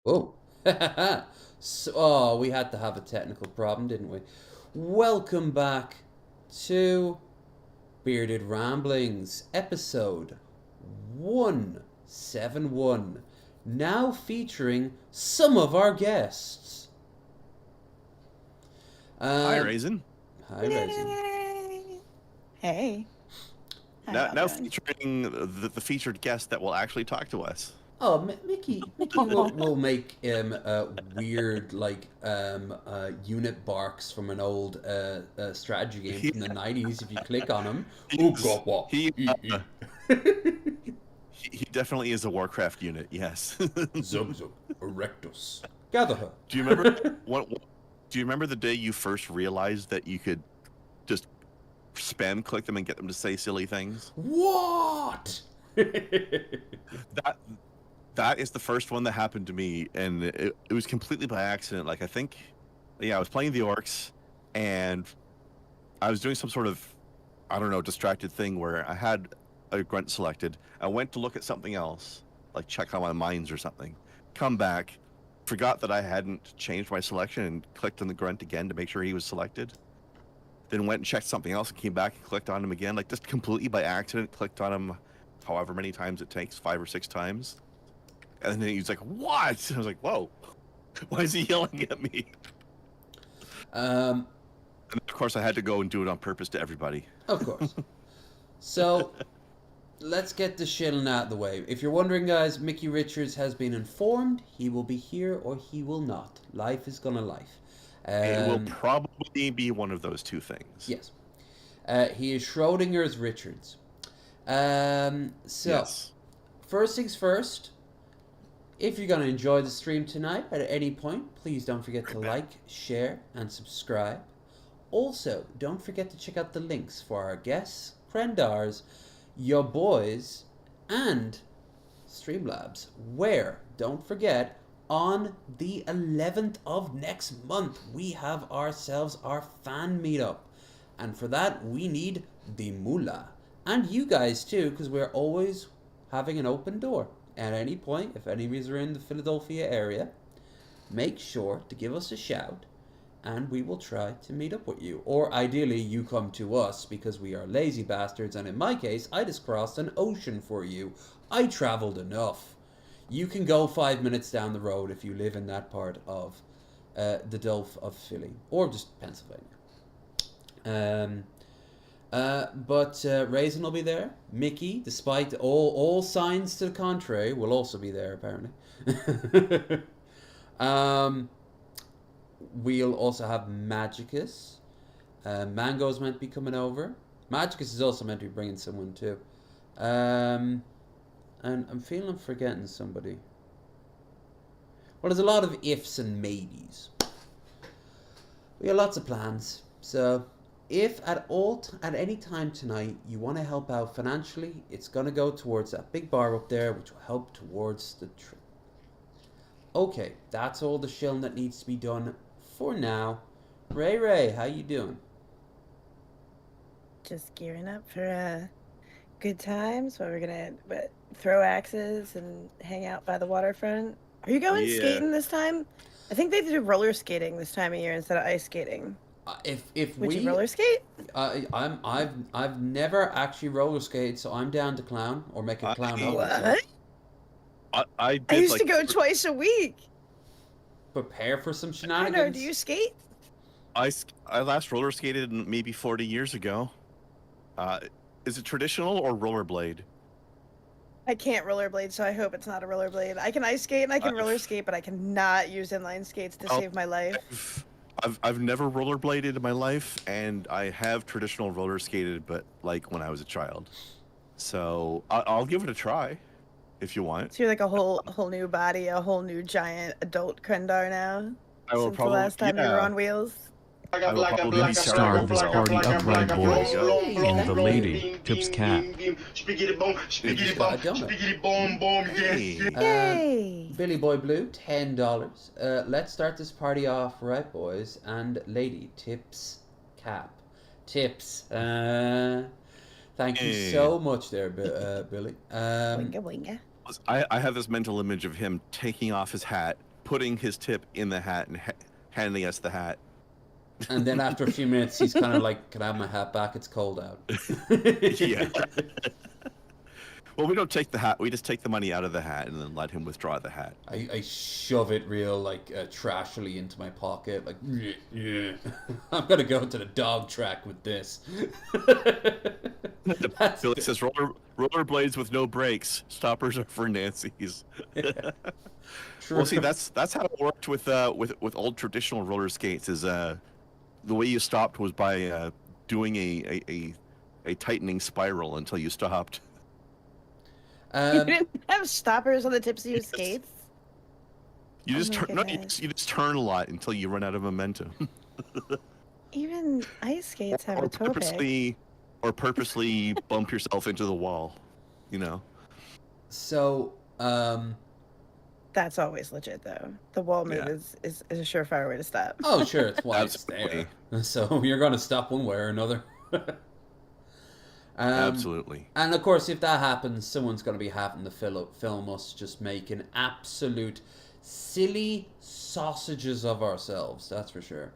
Oh, we had to have a technical problem, didn't we? Welcome back to Bearded Ramblings, episode 171. Now featuring some of our guests. Hi, Um, Raisin. Hi, Raisin. Yay! Hey, how Now, y'all now doing? featuring the featured guest that will actually talk to us. Oh, Mickey will make weird unit barks from an old strategy game He, from the 90s. If you click on him, oh is, god, what? he, he definitely is a Warcraft unit. Yes. Zug Zug Erectus. Gather her. Do you remember what? Do you remember the day you first realized that you could just spam click them and get them to say silly things? What? That that is the first one that happened to me, and it was completely by accident. Like I think, yeah, I was playing the orcs, and I was doing some sort of, I don't know, distracted thing where I had a grunt selected. I went to look at something else, like check on my mines or something. Come back, forgot that I hadn't changed my selection and clicked on the grunt again to make sure he was selected. Then went and checked something else and came back and clicked on him again, like just completely by accident, clicked on him however many times it takes, 5 or 6 times. And then he's like, "What?" I was like, "Whoa, why is he yelling at me?" um, And of course, I had to go and do it on purpose to everybody. of course. So, let's get the shilling out of the way. If you're wondering, guys, Mickey Richards has been informed. He will be here or he will not. Life is gonna life. It will probably be one of those two things. Yes. He is Schrodinger's Richards. Yes. First things first, if you're going to enjoy the stream tonight at any point, please don't forget to like, share, and subscribe. Also, don't forget to check out the links for our guests, Krendars, your boys, and Streamlabs, where, don't forget, on the 11th of next month, we have ourselves our fan meetup. And for that, we need the moolah. And you guys too, because we're always having an open door. At any point, if any of you are in the Philadelphia area, make sure to give us a shout and we will try to meet up with you. Or ideally, you come to us because we are lazy bastards, and in my case, I just crossed an ocean for you. I traveled enough. You can go 5 minutes down the road if you live in that part of the Gulf of Philly or just Pennsylvania. But Raisin will be there. Mickey, despite all signs to the contrary, will also be there apparently. We'll also have Magicus. Mango's meant to be coming over. Magicus is also meant to be bringing someone too. And I'm feeling I'm forgetting somebody. Well, there's a lot of ifs and maybes. We got lots of plans. So if at any time tonight you want to help out financially, it's going to go towards that big bar up there, which will help towards the trip. Okay, that's all the shilling that needs to be done for now. Ray, how you doing? Just gearing up for good times. Where we're gonna throw axes and hang out by the waterfront. Are you going skating this time? I think they do roller skating this time of year instead of ice skating. Would you roller skate? I've never actually roller skated, so I'm down to clown or make a clown of myself. What? I used to go twice a week. Prepare for some shenanigans. I know. Do you skate? I last roller skated maybe 40 years ago. Is it traditional or rollerblade? I can't rollerblade, so I hope it's not a rollerblade. I can ice skate and I can roller skate, but I cannot use inline skates to save my life. I've never rollerbladed in my life, and I have traditional roller skated, but like when I was a child. So I'll give it a try, if you want. So you're like a whole new body, a whole new giant adult Krendar now. I will since probably, the last time you were on wheels. I will probably be Star of this party upright boys in the lady tips cap. Yay! Billy Boy Blue, $10. Let's start this party off, right, boys? And lady tips cap. Tips. Thank you so much there, Billy. Winga winga. I have this mental image of him taking off his hat, putting his tip in the hat and handing us the hat. And then after a few minutes, he's kind of like, "Can I have my hat back? It's cold out." Yeah. Well, we don't take the hat. We just take the money out of the hat and then let him withdraw the hat. I shove it real like trashily into my pocket, like, yeah. I'm gonna go to the dog track with this. Billy says, "Rollerblades with no brakes. Stoppers are for Nancy's." True. Well, see, that's how it worked with old traditional roller skates. Is the way you stopped was by doing a tightening spiral until you stopped. You didn't have stoppers on the tips of your skates? You just Oh my turn. No, goodness. you just turn a lot until you run out of momentum. Even ice skates have or a toe pick. purposely bump yourself into the wall. You know. So, That's always legit, though. The wall move Yeah. is a surefire way to stop. oh, sure, it's why it's Absolutely. there. So you're gonna stop one way or another. Absolutely. And of course, if that happens, someone's going to be having to film us just making absolute silly sausages of ourselves. That's for sure.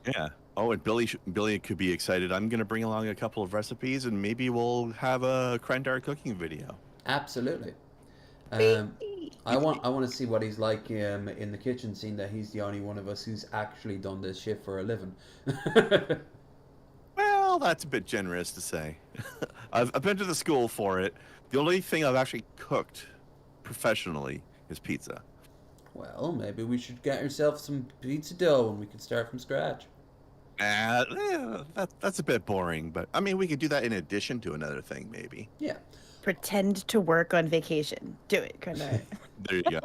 Yeah. Oh, and Billy could be excited. I'm going to bring along a couple of recipes, and maybe we'll have a Krendar cooking video. Absolutely. I want to see what he's like in the kitchen, seeing that he's the only one of us who's actually done this shit for a living. Well, that's a bit generous to say. I've been to the school for it. The only thing I've actually cooked professionally is pizza. Well, maybe we should get ourselves some pizza dough and we can start from scratch. That's a bit boring, but I mean, we could do that in addition to another thing, maybe. Yeah. Pretend to work on vacation. Do it, Krendar. There you go.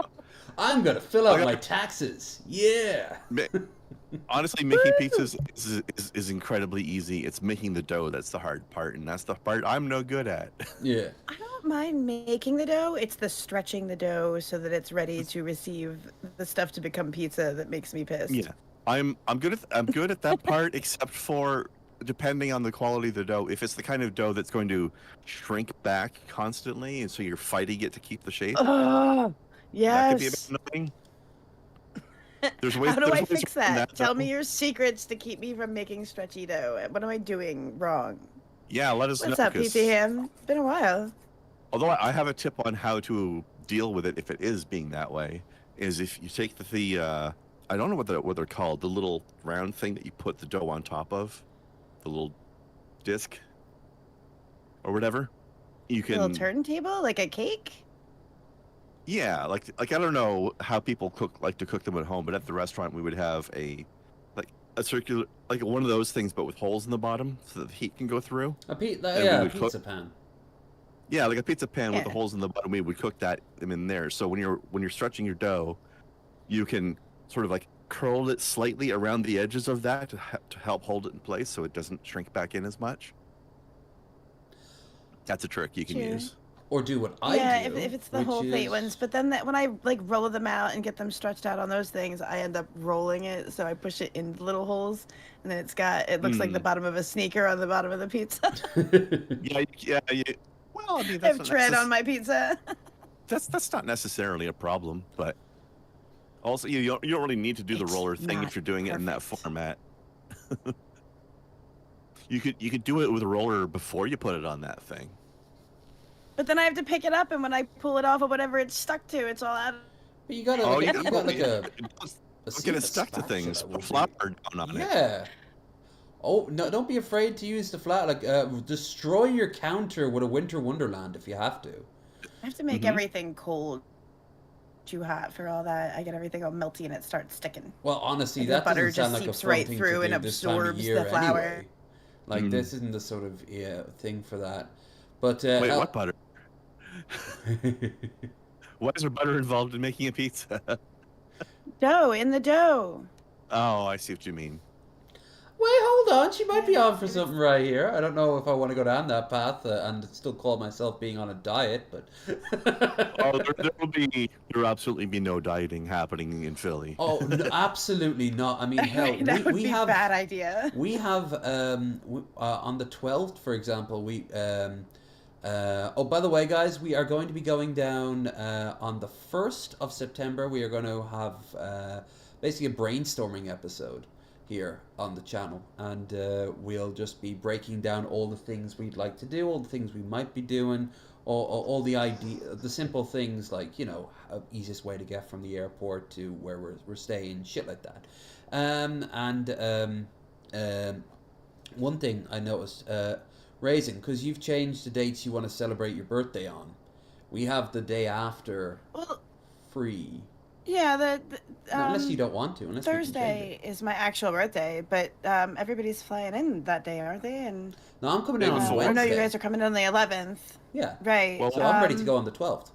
I'm going to fill out my taxes. Yeah. Honestly, making pizzas is incredibly easy. It's making the dough that's the hard part, and that's the part I'm no good at. Yeah. I don't mind making the dough. It's the stretching the dough so that it's ready to receive the stuff to become pizza that makes me pissed. Yeah, I'm good at that part, except for depending on the quality of the dough. If it's the kind of dough that's going to shrink back constantly, and so you're fighting it to keep the shape, Oh, that could be a yes. bit annoying. There's ways. How do there's I ways fix around that? Tell though. me your secrets to keep me from making stretchy dough. What am I doing wrong? Yeah, let us What's know. up, PC Ham? It's been a while. Although I have a tip on how to deal with it if it is being that way, is if you take the I don't know what they're called, the little round thing that you put the dough on top of, the little disc or whatever. You A can little turntable, like a cake? Yeah, like I don't know how people like to cook them at home, but at the restaurant we would have a circular, like one of those things, but with holes in the bottom so that the heat can go through. A we pizza would pan. Yeah, like a pizza pan with the Yeah. holes in the bottom. We would cook them in there. So when you're stretching your dough, you can sort of like curl it slightly around the edges of that to help hold it in place so it doesn't shrink back in as much. That's a trick you can Sure. use. Or do what I do. If it's the which whole fate is- ones, but then when I like roll them out and get them stretched out on those things, I end up rolling it, so I push it in little holes, and then it looks like the bottom of a sneaker on the bottom of the pizza. Yeah. Well, I mean, I that's have tread on my pizza. that's not necessarily a problem, but also you don't really need to do the It's roller thing if not you're doing it in that perfect. format. You could do it with a roller before you put it on that thing. But then I have to pick it up, and when I pull it off or whatever it's stuck to, it's all out. But you got Oh, you you got got like a Don't get it stuck to spatula things. would Put be- flour down on it. Yeah. Oh no! Don't be afraid to use the flat. Like, destroy your counter with a Winter Wonderland if you have to. I have to make Mhm. everything cold, too hot for all that. I get everything all melty and it starts sticking. Well, honestly, Like the that butter doesn't sound just like a seeps fun right thing through to do and this time of absorbs the year flour. anyway. Like, Mhm. this isn't the sort of thing for that. But Wait, what butter? Why is there butter involved in making a pizza? Dough in the dough. Oh, I see what you mean. Wait, hold on. She might be on for something right here. I don't know if I want to go down that path and still call myself being on a diet, but. Oh, there will absolutely be no dieting happening in Philly. Oh, no, absolutely not. I mean, hell, that would we be have a bad idea. we have on the 12th, for example, Oh, by the way, guys, we are going to be going down on the 1st of September. We are going to have basically a brainstorming episode here on the channel, and we'll just be breaking down all the things we'd like to do, all the things we might be doing, all the the simple things like, you know, easiest way to get from the airport to where we're staying, shit like that. One thing I noticed, Raisin, because you've changed the dates you want to celebrate your birthday on. We have the day after free. Yeah, Unless you don't want to. Unless Thursday is my actual birthday, but everybody's flying in that day, aren't they? And no, I'm coming in on Wednesday. I know you guys are coming in on the 11th. Yeah. Right. Well, so I'm ready to go on the 12th.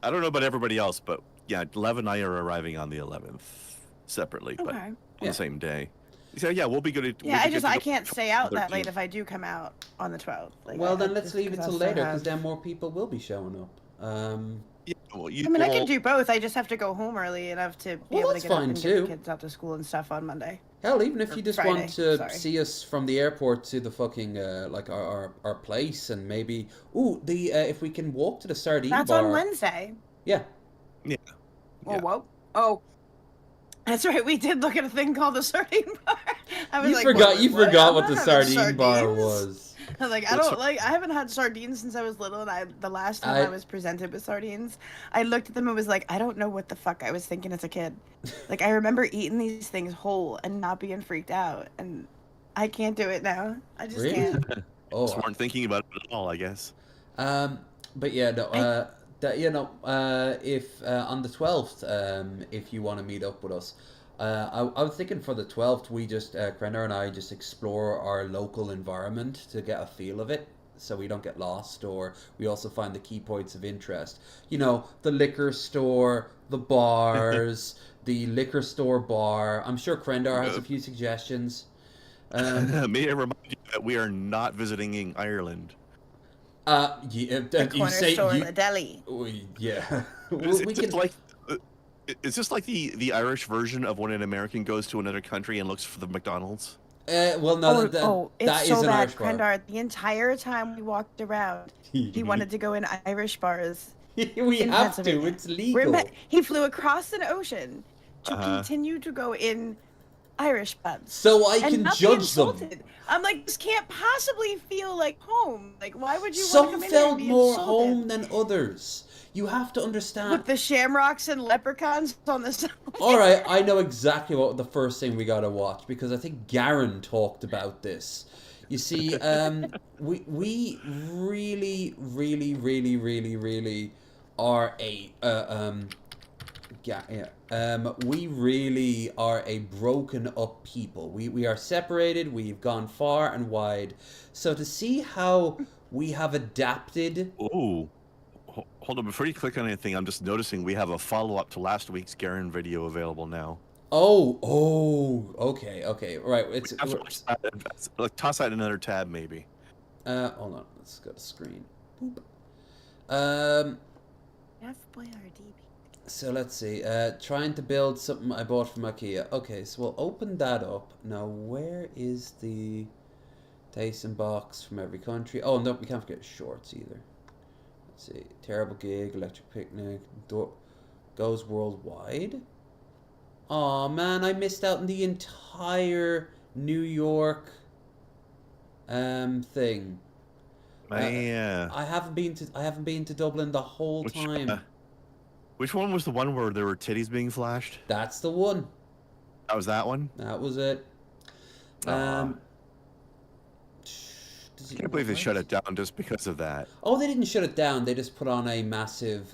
I don't know about everybody else, but yeah, Lev and I are arriving on the 11th separately, but on the same day. So yeah, we'll be good. Yeah, I can't stay out that late if I do come out on the 12th. Like, well, then let's leave it till later, because then more people will be showing up. Yeah, well, I mean, I can do both. I just have to go home early enough to be able to get up and get the kids out to school and stuff on Monday. Hell, even if you just Friday, want to see us from the airport to the fucking like our place, and maybe if we can walk to the sardine bar. That's on Wednesday. Yeah. Yeah. Oh, whoa. Oh. That's right. We did look at a thing called the sardine bar. I was you forgot what the sardine bar was. I was like, I haven't had sardines since I was little, and the last time I was presented with sardines, I looked at them and was like, I don't know what the fuck I was thinking as a kid. Like, I remember eating these things whole and not being freaked out, and I can't do it now. I just can't. Just weren't thinking about it at all, I guess. But yeah, no, if on the 12th, if you want to meet up with us, I was thinking for the 12th, we just, Krenner and I just explore our local environment to get a feel of it, so we don't get lost, or we also find the key points of interest. You know, the liquor store, the bars, the liquor store bar. I'm sure Krendar has a few suggestions. May I remind you that we are not visiting Ireland. The corner store in the deli. Yeah. Is this like the Irish version of when an American goes to another country and looks for the McDonald's? Well, no, it's that so is an bad, Irish bar. Krendar. The entire time we walked around, he wanted to go in Irish bars. We have to. It's legal. He flew across an ocean to continue to go in Irish pubs. So I can judge them. I'm like, this can't possibly feel like home. Like, why would you Some want to come in felt there and be more insulted? home than others. You have to understand. With the shamrocks and leprechauns on the side. All right, I know exactly what the first thing we gotta watch, because I think Garen talked about this. You see, we really, really, really, really, really are we really are a broken up people. We are separated. We've gone far and wide. So to see how we have adapted. Ooh. Hold on, before you click on anything, I'm just noticing we have a follow-up to last week's Garen video available now. Okay, right. Toss that in another tab, maybe. Hold on, let's go to screen. Boop. So let's see. Trying to build something I bought from IKEA. Okay, so we'll open that up. Now, where is the Tyson box from every country? Oh, no, we can't forget shorts either. Let's see. Terrible Gig, Electric Picnic, goes worldwide. Oh man, I missed out on the entire New York thing. I haven't been to Dublin the whole time. Which one was the one where there were titties being flashed? That's the one. That was that one? That was it. I can't believe they shut it down just because of that. Oh, they didn't shut it down. They just put on a massive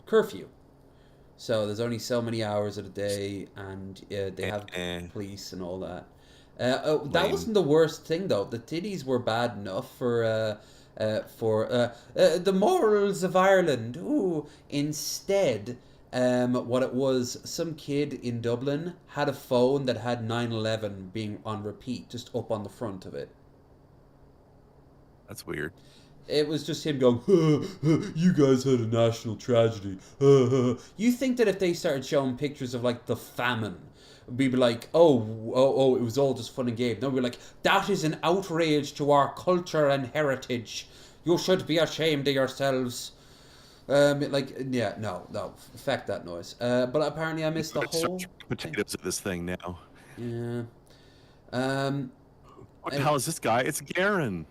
curfew. So there's only so many hours of the day, and they have police and all that. That wasn't the worst thing though. The titties were bad enough for the morals of Ireland. Ooh, instead. What it was, some kid in Dublin had a phone that had 9/11 being on repeat, just up on the front of it. That's weird. It was just him going, you guys had a national tragedy. You think that if they started showing pictures of like the famine, we'd be like, oh, it was all just fun and games. No, we're like, that is an outrage to our culture and heritage. You should be ashamed of yourselves. No, fuck that noise. But apparently I missed the whole potatoes of this thing now. Yeah. What the hell is this guy? It's Garen.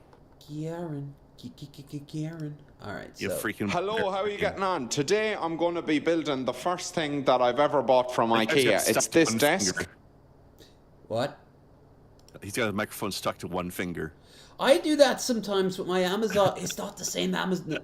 Garen. Alright, You so. freaking. Hello, how are you getting on? Today I'm going to be building the first thing that I've ever bought from IKEA. It's this desk. Finger. What? He's got a microphone stuck to one finger. I do that sometimes with my Amazon. It's not the same Amazon.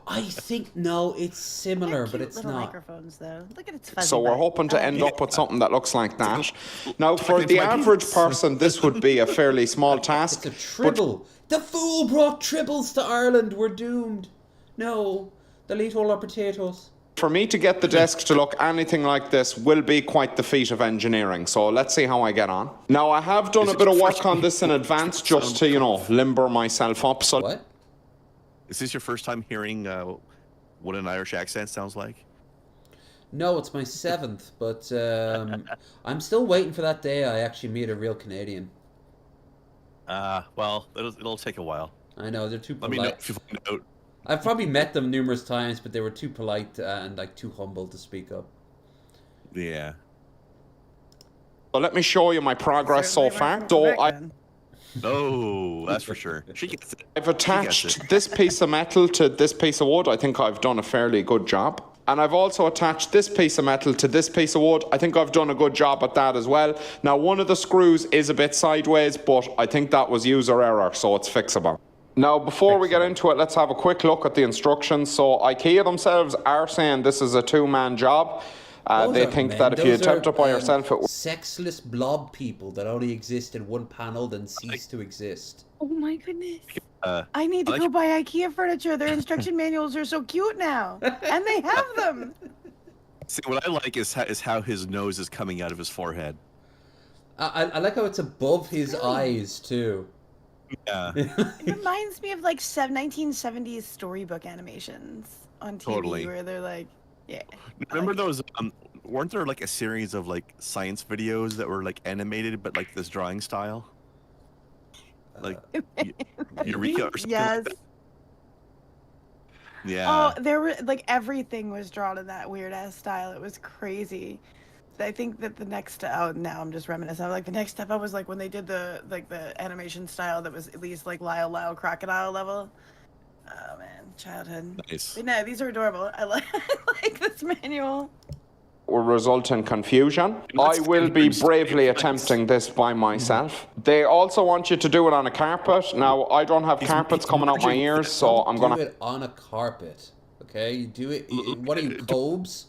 I think, no, it's similar, but it's little not. microphones, though. Look at its fuzzy So we're butt. hoping to end up with something that looks like that. Now, for into the my average penis. person, this would be a fairly small task. It's a tribble. The fool brought tribbles to Ireland. We're doomed. No, they'll eat all our potatoes. For me to get the desk to look anything like this will be quite the feat of engineering. So let's see how I get on. Now, I have done a bit of work on this in advance just to, limber myself up. So What? Is this your first time hearing what an Irish accent sounds like? No, it's my 7th, but I'm still waiting for that day I actually meet a real Canadian. Well, it'll take a while. I know, they're too Let me know polite. if you find out. I've probably met them numerous times, but they were too polite and like too humble to speak up. Yeah. let me show you my progress so Certainly far. went So from I back then. Oh, that's for sure. She gets it. I've She gets attached it. this piece of metal to this piece of wood. I think I've done a fairly good job. And I've also attached this piece of metal to this piece of wood. I think I've done a good job at that as well. Now, one of the screws is a bit sideways, but I think that was user error, so it's fixable. Now, before we get into it, let's have a quick look at the instructions. So, IKEA themselves are saying this is a two-man job. Those They are think men. that if you Those attempt are, it by yourself, it will. sexless blob people that only exist in one panel then cease to exist. Oh my goodness. Uh, I need to I like- go buy IKEA furniture. Their instruction manuals are so cute now. And they have them. See, what I like is how his nose is coming out of his forehead. I like how it's above his eyes too. Yeah. It reminds me of like 1970s storybook animations on TV Totally. where they're like, yeah. Remember those? Weren't there like a series of like science videos that were like animated, but like this drawing style? Like Eureka or something Yes. like that? Yeah. Oh, there were like everything was drawn in that weird ass style. It was crazy. I think that the next now I'm just reminiscing. Like the next step up was like when they did the animation style that was at least like Lyle Crocodile level. Oh man, childhood. Nice. But no, these are adorable. I like this manual. Will result in confusion. I will be bravely attempting this by myself. They also want you to do it on a carpet. Now, I don't have carpets coming out my ears, so I'm Do gonna. it on a carpet, okay? You do it. What are you, Cobes?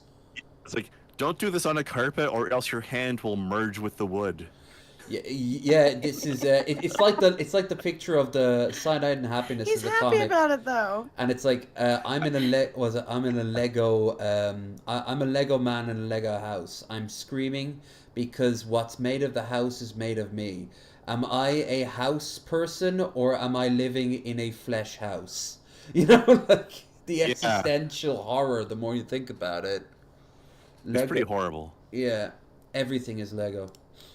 It's like, don't do this on a carpet, or else your hand will merge with the wood. Yeah. This is it's like the picture of the Cyanide and Happiness He's of the happy comic. about it though. And it's like I'm in a Lego I'm a Lego man in a Lego house. I'm screaming because what's made of the house is made of me. Am I a house person or am I living in a flesh house? You know, like the existential horror. The more you think about it, It's pretty horrible. Yeah, everything is Lego.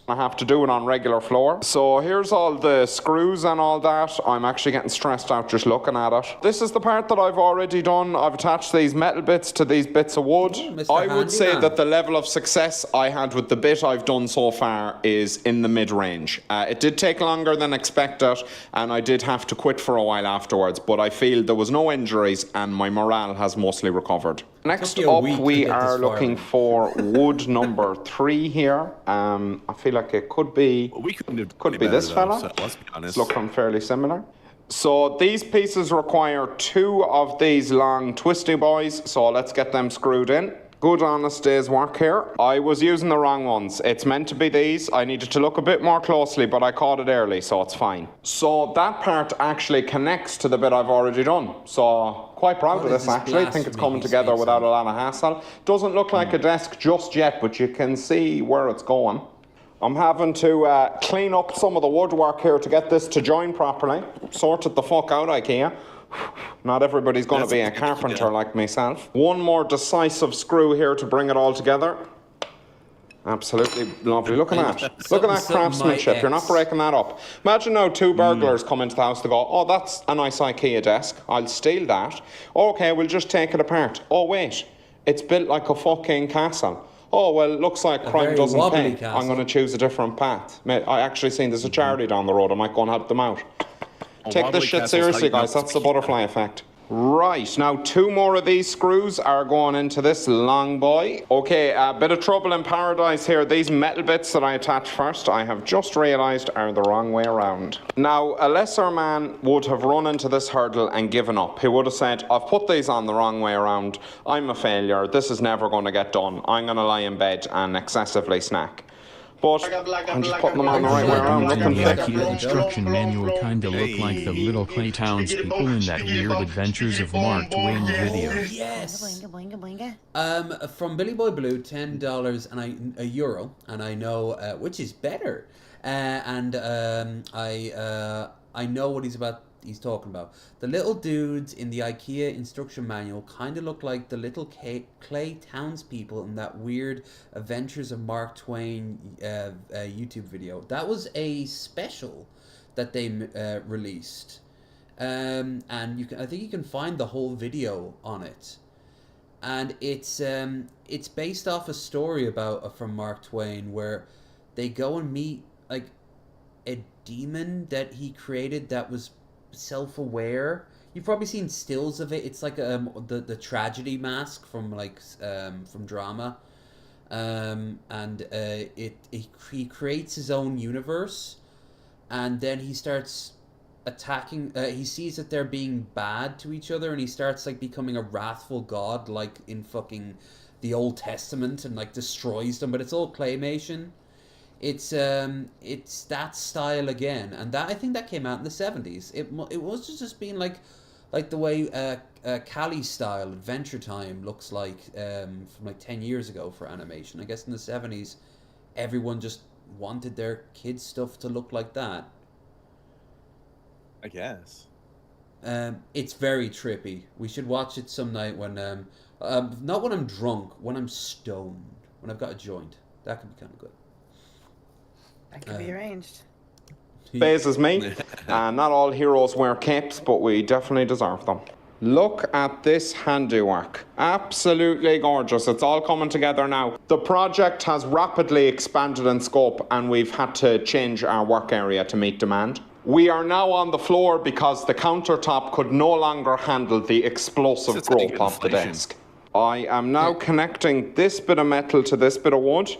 I have to do it on regular floor. So here's all the screws and all that. I'm actually getting stressed out just looking at it. This is the part that I've already done. I've attached these metal bits to these bits of wood. Oh, Mr. I would say Handyman. that the level of success I had with the bit I've done so far is in the mid-range. It did take longer than expected, and I did have to quit for a while afterwards, but I feel there was no injuries and my morale has mostly recovered. Next you a up, week to we get are this far. looking for wood number 3 here. I feel like it could be We couldn't have done could any be better, this though, fella. so let's be honest. It's looking fairly similar. So these pieces require 2 of these long twisty boys. So let's get them screwed in. Good honest day's work here. I was using the wrong ones. It's meant to be these. I needed to look a bit more closely, but I caught it early, so it's fine. So that part actually connects to the bit I've already done. So quite proud What of is this this actually. I think it's blasphemy coming he together speaks without of? a lot of hassle. Doesn't look like a desk just yet, but you can see where it's going. I'm having to clean up some of the woodwork here to get this to join properly. Sorted the fuck out, IKEA. Not everybody's going to be a carpenter like myself. One more decisive screw here to bring it all together. Absolutely lovely. Look at that. Look at that craftsmanship. You're not breaking that up. Imagine now 2 burglars come into the house to go, oh, that's a nice IKEA desk. I'll steal that. Okay, we'll just take it apart. Oh, wait. It's built like a fucking castle. Oh, well, it looks like crime doesn't pay. I'm going to choose a different path. I actually seen there's a charity down the road. I might go and help them out. Take this shit seriously, guys. That's the butterfly effect. Right, now 2 more of these screws are going into this long boy. Okay, a bit of trouble in paradise here. These metal bits that I attached first, I have just realised are the wrong way around. Now, a lesser man would have run into this hurdle and given up. He would have said, I've put these on the wrong way around. I'm a failure. This is never going to get done. I'm going to lie in bed and excessively snack. But I'm just putting them on the right way around, looking The thick. IKEA instruction manual kinda look like the little clay townspeople in that weird Adventures of Mark Twain video. Yes. Boinga, boinga, boinga. From Billy Boy Blue, $10 and a euro, and I know which is better. I know what he's talking about. The little dudes in the IKEA instruction manual kind of look like the little clay townspeople in that weird Adventures of Mark Twain YouTube video. That was a special that they released, and I think you can find the whole video on it. And it's based off a story about from Mark Twain where they go and meet like a demon that he created that was self-aware. You've probably seen stills of it. It's like the tragedy mask from from drama, and he creates his own universe, and then he starts attacking. He sees that they're being bad to each other, and he starts like becoming a wrathful god, like in fucking the Old Testament, and like destroys them. But it's all claymation. It's that style again, and that I think that came out in the 70s. It was just being like the way Cali style Adventure Time looks like from like 10 years ago for animation. I guess in the 70s, everyone just wanted their kids' stuff to look like that. I guess. It's very trippy. We should watch it some night when not when I'm drunk, when I'm stoned, when I've got a joint. That could be kind of good. That could be arranged. Phases me. Not all heroes wear capes, but we definitely deserve them. Look at this handiwork. Absolutely gorgeous. It's all coming together now. The project has rapidly expanded in scope, and we've had to change our work area to meet demand. We are now on the floor because the countertop could no longer handle the explosive growth of the desk. I am now connecting this bit of metal to this bit of wood.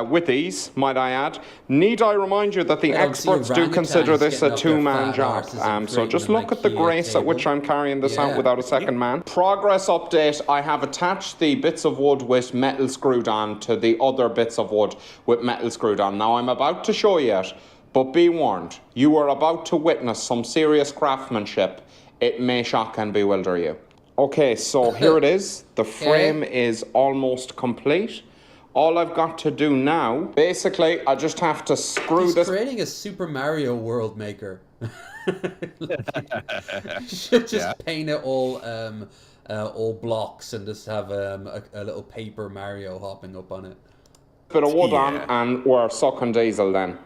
With ease, might I add. Need I remind you that the experts do consider this a 2-man job. So just look at the grace at which I'm carrying this out without a second man. Progress update. I have attached the bits of wood with metal screwed on to the other bits of wood with metal screwed on. Now I'm about to show you it, but be warned, you are about to witness some serious craftsmanship. It may shock and bewilder you. Okay, so here it is. The frame is almost complete. All I've got to do now, basically, I just have to screw this. He's creating a Super Mario World maker. Should just paint it all blocks and just have a little paper Mario hopping up on it. Bit of wood on, and we're sucking diesel then.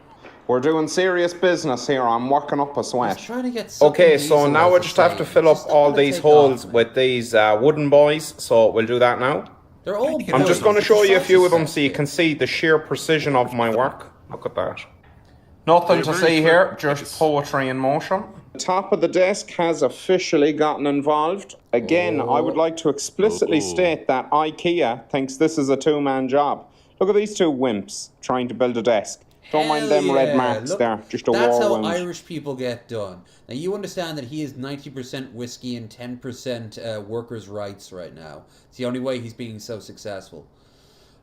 We're doing serious business here. I'm working up a sweat. Trying to get okay, so now we just have to fill up all these holes with these wooden boys. So we'll do that now. They're all I'm just going to show you a few of them so you can see the sheer precision of my work. Look at that. Nothing to see here, just poetry in motion. The top of the desk has officially gotten involved. Again, I would like to explicitly state that IKEA thinks this is a 2-man job. Look at these 2 wimps trying to build a desk. Don't mind them red marks there, just a war wound. That's how Irish people get done. Now, you understand that he is 90% whiskey and 10% workers' rights right now. It's the only way he's being so successful.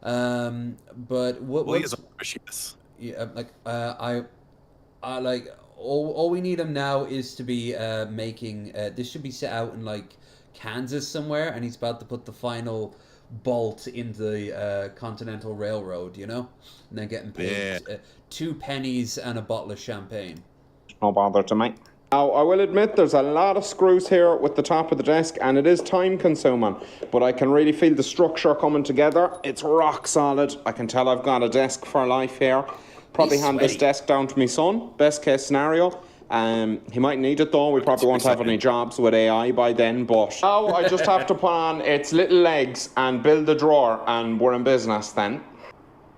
But what? Well, he is Irish, yes. Yeah, I like all we need him now is to be making. This should be set out in like Kansas somewhere, and he's about to put the final bolt into the Continental Railroad, you know, and then getting paid 2 pennies and a bottle of champagne. No bother to me. Now, I will admit there's a lot of screws here with the top of the desk, and it is time consuming, but I can really feel the structure coming together. It's rock solid. I can tell I've got a desk for life here. Probably hand this desk down to my son, best case scenario. He might need it though. We probably won't have any jobs with AI by then, but now I just have to put on its little legs and build the drawer, and we're in business then.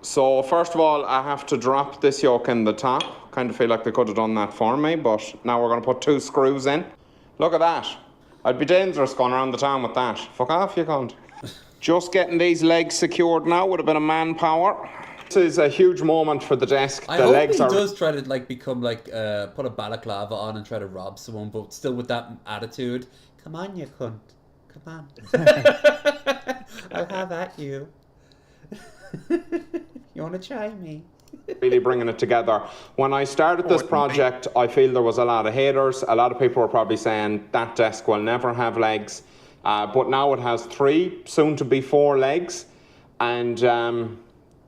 So first of all, I have to drop this yoke in the top. Kind of feel like they could have done that for me, but now we're going to put 2 screws in. Look at that. I'd be dangerous going around the town with that. Fuck off, you cunt. Just getting these legs secured now with a bit of manpower. This is a huge moment for the desk. I hope he does try to like become like put a balaclava on and try to rob someone, but still with that attitude. Come on, you cunt. Come on. I'll have at you. You want to try me? Really bringing it together. When I started this project, I feel there was a lot of haters. A lot of people were probably saying that desk will never have legs. But now it has 3, soon to be 4 legs. And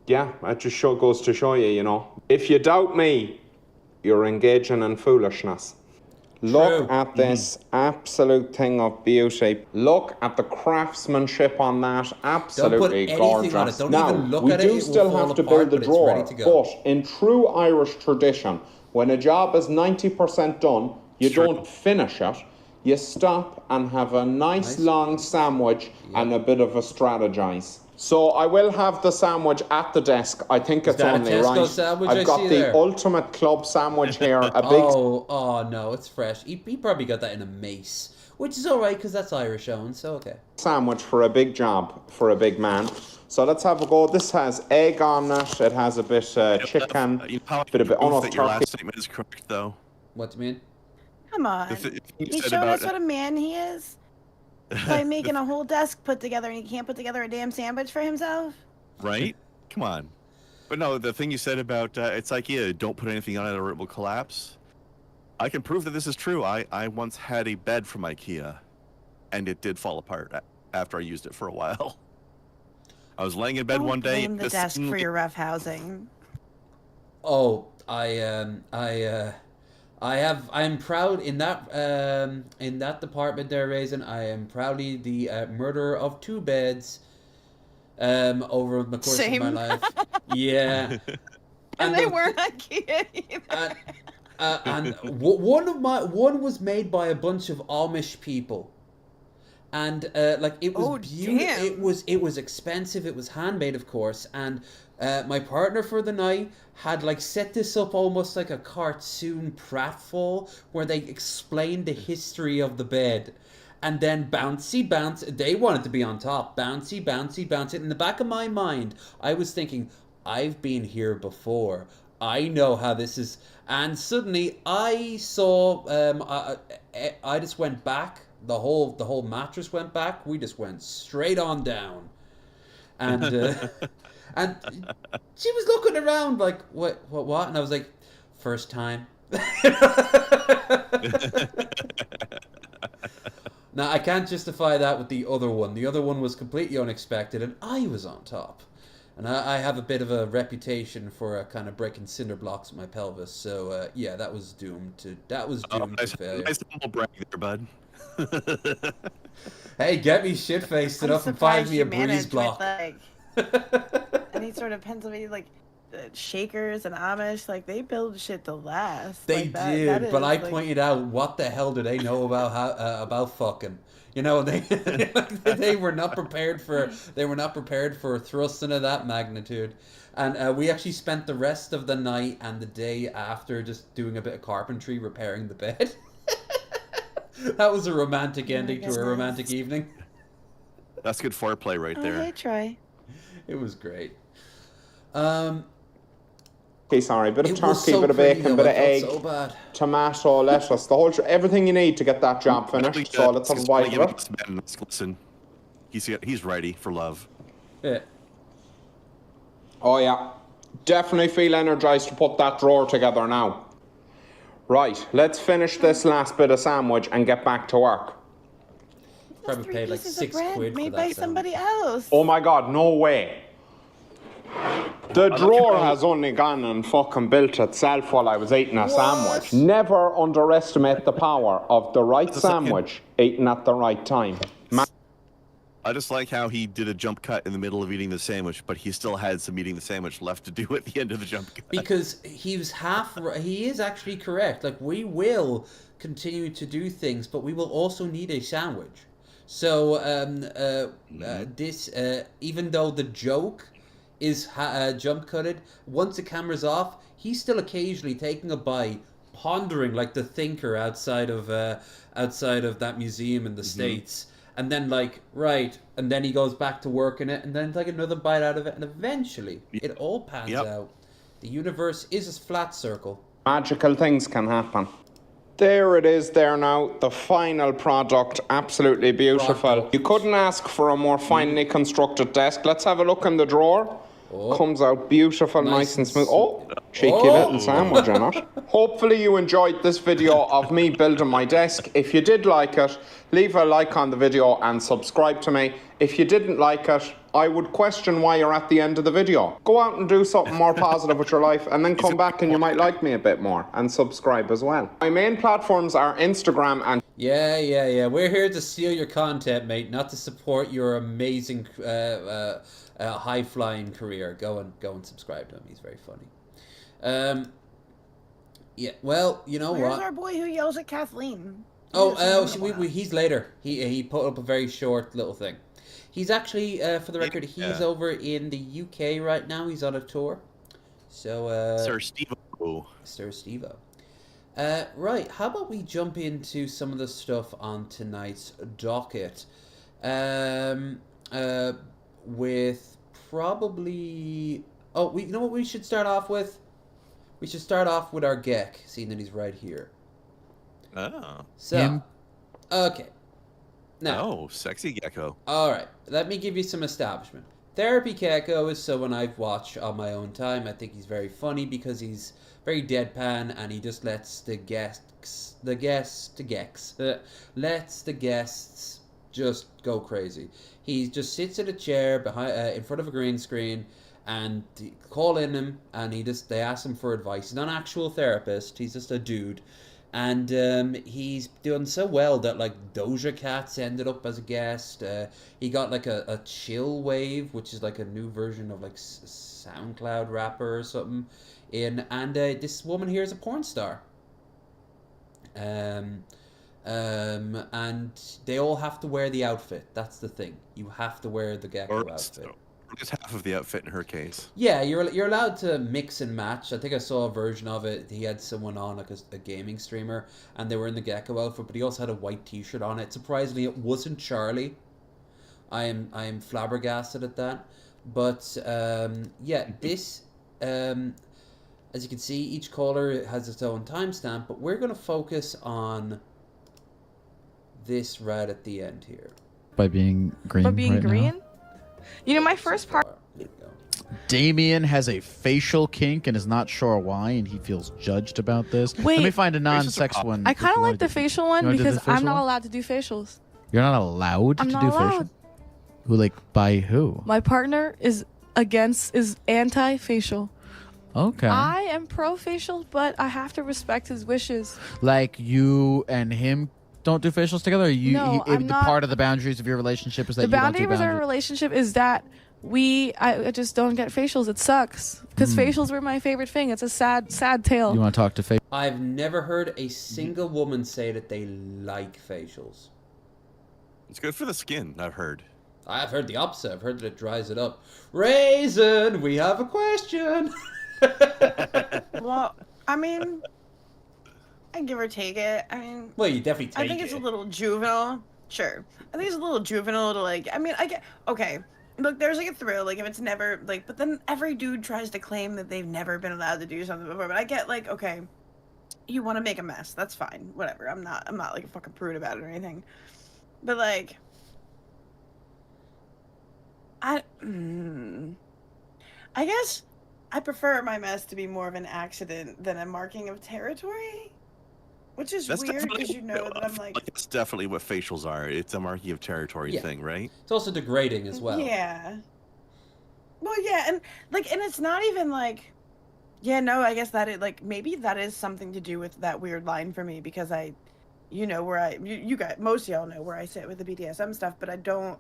yeah, it just goes to show you, you know. If you doubt me, you're engaging in foolishness. Look at this absolute thing of beauty. Look at the craftsmanship on that. Absolutely gorgeous. Now, we do still have to build the drawer, but in true Irish tradition, when a job is 90% done, you don't finish it. You stop and have a nice long sandwich and a bit of a strategize. So I will have the sandwich at the desk. I think it's only right. Sandwich I've got the ultimate club sandwich here. A big oh no, it's fresh. He probably got that in a mace, which is all right because that's Irish owned. So okay. Sandwich for a big job for a big man. So let's have a go. This has egg on it. It has a bit chicken, bit of Oh, no, your last statement is correct though. What do you mean? Come on. He's showing us what a man he is. By making a whole desk put together and he can't put together a damn sandwich for himself? Right? Come on. But no, the thing you said about it's IKEA, don't put anything on it or it will collapse. I can prove that this is true. I once had a bed from IKEA and it did fall apart after I used it for a while. I was laying in bed one day. Don't blame the desk for your rough housing. Oh, I'm proud in that department there, Raisin. I am proudly the murderer of 2 beds over the course of my life. Yeah. and they weren't IKEA either. And one was made by a bunch of Amish people. And like it was beautiful. It was expensive. It was handmade, of course, and my partner for the night had like set this up almost like a cartoon pratfall where they explained the history of the bed. And then bouncy, bounce. They wanted to be on top. Bouncy, bouncy, bouncy. In the back of my mind, I was thinking, I've been here before. I know how this is. And suddenly, I saw. I just went back. The whole mattress went back. We just went straight on down. And and she was looking around like, what? And I was like, first time. Now, I can't justify that with the other one. The other one was completely unexpected, and I was on top. And I have a bit of a reputation for kind of breaking cinder blocks with my pelvis. So, yeah, that was doomed to failure. Nice little brag there, bud. Hey, get me shit-faced enough and find me a breeze block. Any sort of Pennsylvania, like, Shakers and Amish, like, they build shit to last. They like did, but I pointed out, what the hell do they know about fucking? You know, they were not prepared for thrusting of that magnitude. And we actually spent the rest of the night and the day after just doing a bit of carpentry, repairing the bed. That was a romantic ending to a romantic evening. That's good foreplay right there. I try. It was great. Okay, sorry, bit of turkey, bit of bacon, bit of egg, tomato, lettuce, the whole everything you need to get that job finished. So let's have a bite of it. Listen, he's ready for love. Yeah. Oh yeah, definitely feel energized to put that drawer together now. Right, let's finish this last bit of sandwich and get back to work. Probably paid like £6 for made that by somebody else. Oh my God, no way. The drawer has only gone and fucking built itself while I was eating a sandwich. Never underestimate the power of the right sandwich eaten at the right time. I just like how he did a jump cut in the middle of eating the sandwich, but he still had some eating the sandwich left to do at the end of the jump cut. Because he was he is actually correct. Like, we will continue to do things, but we will also need a sandwich. So, even though the joke is jump cutted, once the camera's off, he's still occasionally taking a bite, pondering like the thinker outside of that museum in the States. And then and then he goes back to working it, and then like another bite out of it, and eventually it all pans out. The universe is a flat circle. Magical things can happen. There it is there now, the final product, absolutely beautiful. You couldn't ask for a more finely constructed desk. Let's have a look in the drawer. Comes out beautiful, nice and smooth. Oh, cheeky little sandwich in it. Hopefully you enjoyed this video of me building my desk. If you did like it, leave a like on the video and subscribe to me. If you didn't like it, I would question why you're at the end of the video. Go out and do something more positive with your life, and then come back and you might like me a bit more, and subscribe as well. My main platforms are Instagram and... Yeah. We're here to steal your content, mate, not to support your amazing high-flying career. Go and subscribe to him. He's very funny. Yeah, well, you know Where's what? our boy who yells at Kathleen? He's later. He put up a very short little thing. He's actually, for the record, he's over in the UK right now. He's on a tour. So, Sir Steve-O. Sir Steve-O. Right, how about we jump into some of the stuff on tonight's docket? With probably... Oh, you know what we should start off with? We should start off with our Gek, seeing that he's right here. Oh. So, okay. Now, oh, sexy gecko. All right, let me give you some establishment. Therapy Gecko is someone I've watched on my own time. I think he's very funny because he's very deadpan and he just lets the guests just go crazy. He just sits in a chair behind, in front of a green screen, and call in him, and they ask him for advice. He's not an actual therapist. He's just a dude. And he's doing so well that like Doja Cat's ended up as a guest. He got like a chill wave, which is like a new version of like SoundCloud rapper or something. And this woman here is a porn star. And they all have to wear the outfit. That's the thing. You have to wear the gecko outfit. Just half of the outfit in her case. Yeah, you're allowed to mix and match. I think I saw a version of it. He had someone on, like a gaming streamer, and they were in the gecko outfit, but he also had a white t-shirt on it. Surprisingly, it wasn't Charlie. I am flabbergasted at that. But yeah, this as you can see, each caller has its own timestamp, but we're going to focus on this right at the end here. By being green. By being right green? Now. You know, my first part. Damien has a facial kink and is not sure why, and he feels judged about this. Wait, let me find a non-sex one. I kind of like the facial one because I'm not one? allowed to do facials. You're not allowed I'm to not do allowed. facial? Who, like, by who? My partner is anti-facial. Okay. I am pro-facial, but I have to respect his wishes. Like, you and him don't do facials together? Or No, I'm not. Part of the boundaries of your relationship is that The you don't boundary do of our boundaries? relationship is that I just don't get facials. It sucks because facials were my favorite thing. It's a sad tale. You want to talk to facial? I've never heard a single woman say that they like facials. It's good for the skin, I've heard. I've heard the opposite. I've heard that it dries it up. Raisin, we have a question. Well, I mean, I give or take it. I mean, well, you definitely take it. I think it's a little juvenile. Sure. I think it's a little juvenile to like, I mean, I get, okay. Look, there's like a thrill, like if it's never, like, but then every dude tries to claim that they've never been allowed to do something before, but I get like, okay, you want to make a mess, that's fine, whatever, I'm not like a fucking prude about it or anything, but like, I guess I prefer my mess to be more of an accident than a marking of territory. Which is weird because you know that I'm like... That's definitely what facials are. It's a marking of territory thing, right? It's also degrading as well. Yeah. Well, yeah, and it's not even like, yeah, no, I guess that maybe that is something to do with that weird line for me because you guys, most of y'all know where I sit with the BDSM stuff, but I don't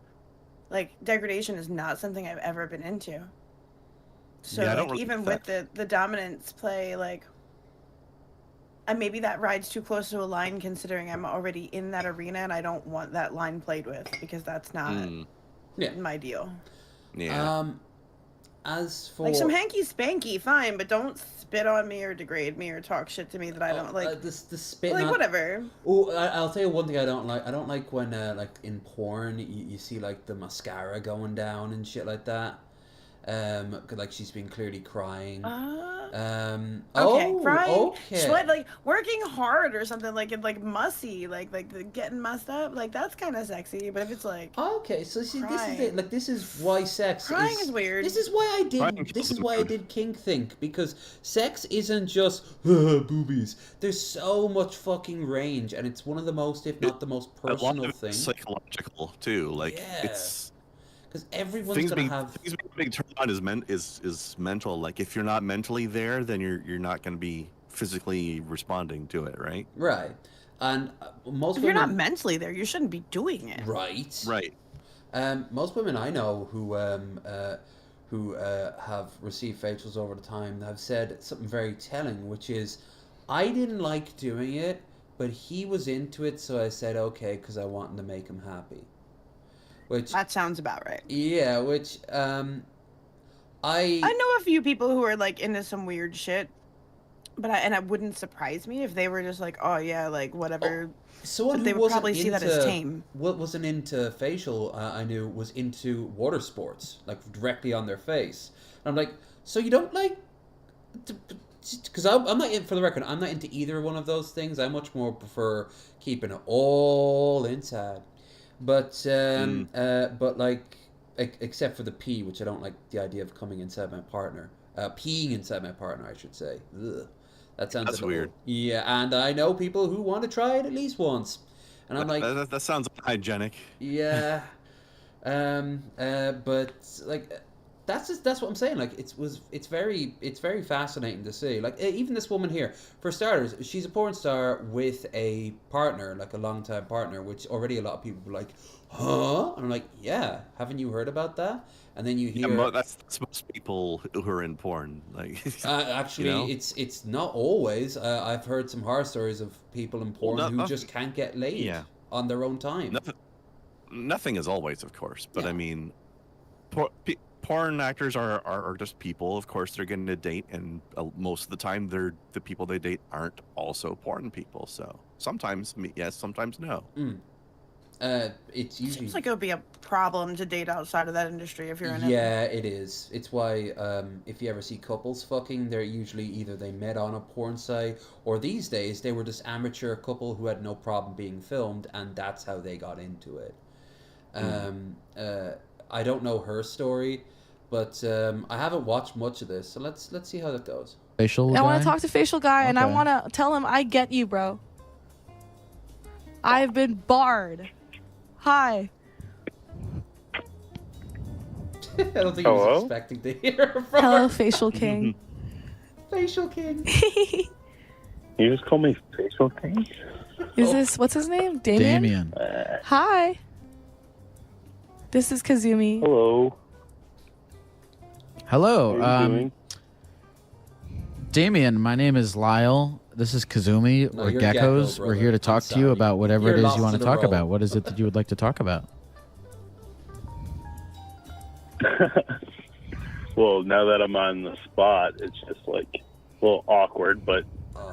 degradation is not something I've ever been into. So Yeah, I don't really even get with the dominance play, and maybe that rides too close to a line considering I'm already in that arena and I don't want that line played with because that's not my deal. Yeah. As for Some hanky spanky, fine, but don't spit on me or degrade me or talk shit to me that I don't like. the spit. Whatever. Oh, I'll tell you one thing I don't like. I don't like when in porn you see the mascara going down and shit like that. She's been clearly crying. Okay, crying, okay. sweat, working hard or something mussy, getting mussed up, that's kind of sexy. But if it's okay, so see, crying. this is it. This is why sex Crying is weird. This is why I did kink think, because sex isn't just boobies. There's so much fucking range, and it's one of the most, if not the most personal thing. Psychological too, it's. Because everyone's gonna have things being turned on is mental. If you're not mentally there, then you're not gonna be physically responding to it, right? Right, and most. If you're not mentally there, you shouldn't be doing it. Right. Right. Most women I know who have received facials over the time have said something very telling, which is, I didn't like doing it, but he was into it, so I said okay because I wanted to make him happy. Which that sounds about right. Yeah, which I know a few people who are into some weird shit, but it wouldn't surprise me if they were just oh yeah, whatever. Someone they who would probably see that as tame. What wasn't into facial, I knew, was into water sports, directly on their face. And I'm like, so you don't like? Because I'm not, for the record, I'm not into either one of those things. I much more prefer keeping it all inside. But except for the pee, which I don't like the idea of coming inside my partner, peeing inside my partner, I should say. Ugh. That's weird. Yeah, and I know people who want to try it at least once, and I'm like, that sounds hygienic. Yeah, but that's what I'm saying. It's very fascinating to see. Even this woman here, for starters, she's a porn star with a partner, a long-time partner, which already a lot of people were like, huh? And I'm like, yeah, haven't you heard about that? And then you hear that's most people who are in porn. Actually, it's not always. I've heard some horror stories of people in porn who just can't get laid on their own time. Nothing is always, of course, but I mean, porn actors are just people. Of course, they're getting a date, and most of the time, the people they date aren't also porn people. So sometimes yes, sometimes no. It's usually seems like it would be a problem to date outside of that industry if you're in it. Yeah, it is. It's why if you ever see couples fucking, they're usually either they met on a porn site, or these days they were just amateur couple who had no problem being filmed, and that's how they got into it. I don't know her story, but I haven't watched much of this, so let's see how that goes. Facial guy? I want to talk to Facial Guy, and I want to tell him I get you, bro. I've been barred. Hi. I don't think I was expecting to hear from Hello, Facial King. Facial King. You just call me Facial King? What's his name? Damien? Hi. This is Kazumi. Hello. Hello. How are you doing? Damien, my name is Lyle. This is Kazumi. No, We're you're geckos. Gecko, We're here to talk to you about whatever You're it is lost you want to to the talk role. about. What is it that you would like to talk about? Well, now that I'm on the spot, it's just a little awkward, but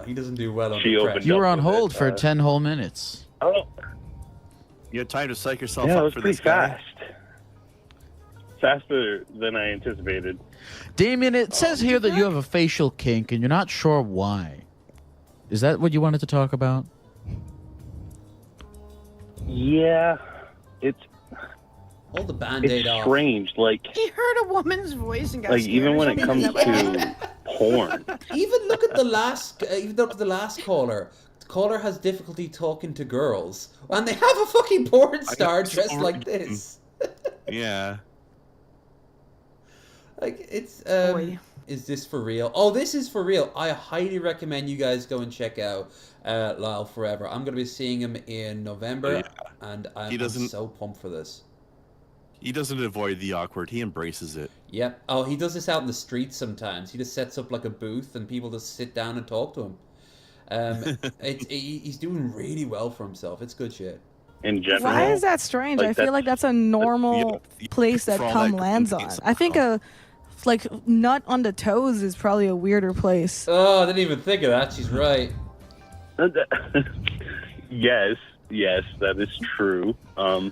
he doesn't do well on she the opened press. You were up on with hold it, for 10 whole minutes. Oh, You had time to psych yourself yeah, it up was for pretty this guy. fast. Faster than I anticipated. Damien, it says here that you have a facial kink and you're not sure why. Is that what you wanted to talk about? Yeah, it's Hold the band-aid off. strange. He heard a woman's voice and got scared. Even or when it something. comes Is that what happened? to porn. Even look at the last caller. The caller has difficulty talking to girls, and they have a fucking porn star dressed like this. Yeah. Like, it's Boy. is this for real? Oh, this is for real. I highly recommend you guys go and check out Lyle Forever. I'm gonna be seeing him in November, and I'm so pumped for this. He doesn't avoid the awkward. He embraces it. Yep. Oh, he does this out in the streets sometimes. He just sets up like a booth, and people just sit down and talk to him. He's doing really well for himself. It's good shit. In general, Why is that strange? Like I feel like that's a normal place that for all cum that lands on. convenience I think a like nut on the toes is probably a weirder place. Oh, I didn't even think of that. She's right. yes, that is true.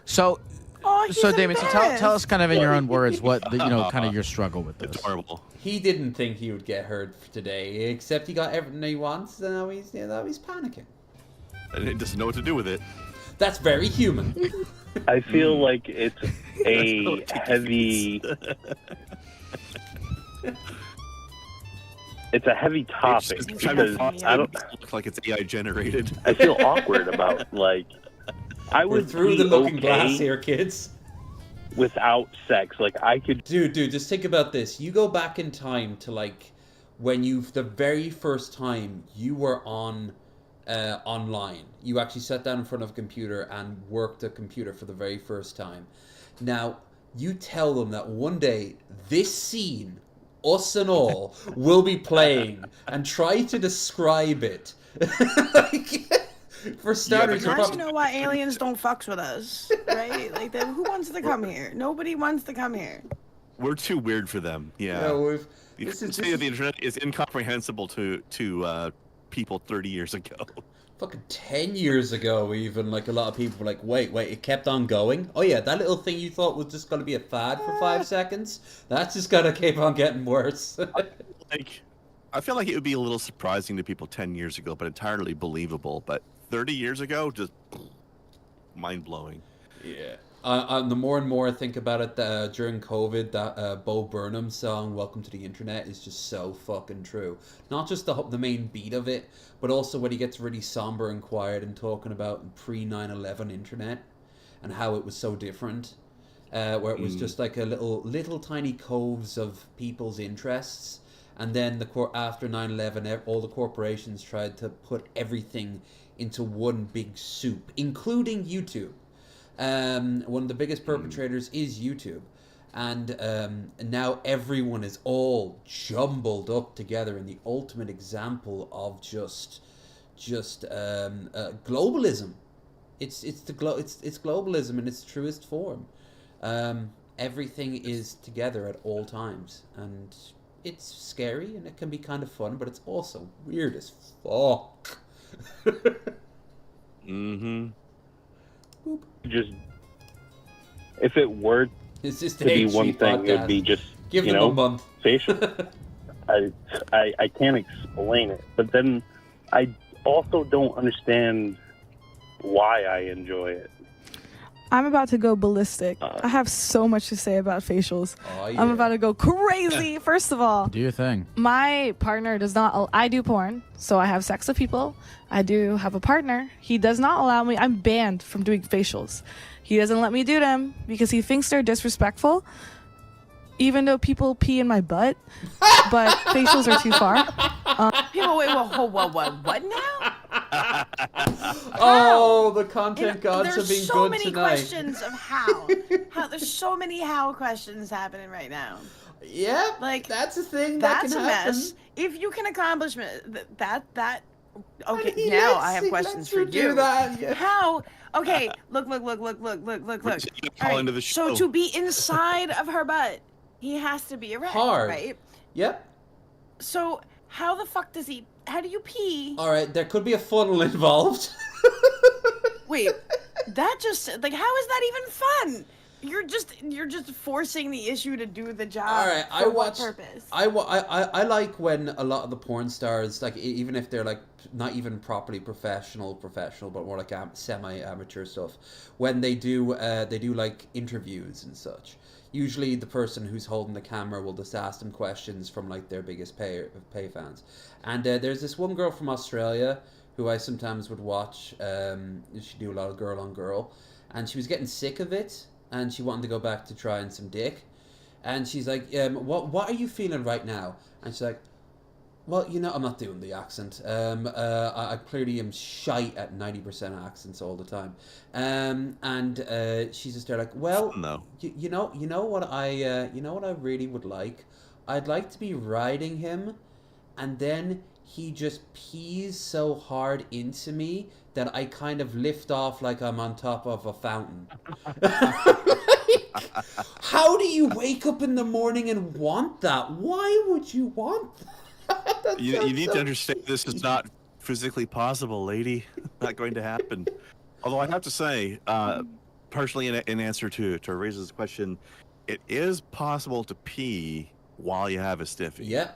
So, Oh, he's Damien, so tell embarrassed. us kind of in your own words what kind of your struggle with this. Adorable. He didn't think he would get hurt today, except he got everything he wants, and now he's panicking. And he doesn't know what to do with it. That's very human. I feel like it's a heavy. It's a heavy topic It's because I don't. look like it's AI generated. I feel awkward about like. I We're would through be the looking okay glass here, kids. without sex. Like I could. Dude, just think about this. You go back in time to like when the very first time you were on online. You actually sat down in front of a computer and worked a computer for the very first time. Now, you tell them that one day this scene, us and all, will be playing, and try to describe it. Like, for starters, Now you know why aliens don't fucks with us, right? Like, who wants to come here? Nobody wants to come here. We're too weird for them. Yeah. The state of the internet is incomprehensible to people 30 years ago. Fucking 10 years ago, even, like, a lot of people were like, wait, it kept on going? Oh yeah, that little thing you thought was just going to be a fad for 5 seconds? That's just going to keep on getting worse. I feel like it would be a little surprising to people 10 years ago, but entirely believable. But 30 years ago, just mind-blowing. Yeah. The more and more I think about it, during COVID, that Bo Burnham song, Welcome to the Internet, is just so fucking true. Not just the main beat of it, but also when he gets really somber and quiet and talking about pre-9/11 internet and how it was so different, where it was just like a little tiny coves of people's interests. And then after 9/11, all the corporations tried to put everything into one big soup, including YouTube. One of the biggest perpetrators is YouTube, and now everyone is all jumbled up together in the ultimate example of just globalism. It's globalism in its truest form. Everything is together at all times, and it's scary and it can be kind of fun, but it's also weird as fuck. Just if it were It's just to be one thing, it would be just give them a month. Facial. I can't explain it, but then I also don't understand why I enjoy it. I'm about to go ballistic. I have so much to say about facials. Oh, yeah. I'm about to go crazy. First of all, Do your thing. my partner does not. I do porn, so I have sex with people. I do have a partner. He does not allow me. I'm banned from doing facials. He doesn't let me do them because he thinks they're disrespectful. Even though people pee in my butt, but facials are too far. People, wait, what now? Oh, the content gods are There's being so good many tonight. questions of how. There's so many how questions happening right now. Yeah, Like, that's a thing that That's can a happen. mess. If you can accomplish that. Okay, Honey, now let's I have see, questions let's for do you. that, yeah. How? Okay, look. We're just gonna call into the So show. to be inside of her butt, he has to be erect, Hard. right? Yep. So how the fuck how do you pee? All right, there could be a funnel involved. Wait, that just like how is that even fun? You're just forcing the issue to do the job. All right, for what purpose? I like when a lot of the porn stars, like even if they're like not even properly professional, but more like semi-amateur stuff, when they do like interviews and such. Usually the person who's holding the camera will just ask them questions from like their biggest pay fans. And there's this one girl from Australia who I sometimes would watch. She do a lot of girl on girl, and she was getting sick of it, and she wanted to go back to trying some dick. And she's like, what are you feeling right now? And she's like, well, I'm not doing the accent. I clearly am shite at 90% accents all the time. And she's just there like, well, No. you know what I really would like? I'd like to be riding him, and then he just pees so hard into me that I kind of lift off like I'm on top of a fountain. How do you wake up in the morning and want that? Why would you want that? You need to understand this is not physically possible, lady. Not going to happen. Although I have to say, partially in answer to Raisin's question, it is possible to pee while you have a stiffy. Yeah,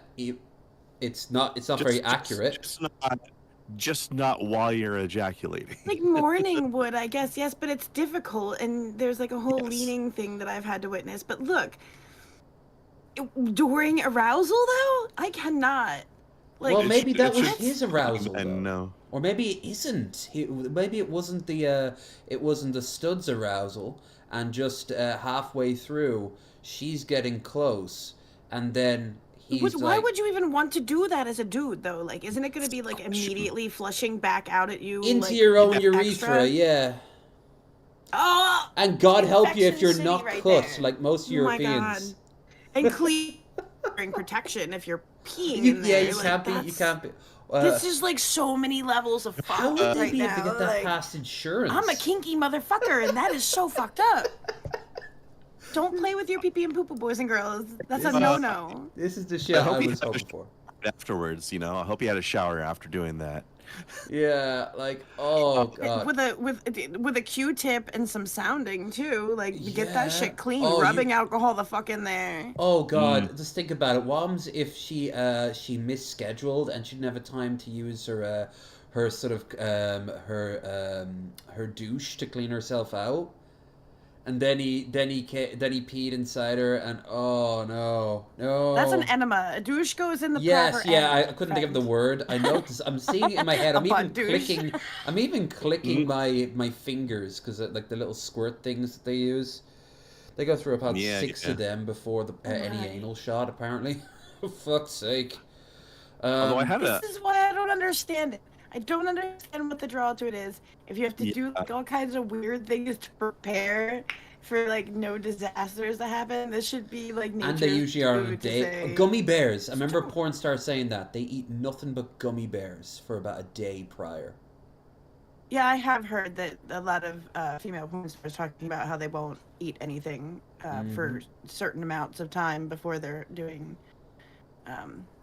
it's not very accurate. Just not while you're ejaculating. Like morning wood, I guess, yes, but it's difficult, and there's like a whole leaning thing that I've had to witness. But look, during arousal though, I cannot. Like, Well, maybe that was his arousal, And though. no. Or maybe it isn't. Maybe it wasn't the stud's arousal, and just halfway through, she's getting close, and then he's why like, would you even want to do that as a dude though? Like, isn't it going to be like immediately flushing back out at you into like, your own extra? urethra, yeah. Oh, And God help you if infection you're city not right cut there. like most Oh my God. Europeans. And clean protection if you're peeing in Yeah, there. you like, can't be. You that's- can't be. This is like so many levels of fuck How would they right be able now. to get that like, past insurance? I'm a kinky motherfucker, and that is so fucked up. Don't play with your pee-pee and poo-poo, boys and girls. That's a no-no. This is the shit I was hoping for. Afterwards, I hope you had a shower after doing that. Yeah, like, oh God. With a Q-tip and some sounding too. Like, get that Yeah. shit clean. Oh, rubbing alcohol the fuck in there. Oh God, just think about it. What happens if she misscheduled and she didn't have a time to use her sort of her douche to clean herself out, and then he peed inside her, and oh no. That's an enema. A douche goes in the Yes, proper yeah, I enema, couldn't think of the friend. word. I know, 'cause I'm seeing it in my head. A I'm even butt douche. clicking. I'm even clicking my fingers because like the little squirt things that they use. They go through about 6 of them before any Right. anal shot. Apparently, for fuck's sake. Although I had This is why I don't understand it. I don't understand what the draw to it is. If you have to do like all kinds of weird things to prepare for like no disasters to happen, this should be like nature's And they usually are on a food to day. say, Gummy bears. I remember porn stars saying that they eat nothing but gummy bears for about a day prior. Yeah, I have heard that a lot of female porn stars talking about how they won't eat anything for certain amounts of time before they're doing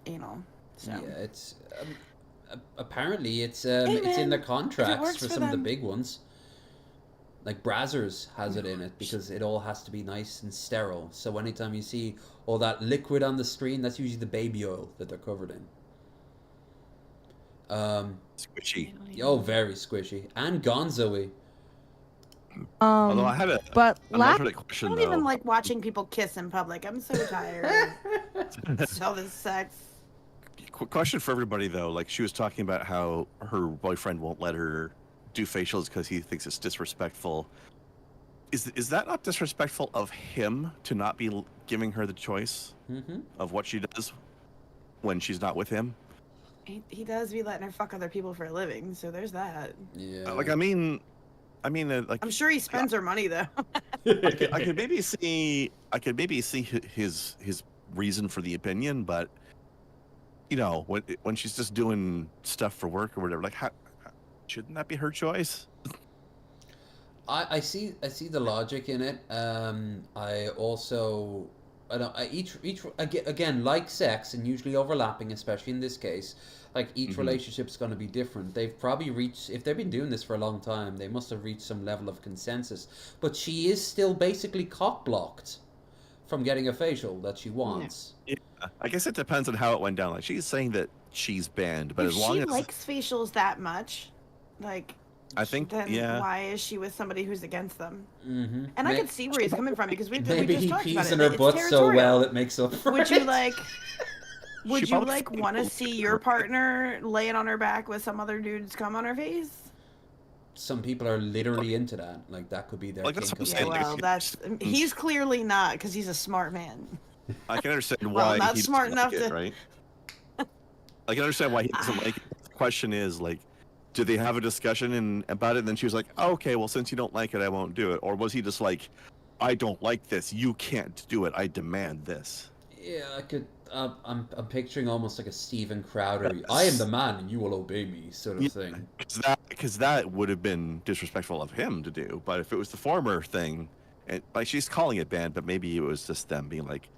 anal. So. Yeah, it's apparently it's in their contracts works for for some of the them. big ones. Like Brazzers has it in it because it all has to be nice and sterile. So anytime you see all that liquid on the screen, that's usually the baby oil that they're covered in. squishy. Oh, very squishy and gonzo-y. Although I had a But another I question don't though. even like watching people kiss in public. I'm so tired of all this sex. Question for everybody though. Like she was talking about how her boyfriend won't let her do facials because he thinks it's disrespectful. Is that not disrespectful of him to not be giving her the choice of what she does when she's not with him? He does be letting her fuck other people for a living, so there's that. Yeah. Like I mean, like I'm sure he spends her money though. I could maybe see his reason for the opinion, but when she's just doing stuff for work or whatever, like shouldn't that be her choice? I see the logic in it. I also again, like sex and usually overlapping, especially in this case, like each relationship's going to be different. They've probably reached, if they've been doing this for a long time, they must have reached some level of consensus. But she is still basically cock blocked from getting a facial that she wants. Yeah, I guess it depends on how it went down. Like she's saying that she's banned, but If as long she as likes facials that much, like, I think, then yeah. why is she with somebody who's against them? Mm-hmm. And I could see where he's coming from because we Maybe just he talked pees about in it. her It's butt so territorial. well it makes up for Would it. you like? Would She you probably like want to see your partner laying on her back with some other dude's cum on her face? some people are literally into that. Like that could be their Like, that's kink what of I'm it. saying. Well, that's he's clearly not because he's a smart man. I can understand Well, why not he smart doesn't like enough it, to- right? I can understand why he doesn't like it. The question is, like, did they have a discussion about it? And then she was like, oh, okay, well, since you don't like it, I won't do it. Or was he just like, I don't like this. You can't do it. I demand this. Yeah, I could. I'm picturing almost like a Steven Crowder. I am the man, and you will obey me, sort of thing. Because that would have been disrespectful of him to do. But if it was the former thing, and like she's calling it banned, but maybe it was just them being like,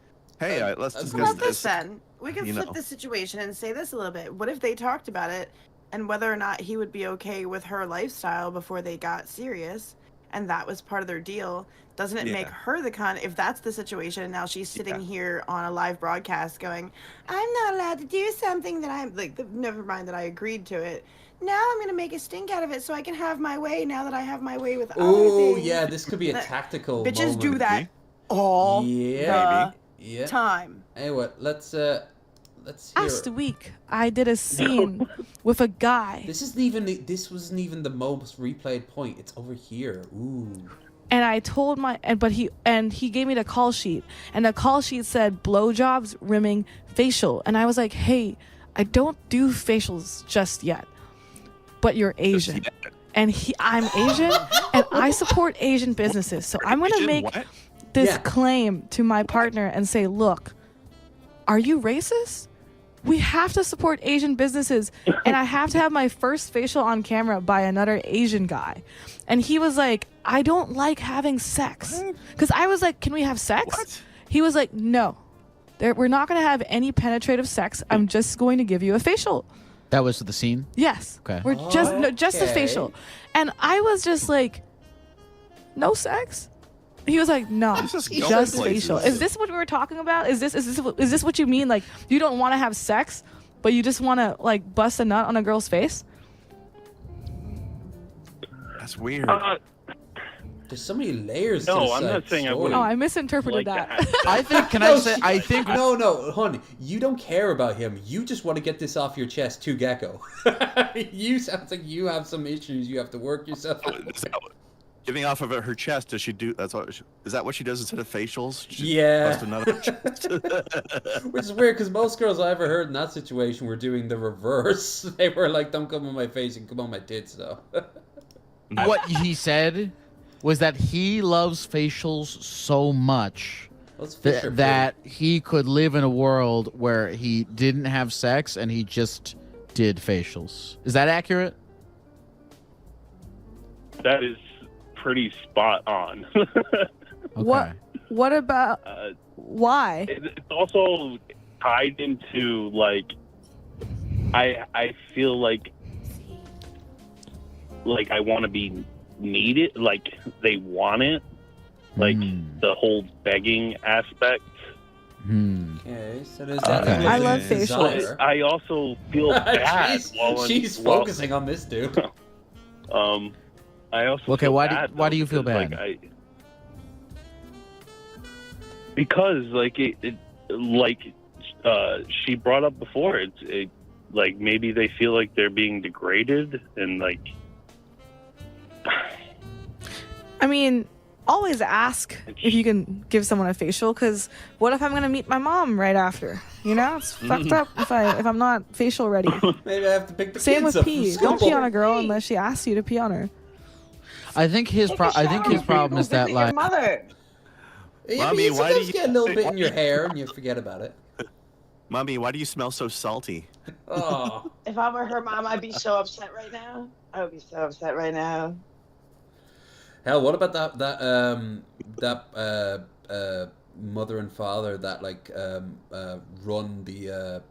hey, let's How discuss about this this. then? We can you flip know. the situation and say this a little bit. What if they talked about it and whether or not he would be okay with her lifestyle before they got serious, and that was part of their deal? Doesn't it make Yeah. her the con if that's the situation? And now she's sitting here on a live broadcast going, I'm not allowed to do something that I'm like, never mind that I agreed to it. Now I'm going to make a stink out of it so I can have my way now that I have my way with other Oh things. yeah, this could be a That- tactical. Bitches do moment. that all Yeah, the yeah. time. Anyway, let's hear. Last week, I did a scene with a guy, This wasn't even the most replayed point. It's over here. Ooh. and I told he gave me the call sheet, and the call sheet said blowjobs, rimming, facial, and I was like, hey, I don't do facials just yet, but you're Asian, and I'm Asian, and I support Asian businesses, so I'm gonna Asian make what? this Yeah. claim to my partner and say, look, are you racist? We have to support Asian businesses, and I have to have my first facial on camera by another Asian guy. And he was like, I don't like having sex. Because I was like, can we have sex? What? He was like, no. We're not going to have any penetrative sex. I'm just going to give you a facial. That was the scene. Yes. Okay. We're just a Okay. facial. And I was just like, no sex? He was like, no, This is going just places. facial. Is this what we were talking about? Is this what you mean? Like, you don't want to have sex, but you just want to like bust a nut on a girl's face? That's weird. There's so many layers. No, to this I'm not saying I story. wouldn't. Oh, I misinterpreted Like that. I think. Can No, I say? I think. No, hon. You don't care about him. You just want to get this off your chest to Gecko. You sounds like you have some issues you have to work yourself out. Getting off of her chest, does she do? Is that what she does instead of facials? She Yeah. bust another chest? Which is weird because most girls I ever heard in that situation were doing the reverse. They were like, "Don't come on my face, and come on my tits, though." What he said was that he loves facials so much Let's fish her that he could live in a world where he didn't have sex and he just did facials. Is that accurate? That is pretty spot on. Okay. What about why? It's also tied into like I feel like I want to be needed, like they want it, like the whole begging aspect. Okay, so there's Okay. that. I love desire. facials. I also feel bad. She's focusing on this dude. I also Okay, feel why bad, why do you feel because, bad? Like, because like she brought up before, it like maybe they feel like they're being degraded and like. I mean, always ask if you can give someone a facial, because what if I'm gonna meet my mom right after? You know, it's fucked up if I'm not facial ready. Maybe I have to pick the Same kids with up pee. from Don't school. pee on a girl unless she asks you to pee on her. I think his problem is that like mother. Yeah, Mommy, you why do sometimes you- get a little bit in your hair and you forget about it. Mommy, why do you smell so salty? Oh, If I were her mom, I'd be so upset right now. I would be so upset right now. hell! What about that mother and father that like run the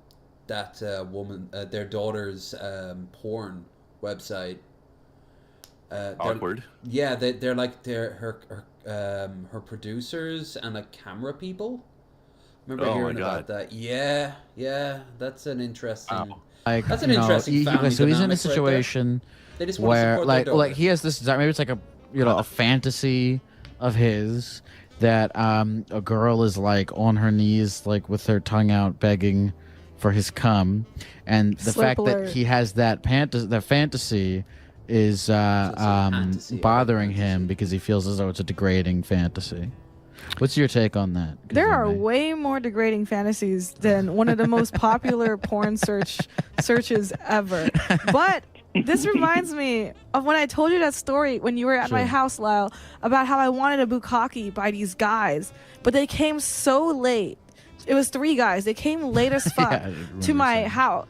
woman their daughter's porn website? They're- Awkward. Yeah, they're like her producers and like camera people. Remember Oh my hearing God. about that? Yeah, that's an interesting. Wow. like That's an you know, interesting family so he's in a dynamic right there. situation They just want to where support their like daughter. he has this desire, maybe it's like a fantasy of his that a girl is like on her knees like with her tongue out begging for his cum, and the Slip fact alert. that he has that fantasy is fantasy, bothering fantasy. him because he feels as though it's a degrading fantasy. What's your take on that? There are Kazumi? way more degrading fantasies than one of the most popular porn searches ever. But this reminds me of when I told you that story when you were at my Sure. house, Lyle, about how I wanted a bukkake by these guys, but they came so late. It was 3 guys. They came late as fuck Yeah, I remember to my saying. house,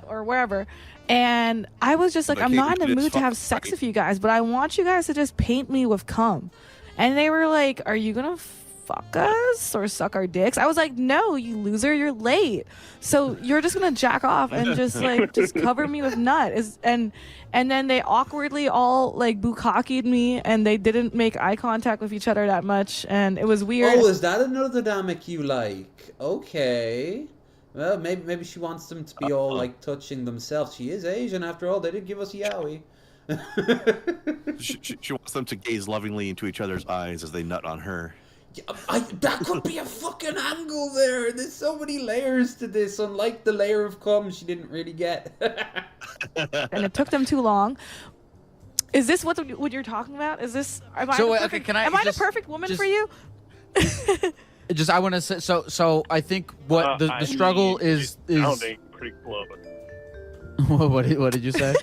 or wherever. And I was just like, They I'm came not in the late as mood to fuck, have sex right? with you guys, but I want you guys to just paint me with cum. And they were like, are you gonna fuck us or suck our dicks? I was like, no, you loser, you're late. So you're just gonna jack off and just cover me with nut. And then they awkwardly all like bukkakied me, and they didn't make eye contact with each other that much, and it was weird. Oh, is that another dynamic you like? Okay. Well, maybe she wants them to be all like touching themselves. She is Asian after all. They did give us yaoi. She wants them to gaze lovingly into each other's eyes as they nut on her. That could be a fucking angle there. There's so many layers to this, unlike the layer of cum she didn't really get. And it took them too long. Is this what you're talking about? Is this? Am I So, the okay, perfect, can I am I the just- perfect woman just- for you? Just I want to say so. I think what the struggle is sounding pretty close. what did you say?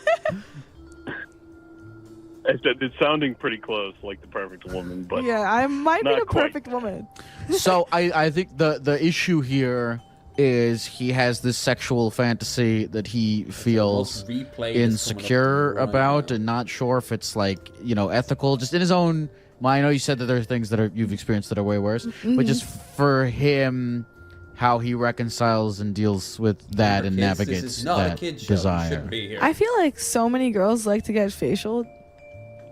I said it's sounding pretty close, like the perfect woman, but Yeah, I might be not the quite. perfect woman. So I think the issue here is he has this sexual fantasy that he feels Replay is coming up insecure right about now. and not sure if it's like ethical, just in his own mind. I know you said that there are things that you've experienced that are way worse, but just for him, how he reconciles and deals with that and Remember, kids, navigates this is not a that kid show. You desire. shouldn't be here. I feel like so many girls like to get facial.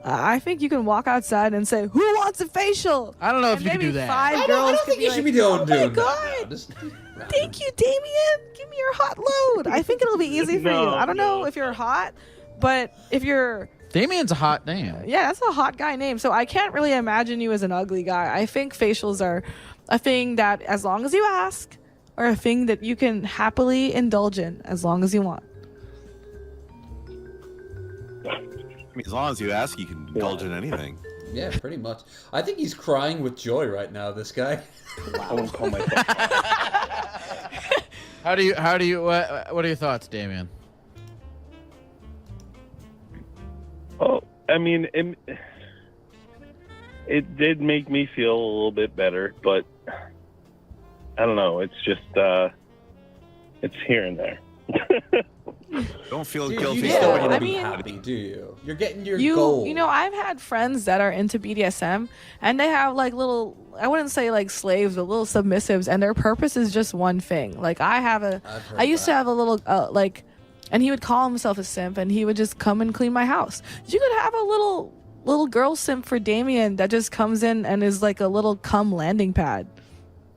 I think you can walk outside and say, "Who wants a facial?" I don't know if And you can maybe do that. 5 I girls don't could think you be should like, be doing "Oh my that god, now. Just- thank you, Damien. Give me your hot load." I think it'll be easy for you. No, I don't know no. if you're hot, but if you're Damien's a hot name. yeah, that's a hot guy name. So I can't really imagine you as an ugly guy. I think facials are a thing that, as long as you ask, or a thing that you can happily indulge in as long as you want. I mean, as long as you ask, you can indulge in anything. Yeah, pretty much. I think he's crying with joy right now, this guy. I wouldn't call myself. How do you what are your thoughts, Damien? Oh, I mean, it did make me feel a little bit better, but I don't know. It's just it's here and there. Don't feel Dude, guilty. you Yeah, still I want to be mean- happy, do you? You're getting your goal. You know, I've had friends that are into BDSM, and they have like little, I wouldn't say like slaves, but little submissives, and their purpose is just one thing. Like I I've heard I used to that. have a little and he would call himself a simp, and he would just come and clean my house. You could have a little girl simp for Damien that just comes in and is like a little cum landing pad.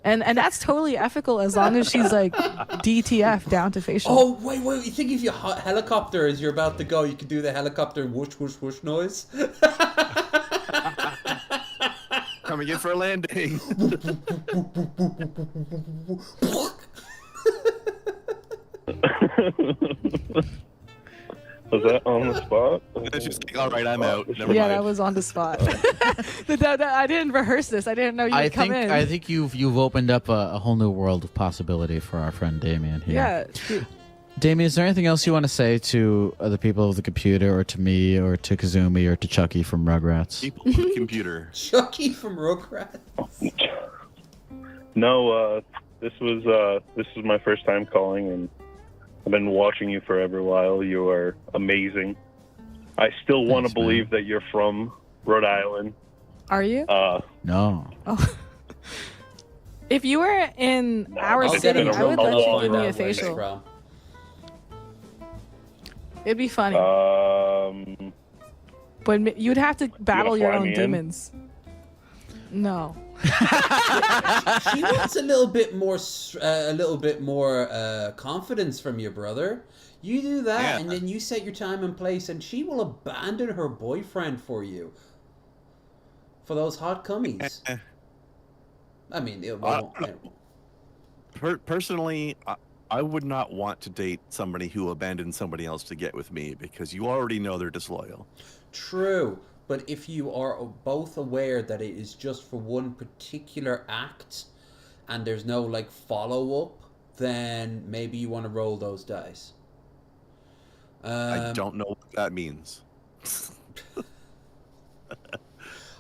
And that's totally ethical as long as she's like DTF down to facial. Oh, wait. You think if you helicopter as you're about to go, you could do the helicopter whoosh, whoosh, whoosh noise? Coming in for a landing. Was that on the spot? It's just like, all right, I'm out. Never yeah, mind. that was on the spot. I didn't rehearse this. I didn't know you would come in. I think you've opened up a whole new world of possibility for our friend Damien here. yeah. Damien, is there anything else you want to say to the people of the computer, or to me, or to Kazumi, or to Chucky from Rugrats? People with the computer. Chucky from Rugrats. No, this was my first time calling, and I've been watching you for every while. You are amazing. I still want Thanks, to believe that you're from Rhode Island. Are you? No. Oh. If you were in No, our I'll get city, in I would a let roll you give me around a where facial. From. It'd be funny. Um, But you'd have to battle wanna your fly own me in? demons. No. She wants a little bit more confidence from you, brother. You do that, Yeah. and then you set your time and place, and she will abandon her boyfriend for you. For those hot cummies. I mean, Personally, I would not want to date somebody who abandoned somebody else to get with me because you already know they're disloyal. True, but if you are both aware that it is just for one particular act and there's no like follow up, then maybe you want to roll those dice. I don't know what that means.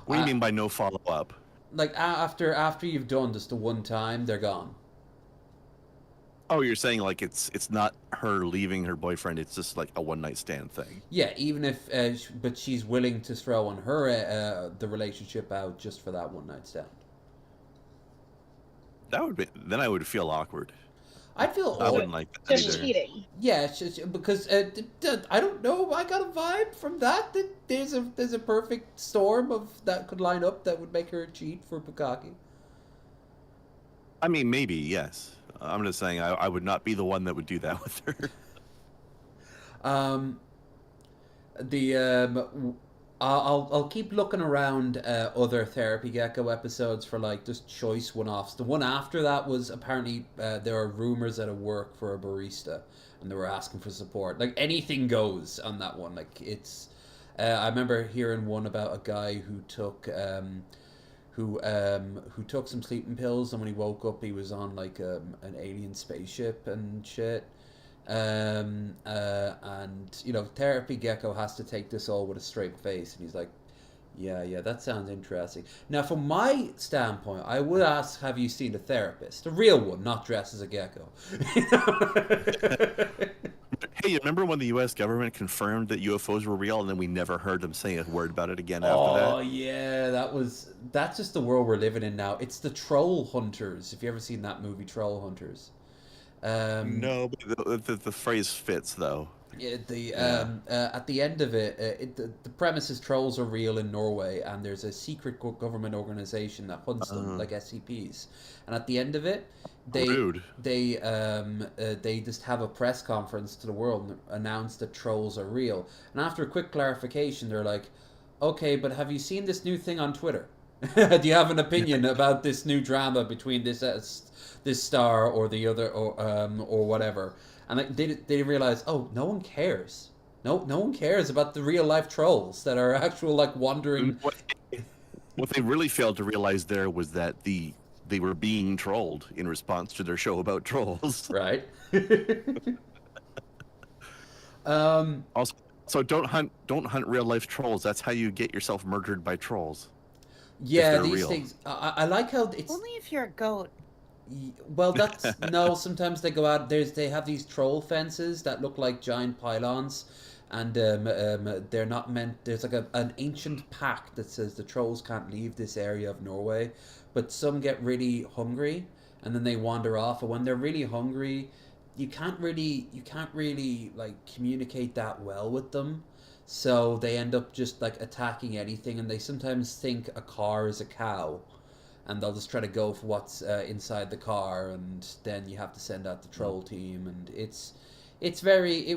What do you mean by no follow up? Like after you've done just the one time, they're gone. Oh, you're saying like it's not her leaving her boyfriend; it's just like a one night stand thing. Yeah, even if, but she's willing to throw on her the relationship out just for that one night stand. That would be. Then I would feel awkward. I'd feel. I wouldn't like that Just either. cheating. Yeah, because I don't know. I got a vibe from that there's a perfect storm of that could line up that would make her cheat for Bukaki. I mean, maybe yes. I'm just saying I would not be the one that would do that with her. I'll keep looking around other Therapy Gecko episodes for like just choice one-offs. The one after that was apparently there are rumors at a work for a barista, and they were asking for support. Like anything goes on that one. Like it's, I remember hearing one about a guy who took some sleeping pills, and when he woke up, he was on like an alien spaceship and shit. And you know, Therapy Gecko has to take this all with a straight face, and he's like, yeah, that sounds interesting. Now, from my standpoint, I would ask, have you seen a therapist? A real one, not dressed as a gecko. Hey, you remember when the U.S. government confirmed that UFOs were real, and then we never heard them say a word about it again after that? Oh yeah, that's just the world we're living in now. It's the troll hunters. If you ever seen that movie, Troll Hunters. No, but the phrase fits though. Yeah, at the end of it, the premise is trolls are real in Norway, and there's a secret government organization that hunts them, like SCPs. And at the end of it, they just have a press conference to the world and announce that trolls are real. And after a quick clarification, they're like, "Okay, but have you seen this new thing on Twitter? Do you have an opinion about this new drama between this star or the other or whatever?" And like, they realize, oh, no one cares. No one cares about the real life trolls that are actual like wandering. What they really failed to realize there was that they were being trolled in response to their show about trolls. Right. Also, don't hunt real life trolls. That's how you get yourself murdered by trolls. Yeah, these things. I like how it's Only if you're a goat. well. That's no. Sometimes they go out. They have these troll fences that look like giant pylons, and they're not meant. There's like an ancient pact that says the trolls can't leave this area of Norway, but some get really hungry and then they wander off. And when they're really hungry, you can't really like communicate that well with them. So they end up just like attacking anything, and they sometimes think a car is a cow, and they'll just try to go for what's inside the car, and then you have to send out the troll team, and it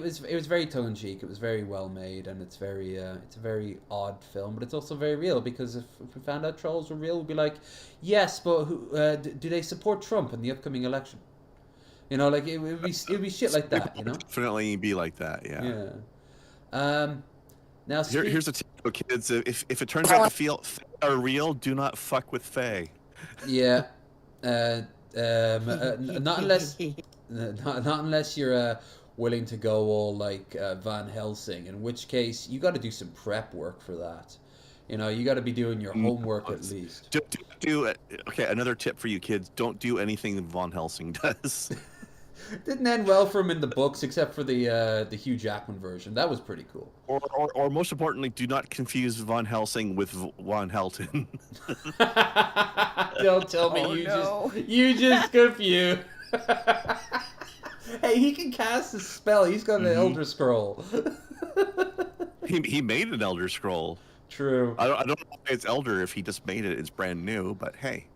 was very tongue in cheek. It was very well made, and it's a very odd film, but it's also very real, because if we found out trolls were real, we'd be like, yes, but do they support Trump in the upcoming election? You know, like it would be shit like that. You know, Definitely be like that. Yeah. Yeah. Now here's a tip, kids. If it turns out the Fae are real, do not fuck with Fae. Yeah. Not unless you're willing to go all like Van Helsing, in which case you got to do some prep work for that. You know, you got to be doing your homework at least. Okay, another tip for you kids: don't do anything Von Helsing does. Didn't end well for him in the books, except for the Hugh Jackman version. That was pretty cool. Or most importantly, do not confuse Von Helsing with Von Helton. Don't tell me you just confused. Hey, he can cast a spell. He's got an Elder Scroll. He made an Elder Scroll. True. I don't know if it's Elder if he just made it. It's brand new, but hey.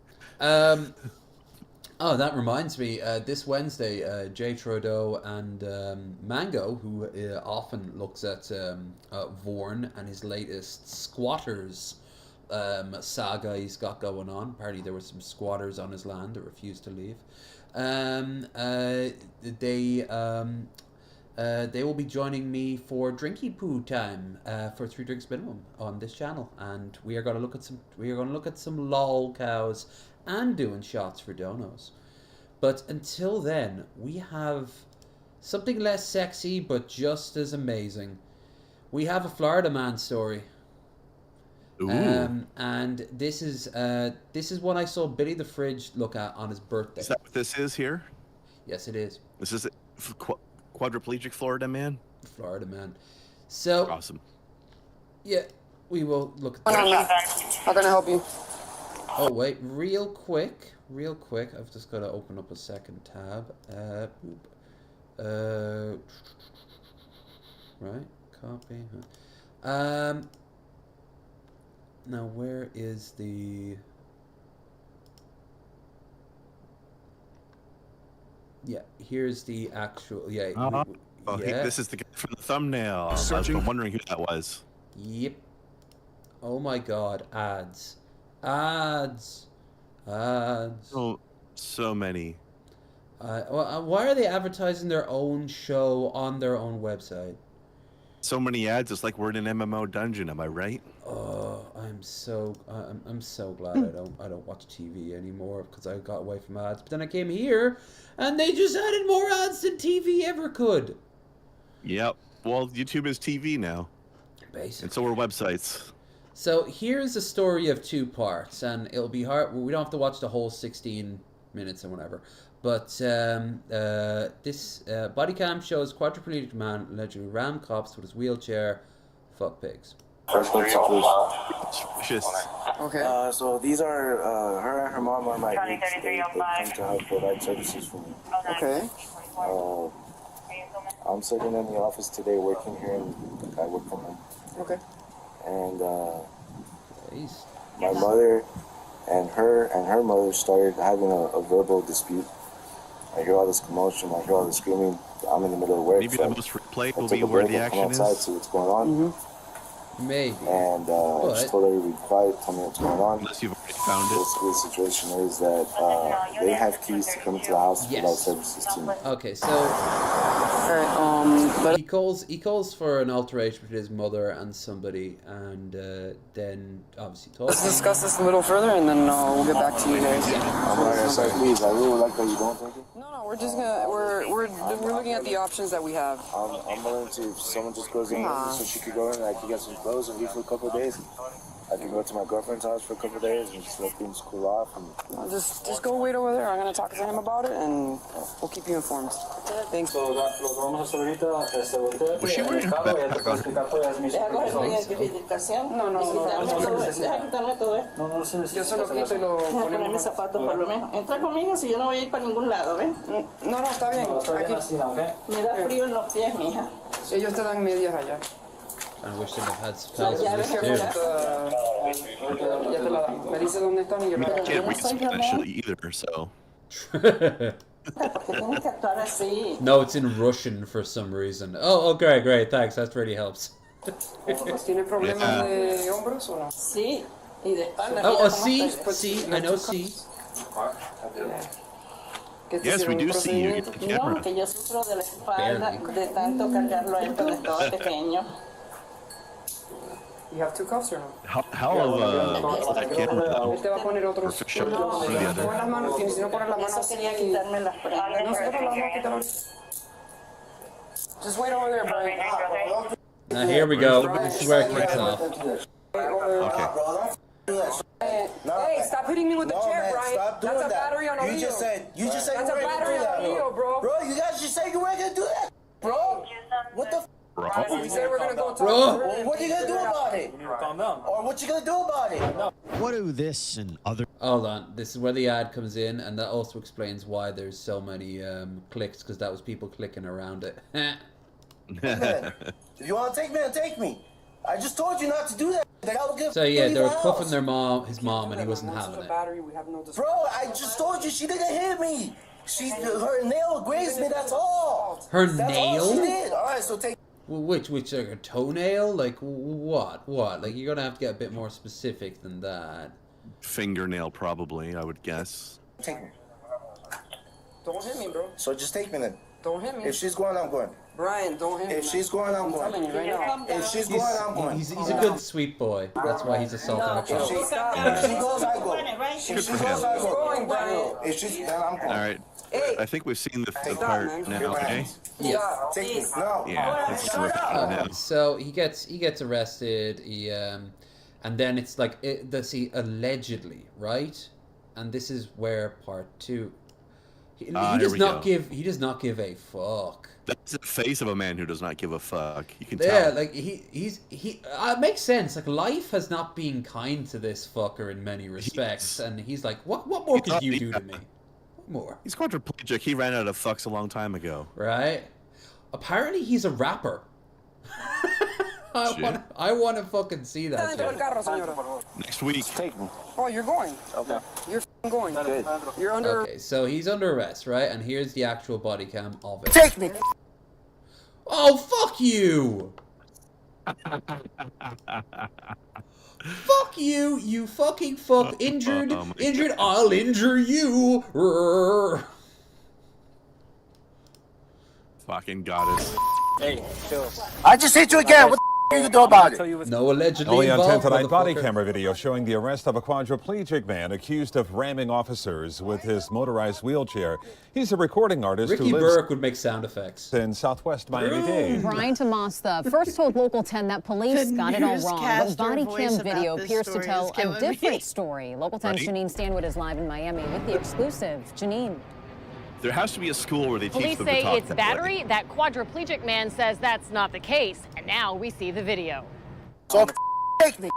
Oh, that reminds me. This Wednesday, Jay Trudeau and Mango, who often looks at Vorn and his latest squatters saga he's got going on. Apparently there were some squatters on his land that refused to leave. They will be joining me for Drinky Poo time for 3 drinks minimum on this channel, and we are going to look at some lol cows and doing shots for donos. But until then, we have something less sexy but just as amazing. We have a Florida man story. Ooh. And this is what I saw Billy the Fridge look at on his birthday. Is that what this is here? Yes, it is. This is quadriplegic Florida man? Florida man. So awesome. Yeah, we will look at that. How can I help you? Oh wait, real quick. I've just got to open up a second tab. Right, copy. Now where is the? Yeah, here's the actual. Yeah. Yeah. This is the guy from the thumbnail. I was wondering who that was. Yep. Oh my God! Ads. So many. Why are they advertising their own show on their own website? So many ads. It's like we're in an MMO dungeon. Am I right? Oh, I'm so glad I don't watch TV anymore because I got away from ads. But then I came here, and they just added more ads than TV ever could. Yep. Well, YouTube is TV now. Basically. And so are websites. So here's a story of 2 parts, and it'll be hard. We don't have to watch the whole 16 minutes or whatever. But this body cam shows quadriplegic man allegedly ram cops with his wheelchair. Fuck pigs. Okay. So these are her and her mom are my aides. They come to help provide services for me. Okay. I'm sitting in the office today working here, and I work from home. Okay. And my mother and her mother started having a verbal dispute. I hear all this commotion. I hear all the screaming. I'm in the middle of work. Maybe the most replay will be where the action is. Outside, see what's going on. Mm-hmm. Maybe. And I just told her to be quiet, tell me what's going on. Unless you've already found it. Basically, the situation is that they have keys to come to the house and provide services to me. Okay, so Alright, he calls for an alteration between his mother and somebody, and then obviously talks. let's discuss this a little further, and then we'll get back to you guys. Sorry, please. I really would like that you don't take it. No, we're just gonna we're looking at the options that we have. I'm willing to. If someone just goes in so she could go in, I could get some clothes and leave for a couple of days. I can go to my girlfriend's house for a couple of days and just let things cool off. And Just go wait over there. I'm gonna talk to him about it, and we'll keep you informed. Thanks. Was she wearing her backpack on her? Yo solo quito y lo ponemos. mis zapatos por lo menos. Entra conmigo si yo no voy a ir para ningún lado, ¿ves? No, está bien. Aquí. Me da frío en los pies, mija. Ellos te dan medias allá. I wish they had had spells Ya of ves this que too. Ya te la dan. Me dice dónde están y yo I can't read Spanish either, so. tienes que actuar así. No, it's in Russian for some reason. Oh, great, thanks. That really helps. ¿Tiene problemas de hombros o no? Sí, y de espalda. Oh, see, I know see. Yes, we do see you. Get the No, camera. que yo sufro de la espalda de tanto cargarlo a él cuando estaba pequeño. You have 2 cuffs or no? How that camera? Él te va a poner otros. Show the other. Pon las manos, tienes que poner las manos Eso así. quería quitarme las prendas. Nosotros las vamos a quitar ahorita. Just wait over there, Brian. Now here we go. This is where it kicks off. Okay. Hey, stop hitting me with the chair, Brian. Stop doing That's a battery on a You Rio. just said you That's weren't a gonna battery do that, on a Rio, bro. Bro, you guys just said you weren't gonna do that, bro. What the? We said we're gonna go talk. Well, what are you gonna do about it? Calm down. Or what you gonna do about it? What do this and other... Hold on. This is where the ad comes in, and that also explains why there's so many clicks, because that was people clicking around it. If you want to take me, then take me. I just told you not to do that. So yeah, they were cuffing his mom, and he wasn't having it. Bro, I just told you she didn't hit me. Her nail grazed me. That's all. Her That's nail? all she did. All right, so take. Which like a toenail? Like what? Like you're gonna have to get a bit more specific than that. Fingernail, probably, I would guess. Take me. Don't hit me, bro. So just take me then. Don't hit me. If she's going, I'm going. Brian, don't hit me. If she's going, I'm going. telling you right now. If she's going, I'm going. He's a good sweet boy. That's why he's assaulting a If child. she goes, I go. If she goes, I go. If she's, then I'm going. All right. I think we've seen the part now, okay? Yeah. Take me. No. Yeah. Let's just rip it out now. So he gets arrested. And then it's like allegedly, right? And this is where part 2. He does not give a fuck. That's the face of a man who does not give a fuck. You can Yeah, tell. like he's it makes sense. Like life has not been kind to this fucker in many respects, and he's like, what more could you do to me? What more? He's quadriplegic. He ran out of fucks a long time ago. Right? Apparently he's a rapper. I want to fucking see that shit. Next week. Take me. Oh, you're going. Okay. You're going. Good. You're under. Okay, so he's under arrest, right? And here's the actual body cam of it. Take me. Oh, fuck you! Fuck you, you fucking fuck. Injured, I'll injure you. Fucking goddess. Hey, chill. I just hit you again. What the you do about it? No allegedly Only on 10 involved, tonight, body motherfucker. camera video showing the arrest of a quadriplegic man accused of ramming officers with his motorized wheelchair. He's a recording artist Ricky who lives Burke would make sound effects. in Southwest Miami-Dade. Brian Tomasta first told Local 10 that police got it all wrong. But body cam video appears to tell a different story. Local 10's Janine Stanwood is live in Miami with the exclusive. Janine. There has to be a school where they teach Police them to say talk it's that way. battery. That quadriplegic man says that's not the case. And now we see the video. So take me.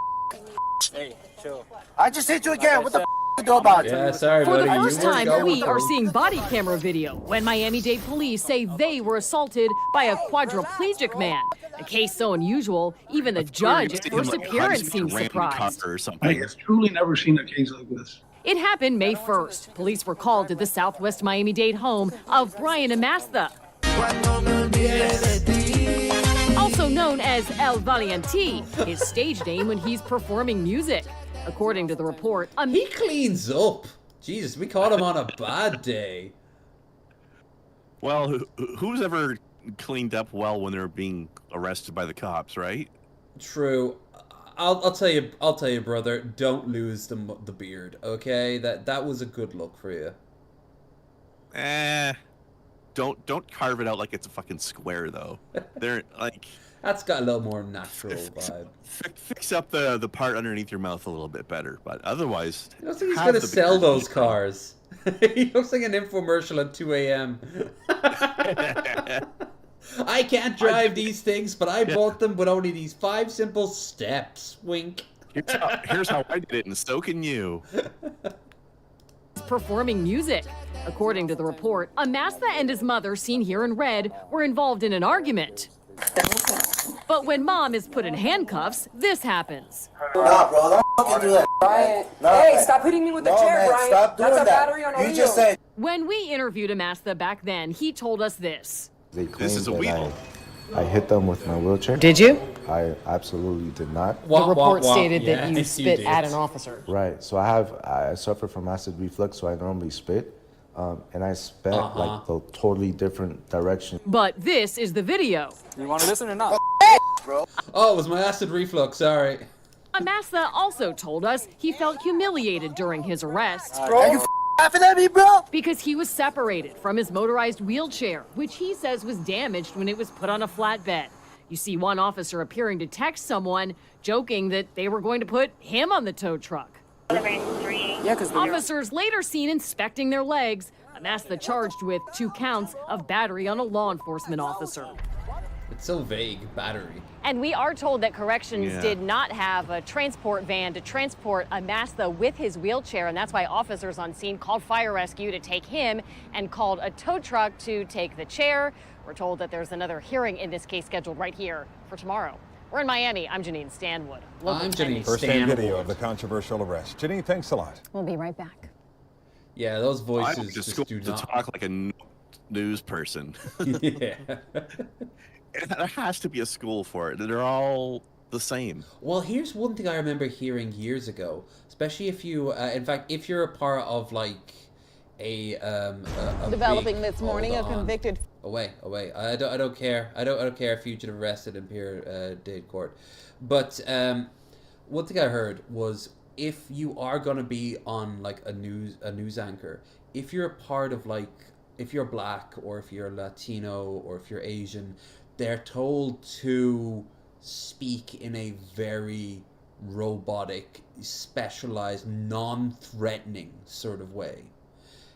Hey, chill. I just hit you again. What the you do about it? Yeah, sorry, For the buddy. first time, we are seeing body camera video when Miami-Dade police say they were assaulted by a quadriplegic man. A case so unusual, even the judge at first appearance seemed surprised. I have truly never seen a case like this. It happened May 1st. Police were called to the Southwest Miami-Dade home of Brian Amastha, also known as El Valiente, his stage name when he's performing music. According to the report, he cleans up. Jesus, we caught him on a bad day. Well, who's ever cleaned up well when they're being arrested by the cops, right? True. I'll tell you, brother. Don't lose the beard, okay? That was a good look for you. Don't carve it out like it's a fucking square though. They're like. That's got a little more natural vibe. Fix up the part underneath your mouth a little bit better, but otherwise. He looks like he's gonna sell those cars. He looks like an infomercial at 2 a.m. I can't drive these things, but I bought them with only these 5 simple steps. Wink. Here's how I did it, and so can you. performing music. According to the report, Amastha and his mother, seen here in red, were involved in an argument. But when mom is put in handcuffs, this happens. Nah, bro, don't fucking do that. Brian, Nah, hey, man. stop hitting me with the No, chair, man, Brian. stop doing That's a that. battery on You just said. When we interviewed Amastha back then, he told us this. They claimed that I hit them with my wheelchair. Did you? I absolutely did not. The report stated that you spit at an officer. Right. So I suffer from acid reflux, so I normally spit. And I spit like the totally different direction. But this is the video. You want to listen or not? Oh, it was my acid reflux, sorry. Amastha also told us he felt humiliated during his arrest. Are you laughing at me, bro? Because he was separated from his motorized wheelchair, which he says was damaged when it was put on a flatbed. You see one officer appearing to text someone, joking that they were going to put him on the tow truck. Yeah, because Officers later seen inspecting their legs. Amastha charged with 2 counts of battery on a law enforcement officer. It's so vague, battery. And we are told that corrections Yeah. did not have a transport van to transport Amastha with his wheelchair, and that's why officers on scene called fire rescue to take him and called a tow truck to take the chair. We're told that there's another hearing in this case scheduled right here for tomorrow. We're in Miami. I'm Janine Stanwood. I'm Janine First-hand Stanwood. video of the controversial arrest. Janine, thanks a lot. We'll be right back. Yeah, those I voices went to just school do to not. talk like a news person. Yeah. There has to be a school for it. They're all the same. Well, here's one thing I remember hearing years ago, especially if you, in fact, if you're a part of like Developing this morning, a convicted. Away. I don't care. I don't care if fugitive arrested in Pier Dade Court. But one thing I heard was if you are gonna be on like a news anchor, if you're a part of like if you're black or if you're Latino or if you're Asian, they're told to speak in a very robotic, specialized, non-threatening sort of way.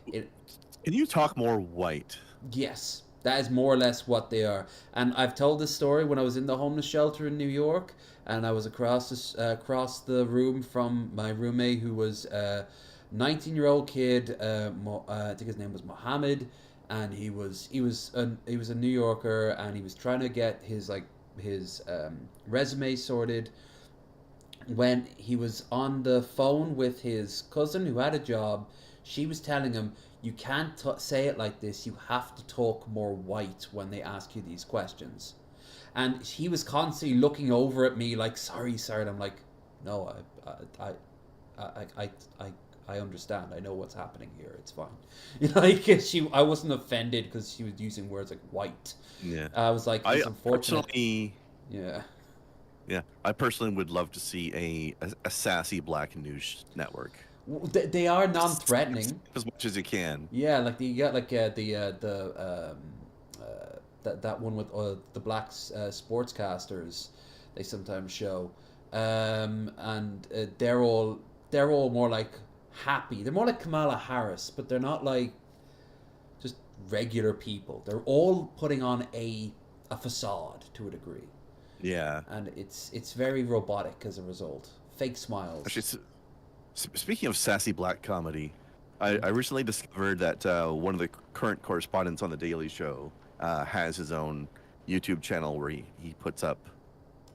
Can you talk more white? Yes, that is more or less what they are. And I've told this story when I was in the homeless shelter in New York, and I was across the room from my roommate who was a 19-year-old kid. I think his name was Mohammed, and he was a New Yorker, and he was trying to get his resume sorted. When he was on the phone with his cousin who had a job, she was telling him, you can't say it like this. You have to talk more white when they ask you these questions. And he was constantly looking over at me like, sorry. And I'm like, no, I understand. I know what's happening here. It's fine. I wasn't offended because she was using words like white. Yeah. I was like, it's unfortunate. Yeah, I personally would love to see a sassy black news network. They are non-threatening as much as you can. Yeah, like you got like that one with the black sportscasters. They sometimes show, and they're all more like happy. They're more like Kamala Harris, but they're not like just regular people. They're all putting on a facade to a degree. Yeah, and it's very robotic as a result. Fake smiles. Actually, speaking of sassy black comedy, I recently discovered that one of the current correspondents on The Daily Show has his own YouTube channel where he puts up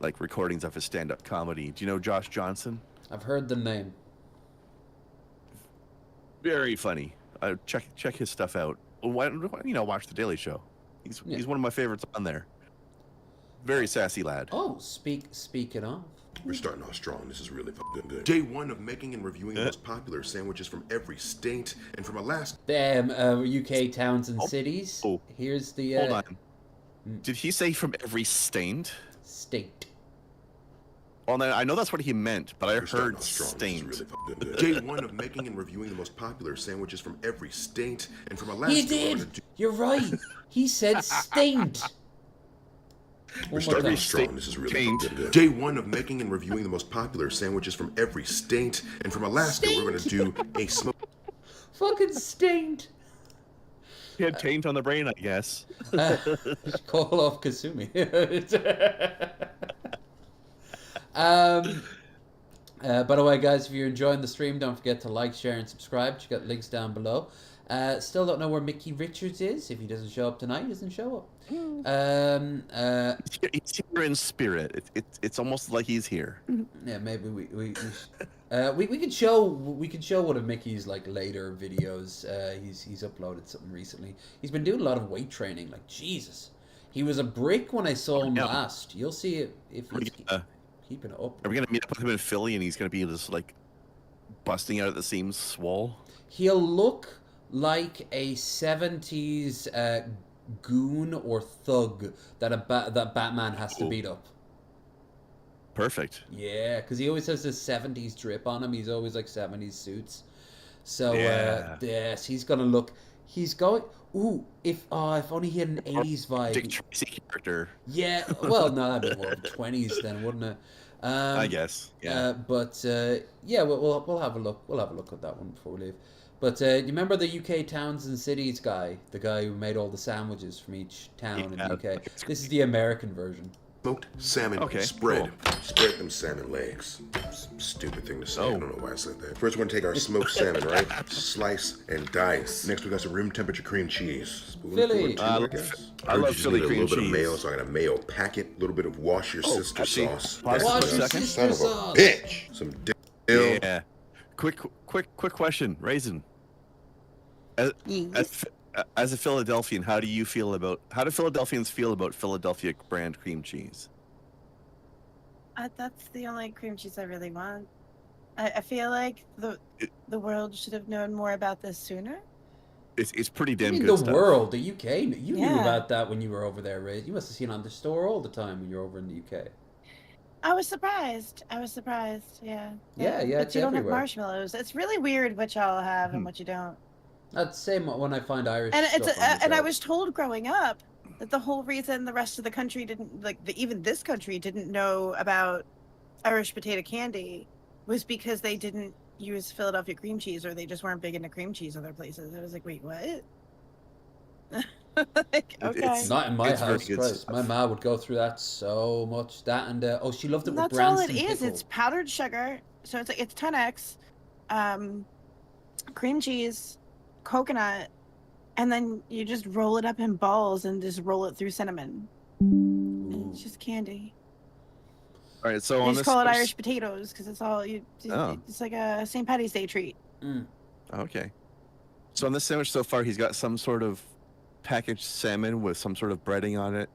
like recordings of his stand-up comedy. Do you know Josh Johnson? I've heard the name. Very funny. Check his stuff out. Why watch The Daily Show? He's one of my favorites on there. Very sassy lad. Oh, speaking of. We're starting off strong. This is really good. Day one of making and reviewing the most popular sandwiches from every state and from Alaska. UK towns and cities. Oh. Here's the... Hold on. Did he say from every state? State. Well, I know that's what he meant, but I heard state. Really Day one of making and reviewing the most popular sandwiches from every state and from Alaska. He did! You're right. He said state. We're starting off strong. This is really good. Day one of making and reviewing the most popular sandwiches from every state, and from Alaska, we're going to do a smoke. Fucking stained. He had taint on the brain, I guess. Call off Kasumi. By the way, guys, if you're enjoying the stream, don't forget to like, share, and subscribe. Check out links down below. Still don't know where Micky Richards is. If he doesn't show up tonight, he doesn't show up. He's here in spirit. It's almost like he's here. Yeah, maybe we could show one of Mickey's like later videos. He's uploaded something recently. He's been doing a lot of weight training. Like Jesus, he was a brick when I saw him last. You'll see it if he's keeping it up. Are we gonna meet up with him in Philly and he's gonna be just like busting out at the seams, swole? He'll look like a 70s goon or thug that Batman has to beat up. Perfect. Yeah, because he always has this 70s drip on him. He's always like 70s suits. So yes, he's gonna look. He's going. Ooh, if only he had an 80s vibe. Dick Tracy character. Yeah. Well, no, that'd be more 20s then, wouldn't it? I guess. Yeah. Yeah, we'll have a look. We'll have a look at that one before we leave. But you remember the UK towns and cities guy, the guy who made all the sandwiches from each town in the UK? This is the American version. Smoked salmon spread. Cool. Spread them salmon legs. Stupid thing to say. I don't know why I said that. First, we're going to take our smoked salmon, right? Slice and dice. Next, we got some room temperature cream cheese. Philly. I love Philly cream cheese. A little bit of mayo, so I got a mayo packet. A little bit of wash your sister sauce. Wash your sister son sauce. Of a bitch. Some dill. Yeah. Quick question, Raisin. As a Philadelphian, how do Philadelphians feel about Philadelphia brand cream cheese? That's the only cream cheese I really want. I feel like the world should have known more about this sooner. It's pretty damn In good the stuff. world, the UK. You knew Yeah. about that when you were over there, Ray. You must have seen it on the store all the time when you're over in the UK. I was surprised. Yeah. Yeah, But it's you don't have everywhere. marshmallows. It's really weird what y'all have and Hmm. what you don't. That's the same when I find Irish And stuff it's on the and I shelf. was told growing up that the whole reason the rest of the country didn't even this country didn't know about Irish potato candy was because they didn't use Philadelphia cream cheese, or they just weren't big into cream cheese other places. I was like, wait, what? Okay. Not in my it's very house, good Christ. stuff. My ma would go through that so much. That and she loved it with That's all it Branston is. pickle. It's powdered sugar. So it's 10x, cream cheese, coconut, and then you just roll it up in balls and just roll it through cinnamon. And it's just candy. All right, so They on just this. call it Irish potatoes because it's all Oh. it's like a St. Patty's Day treat. Okay. So on this sandwich so far, he's got some sort of packaged salmon with some sort of breading on it.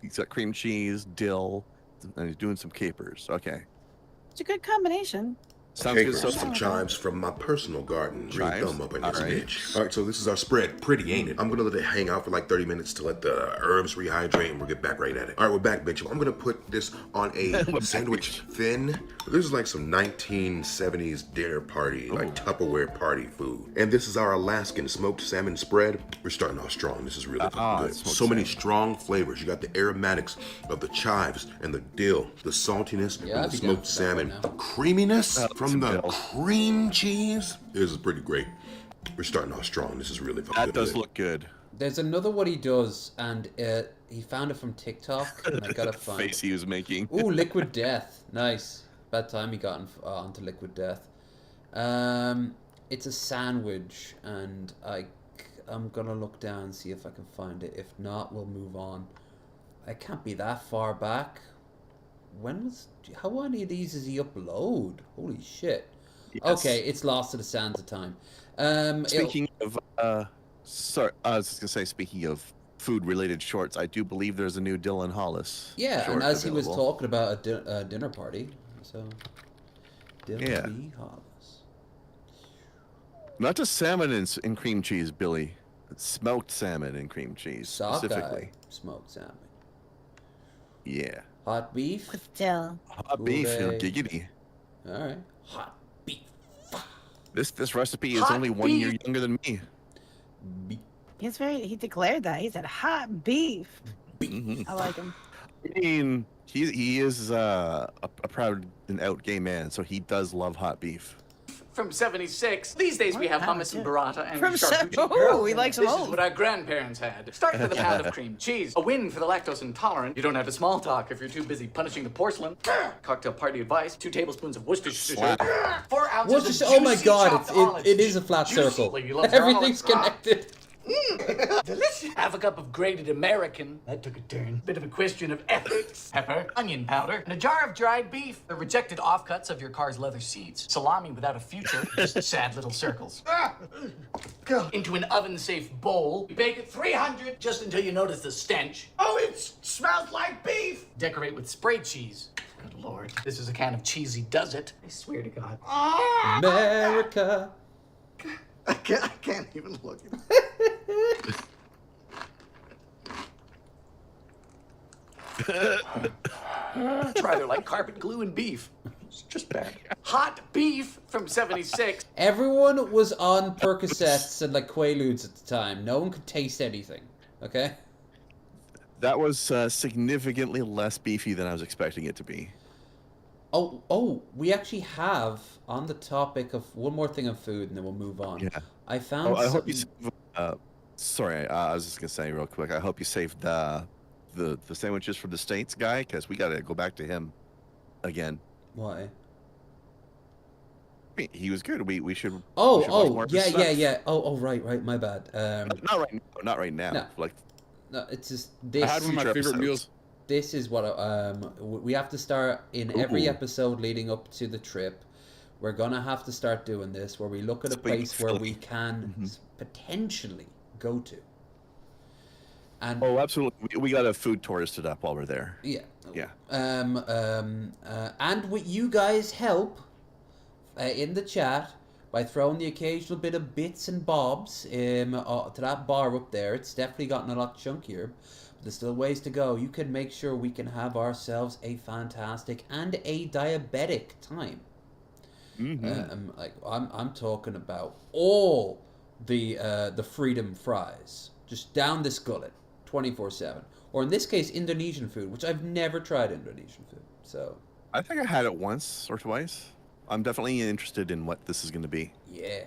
He's got cream cheese, dill, and he's doing some capers. Okay. It's a good combination. Sounds good Capers so and far. chives from my personal garden. Real Chives? thumb up in this All right. bitch. All right, so this is our spread. Pretty, ain't it? I'm gonna let it hang out for like 30 minutes to let the herbs rehydrate, and we'll get back right at it. All right, we're back, bitch. I'm gonna put this on a sandwich thin. This is like some 1970s dinner party, like Tupperware party food. And this is our Alaskan smoked salmon spread. We're starting off strong. This is really good. smoked So many salmon. strong flavors. You got the aromatics of the chives and the dill, the saltiness Yeah, from the I'd be down smoked for that right salmon, now. the creaminess from some the dill. cream cheese. This is pretty great. We're starting off strong. This is really fucking That good. does look good. There's another what he does, and he found it from TikTok, and I gotta The find face it. he was making. Ooh, Liquid Death. Nice. Bad time he got onto Liquid Death. It's a sandwich, and I'm gonna look down and see if I can find it. If not, we'll move on. I can't be that far back. How many of these does he upload? Holy shit. Yes. Okay, it's lost to the sands of time. Speaking of, sorry, I was just gonna say, speaking of food-related shorts, I do believe there's a new Dylan Hollis. Yeah, short and as he was available. talking about a dinner party, so Dylan Yeah. B. Hollis. Not just salmon and cream cheese, Billy. It's smoked salmon and cream cheese specifically. Sockeye smoked salmon. Yeah. Hot beef. With dill. Hot beef, Hooray. giggity. All right. Hot beef. This recipe is Hot only 1 year beef. younger than me. He declared that. He said hot beef. Mhm. I like him. I mean, he is a proud and out gay man, so he does love hot beef. From 76. These days we have hummus and burrata and From charcuterie. Oh, he likes them This is old. what our grandparents had. Start with a pound of cream cheese. A win for the lactose intolerant. You don't have to small talk if you're too busy punishing the porcelain. Cocktail party advice. 2 tablespoons of Worcestershire. Slap. 4 ounces Worcestershire. of Oh my juicy god, chopped it olives. is a flat Juicy. circle. Lady loves her Everything's olives. connected. Delicious. Half a cup of grated American. That took a turn. Bit of a question of ethics. Pepper, onion powder, and a jar of dried beef. The rejected offcuts of your car's leather seats. Salami without a future. Just sad little circles. Into an oven-safe bowl. You bake at 300 just until you notice the stench. Oh, it smells like beef. Decorate with spray cheese. Good lord. This is a can of cheesy does it. I swear to God. America. I can't even look at it. It's rather like carpet glue and beef. It's just bad. Hot beef from 76. Everyone was on Percocets and like Quaaludes at the time. No one could taste anything. Okay. That was significantly less beefy than I was expecting it to be. Oh, we actually have on the topic of one more thing of food, and then we'll move on. Yeah. I found. I hope you. something- Sorry, I was just gonna say real quick. I hope you saved the sandwiches for the States guy, because we gotta go back to him again. Why? I mean, he was good. We should. we should watch Oh, more of his yeah. stuff. Oh, right. My bad. Not right now. No. Like, No, it's just this. I had one of my future favorite episodes. meals. This is what we have to start in every Ooh. episode leading up to the trip. We're gonna have to start doing this, where we look at a place where we can potentially go to. And oh, absolutely. We got a food tourist it up while we're there. yeah, Yeah. and with you guys' help in the chat, by throwing the occasional bit of bits and bobs to that bar up there. It's definitely gotten a lot chunkier, but there's still ways to go. You can make sure we can have ourselves a fantastic and a diabetic time. Like I'm talking about all the freedom fries just down this gullet 24/7, or in this case Indonesian food, which I've never tried Indonesian food. So I think I had it once or twice. I'm definitely interested in what this is going to be. Yeah.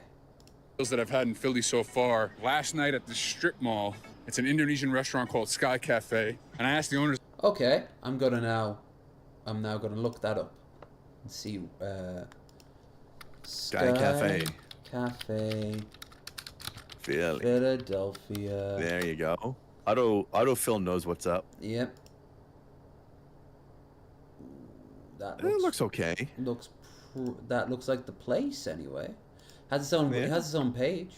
Those that I've had in Philly so far. Last night at the strip mall, it's an Indonesian restaurant called Sky Cafe, and I asked the owners. Okay, I'm now gonna look that up and see. Sky Cafe. Cafe. Philly. Philadelphia. There you go. Autofill knows what's up. Yep. It looks okay. That looks like the place anyway. Has its own. It has its own page.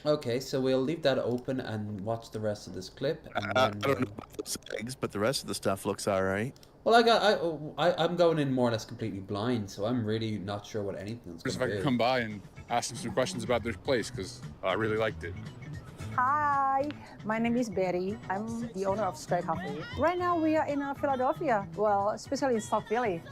Okay, so we'll leave that open and watch the rest of this clip. And I don't know about those eggs, but the rest of the stuff looks all right. Well, I'm going in more or less completely blind, so I'm really not sure what anything's going to be. If I could come by and ask them some questions about this place, because I really liked it. Hi, my name is Betty. I'm the owner of Sky Cafe. Right now we are in Philadelphia, well, especially in South Philly.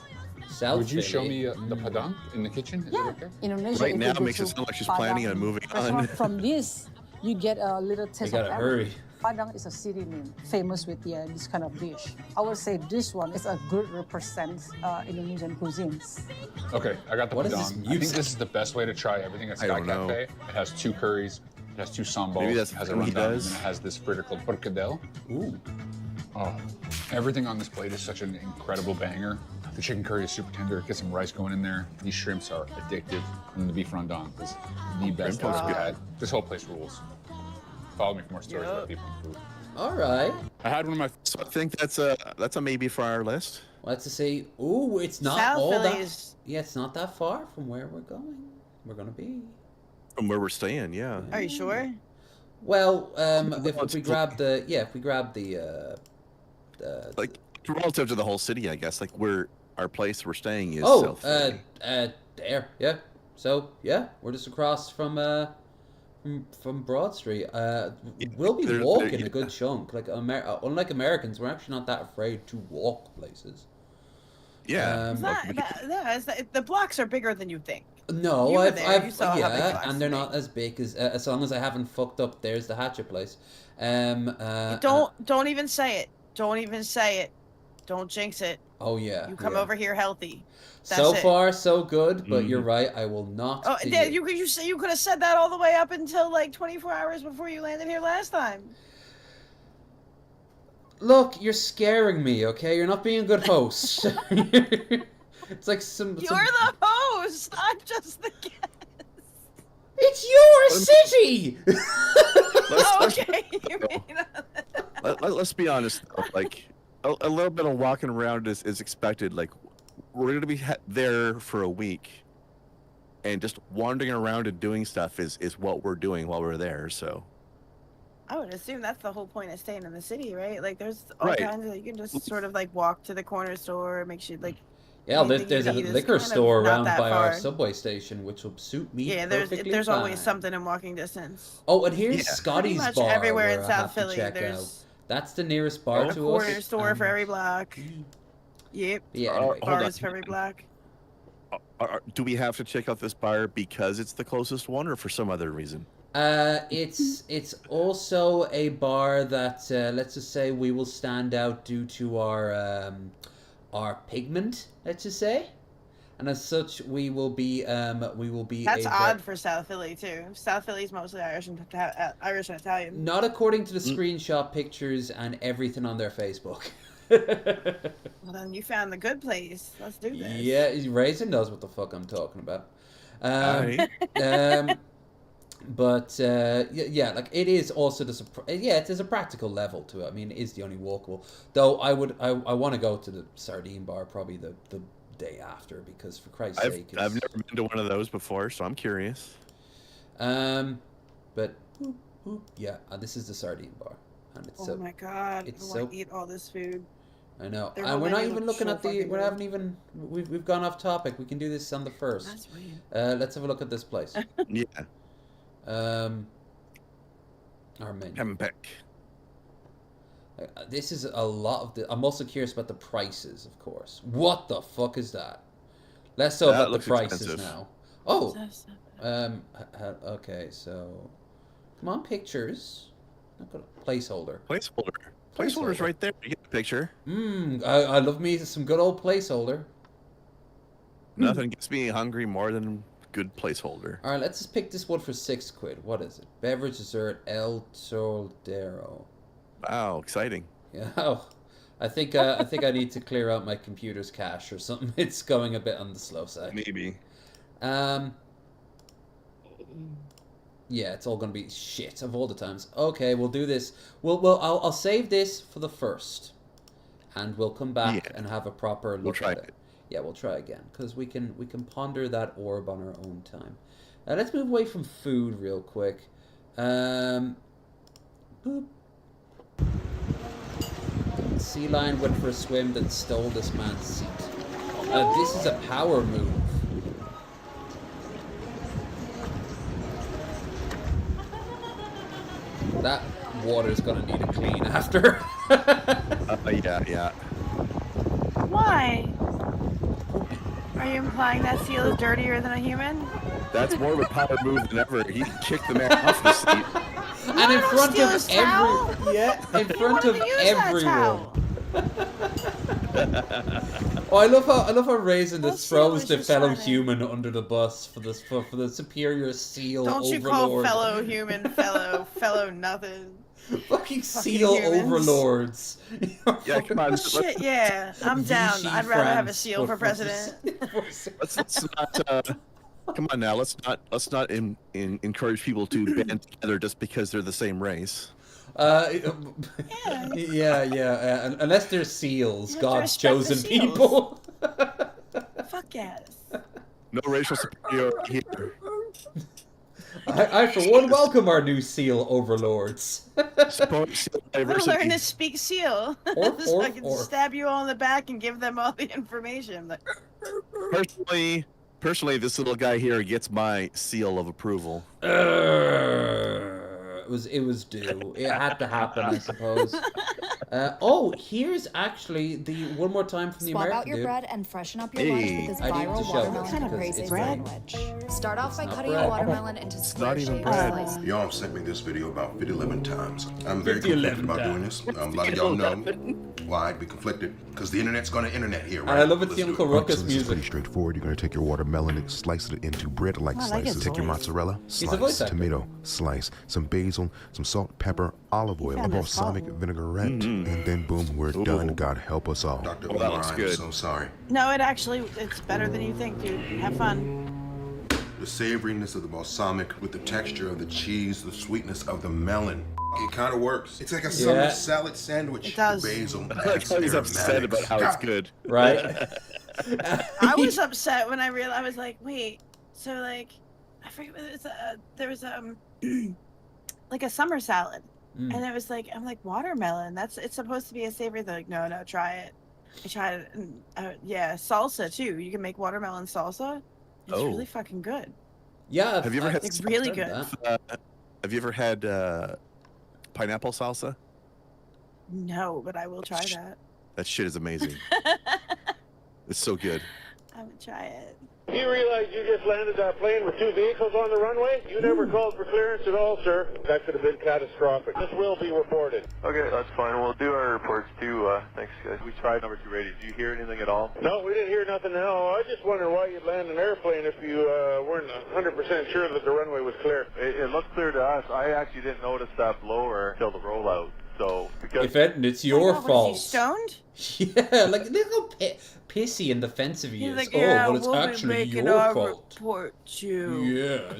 Would you show me the padang in the kitchen? Is it okay? Indonesia. Right now it makes it sound like she's planning on moving on. From this, you get a little taste of gotta hurry. Padang is a city name, famous with this kind of dish. I would say this one is a good represents Indonesian cuisines. Okay, I got the What is padang. this I think music? this is the best way to try everything at I Sky don't know. Cafe. It has 2 curries, it has 2 sambals, Maybe that's it has a what he rundown, and does. then it has this fritter called perkedel. Ooh. Oh, everything on this plate is such an incredible banger. The chicken curry is super tender. Get some rice going in there. These shrimps are addictive. And the beef rendang is the best shrimp I've is good. had. This whole place rules. Follow me for more stories about people and food. All right. I had one of my. So I think that's a maybe for our list. Let's just say, ooh, it's not South all Philly that. is- Yeah, it's not that far from where we're going. We're gonna be. From where we're staying, yeah. Are you sure? Well, if it's we grab the Like relative to the whole city, I guess. Like our place we're staying is. oh, South Philly. there, yeah. So yeah, we're just across from Broad Street. We'll be walking a good chunk. Like unlike Americans, we're actually not that afraid to walk places. Yeah. The blocks are bigger than you think. No, You were I've there, you saw how big yeah, blocks and they're not as big as long as I haven't fucked up. There's the Hatchet place. Don't even say it. Don't even say it. Don't jinx it. Oh yeah. You come yeah. over here healthy. That's So it. far, so good, but you're right. I will not. Oh, do yeah, it. you could have said that all the way up until like 24 hours before you landed here last time. Look, you're scaring me. Okay, you're not being a good host. It's like some. You're the host. I'm just the guest. It's your city. Okay. You mean Let's be honest. Though, like a little bit of walking around is expected. Like we're gonna be there for a week, and just wandering around and doing stuff is what we're doing while we're there. So. I would assume that's the whole point of staying in the city, right? Like, there's all Right. kinds of, you can just sort of like walk to the corner store, make sure like. Yeah, anything there's you a need is liquor kind of store not around that by our far. subway station, which will suit me. Yeah, perfectly there's always fine. something in walking distance. Oh, and here's Yeah. Scotty's Pretty much bar. everywhere where in I South have to Philly, check there's out. That's the nearest bar a to corner us. store for every block. Yep. Yeah, anyway. Hold on. Bars for every block. Do we have to check out this bar because it's the closest one, or for some other reason? It's also a bar that let's just say we will stand out due to our pigment. Let's just say, and as such we will be. That's odd for South Philly too. South Philly's mostly Irish and Italian. Not according to the screenshot pictures and everything on their Facebook. Well, then you found the good place. Let's do this. Yeah, Raisin knows what the fuck I'm talking about. But yeah, like it is also just it is a practical level to it. I mean, it is the only walkable. Though I want to go to the sardine bar probably the day after, because for Christ's sake, I've never been to one of those before, so I'm curious. But yeah, this is the sardine bar, and it's Oh my god! it's I want to eat all this food. I know. Their And whole we're not venue even looks looking so at the. fucking We good. haven't even. We've gone off topic. We can do this on the first. That's weird. Let's have a look at this place. Yeah. Our menu. Hempec. This is a lot of the. I'm also curious about the prices, of course. What the fuck is that? Less so That about the looks prices expensive. now. Oh. Okay, so come on, pictures. Not gonna placeholder. Placeholder's right there. You get the picture. I love me some good old placeholder. Nothing gets me hungry more than good placeholder. All right, let's just pick this one for £6. What is it? Beverage dessert El Soldero. Wow, exciting. Yeah. Oh, I think I need to clear out my computer's cache or something. It's going a bit on the slow side. Maybe. Yeah, it's all gonna be shit of all the times. Okay, we'll do this. I'll save this for the first, and we'll come back and have a proper look at it. Yeah, we'll try again because we can ponder that orb on our own time. Let's move away from food real quick. Boop. Sea lion went for a swim, then stole this man's seat. This is a power move. That water's gonna need a clean after. Yeah. Why? Are you implying that seal is dirtier than a human? That's more of a power move than ever. He kicked the man off the seat. And in front of in front of everyone. Oh, I love how Raisin just throws the fellow human under the bus for this for the superior seal Don't you overlord. call fellow human fellow nothing. Fucking seal humans. overlords. Yeah, come on. Shit, yeah, I'm down. I'd rather have a seal for president. Let's not. Come on now. Let's not encourage people to band together just because they're the same race. Yeah. Unless they're seals, God's respect the chosen seals. people. Fuck yes. No racial superiority here. I for one welcome our new seal overlords. I'm gonna learn to speak seal. So I can or. stab you all in the back and give them all the information. Like, Personally, this little guy here gets my seal of approval. It was due. It had to happen, I suppose. Oh, here's actually the one more time from the Swap American out your dude. bread and freshen up your lunch with this I need to viral show watermelon this and because crazy it's sandwich. Start off by not cutting bread. a watermelon into It's square not even shaped bread. slices. Y'all have sent me this video about 11 times. I'm very 11 conflicted about doing this. A lot of y'all know why I'd be conflicted. Because the internet's going to internet here, right? And I love it's Let's the do Uncle it. Ruckus So this is pretty music. straightforward. You're going to take your watermelon and slice it into bread-like I like slices. his Take your voice. mozzarella, He's a voice slice. actor. Tomato, slice. Some basil, some salt, pepper, olive oil, a found his balsamic phone. vinaigrette. And then boom, we're done. God help us all. Dr. Oh, that Omar, looks I'm good. so sorry. no, it's better than you think, dude. Have fun. The savoriness of the balsamic with the texture of the cheese, the sweetness of the melon. It kind of works. It's like a summer salad sandwich. It does. Basil. I like how he's upset about how it's good. Right? I was upset when I realized. I was like, wait. So like, I forget what it was. There was like a summer salad, and it was like, I'm like, watermelon. It's supposed to be a savory. They're like, no, try it. I tried it, and yeah, salsa too. You can make watermelon salsa. It's really fucking good. Yeah. Have you ever had? It's really good. Have you ever had pineapple salsa? No, but I will try that. That shit is amazing. It's so good. I would try it. You realize you just landed that plane with 2 vehicles on the runway? You never called for clearance at all, sir. That could have been catastrophic. This will be reported. Okay, that's fine. We'll do our reports too. Thanks, guys. We tried number 2 radio. Did you hear anything at all? No, we didn't hear nothing now. I just wondered why you'd land an airplane if you weren't 100% sure that the runway was clear. It looked clear to us. I actually didn't notice that blower until the rollout. So, because... If it's your fault. Was he stoned? Yeah, like they're so pissy and defensive he is. Like, oh, yeah, well, it's we'll actually be making your our fault. report too. Yeah.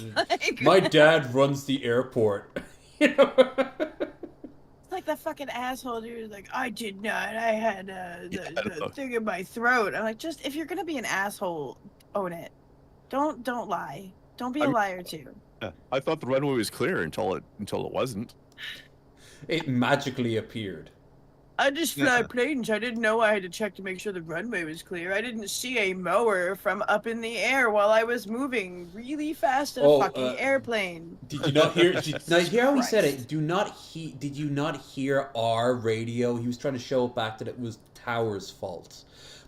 My dad runs the airport. You know? It's like the fucking asshole dude. Like, I did not. I had the thing in my throat. I'm like, just if you're gonna be an asshole, own it. Don't lie. Don't be a liar too. I thought the runway was clear until it wasn't. It magically appeared. I just fly planes. I didn't know I had to check to make sure the runway was clear. I didn't see a mower from up in the air while I was moving really fast in a fucking airplane. Did you not hear? Now hear how he said it. Did you not hear our radio? He was trying to show it back that it was Tower's fault.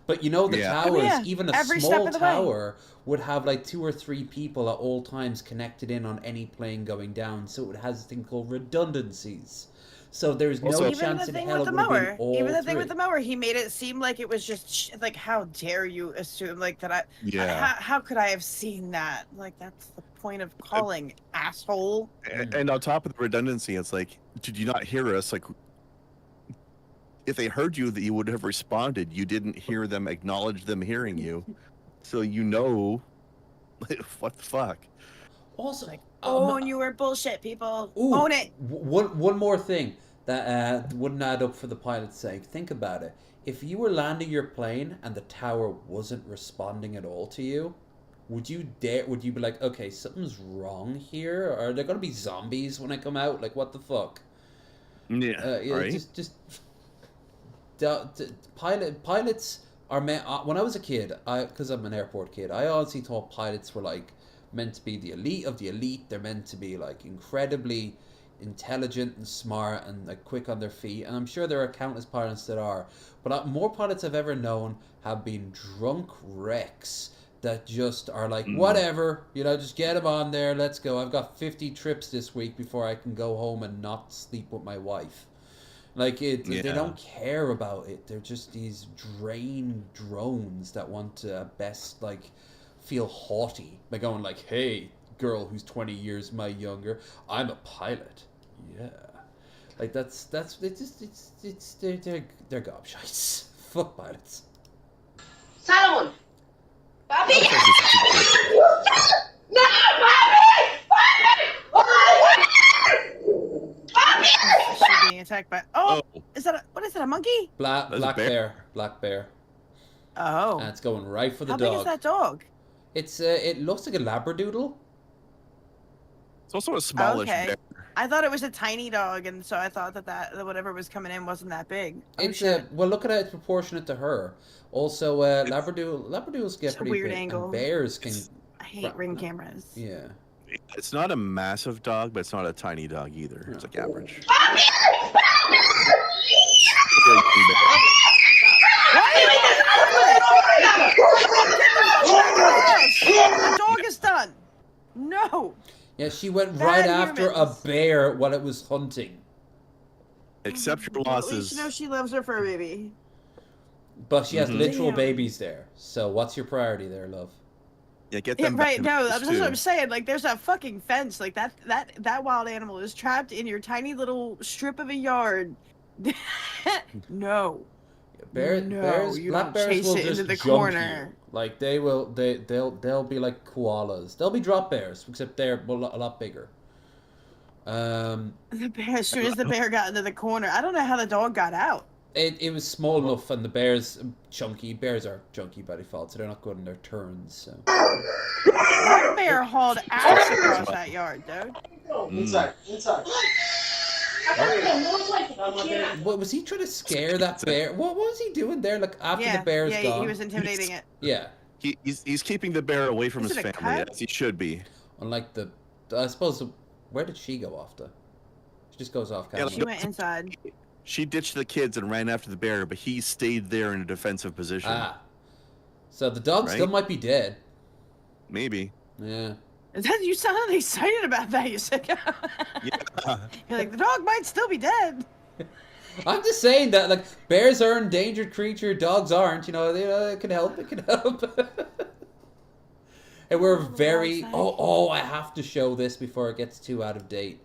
But you know the towers, even a small tower would have like 2 or 3 people at all times connected in on any plane going down. So it has a thing called redundancies. So there's no chance in hell it would have been all Even the thing 3. with the mower, he made it seem like it was just like, how dare you assume like that? How could I have seen that? Like that's the point of calling, asshole. And on top of the redundancy, it's like, did you not hear us? Like, if they heard you, that you would have responded. You didn't hear them acknowledge them hearing you, so you know, what the fuck. Also, like, own your bullshit, people. Own it. One more thing that wouldn't add up for the pilot's sake. Think about it. If you were landing your plane and the tower wasn't responding at all to you, would you be like, okay, something's wrong here? Are there gonna be zombies when I come out? Like, what the fuck? Yeah, right. Pilots are meant. When I was a kid, because I'm an airport kid, I honestly thought pilots were like meant to be the elite of the elite. They're meant to be like incredibly intelligent and smart and like quick on their feet. And I'm sure there are countless pilots that are, but more pilots I've ever known have been drunk wrecks that just are like, whatever, just get them on there, let's go. I've got 50 trips this week before I can go home and not sleep with my wife. Like, they don't care about it. They're just these drained drones that want to at best, like, feel haughty by going like, hey, girl who's 20 years my younger, I'm a pilot. Yeah. Like, they're gobshites. Fuck pilots. Solomon! Papi! No, She's being attacked by. Is that what is that? A monkey? Black bear. Oh. And it's going right for the How dog. big is that dog? It looks like a Labradoodle. It's also a smallish bear. I thought it was a tiny dog, and so I thought that whatever was coming in wasn't that big. Well, look at it. It's proportionate to her. Also, Labradoodles get pretty weird big, angle. and bears can. I hate ring cameras. Yeah. It's not a massive dog, but it's not a tiny dog either. It's like average. The dog is done. No. Yeah, she went right after a bear while it was hunting. Accept your losses. You know she loves her fur baby. But she has literal babies there. So what's your priority there, love? Yeah, get them. Right. No, that's what I'm saying. Like, there's a fucking fence. Like that wild animal is trapped in your tiny little strip of a yard. No. Bears, black bears will just jump you. Like they'll be like koalas. They'll be drop bears, except they're a lot bigger. The bear, as soon as the bear got into the corner, I don't know how the dog got out. It was small enough, and the bears chunky. Bears are chunky by default, so they're not good in their turns. So that bear hauled ass across that yard, dude. Inside. What was he trying to scare that bear? What was he doing there? Like after the bear's gone? Yeah, he was intimidating it. Yeah. He's keeping the bear away from his family, as he should be. Unlike I suppose, where did she go off to? She just goes off camera. She went inside. She ditched the kids and ran after the bear, but he stayed there in a defensive position. So the dog still might be dead. Maybe. Yeah. You sounded excited about that, you said. Yeah. You're like, the dog might still be dead. I'm just saying that, like, bears are an endangered creature, dogs aren't. It can help. It can help. And we're very... I have to show this before it gets too out of date.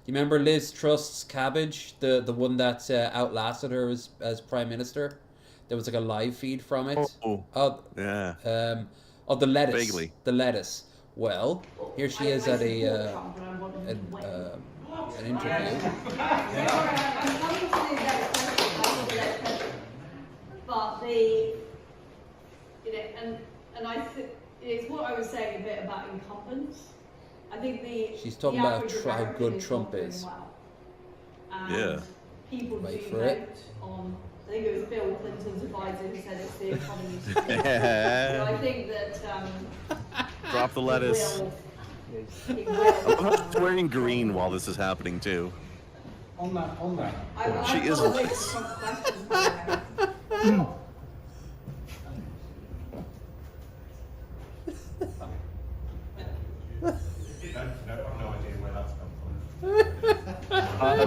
Do you remember Liz Truss's cabbage? The one that outlasted her as Prime Minister? There was like a live feed from it. Yeah. The lettuce. Vaguely. The lettuce. Well, here she is at an interview. But and I think it's what I was saying a bit about incumbents. I think she's talking about how good Trump is. Well. Yeah. people Wait do for vote it. on. I think it was Bill Clinton's advisor who said it's the economy. So I think that Drop the lettuce. it will. I'm wearing green while this is happening too. On that. She is.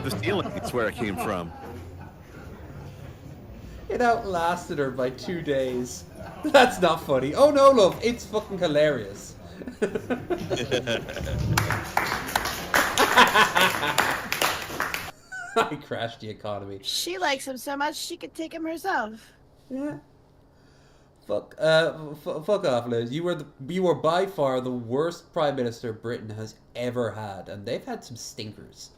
The ceiling is where it came from. It outlasted her by 2 days. That's not funny. Oh no, love, it's fucking hilarious. I crashed the economy. She likes him so much she could take him herself. Yeah. Fuck off, Liz. You were by far the worst prime minister Britain has ever had, and they've had some stinkers.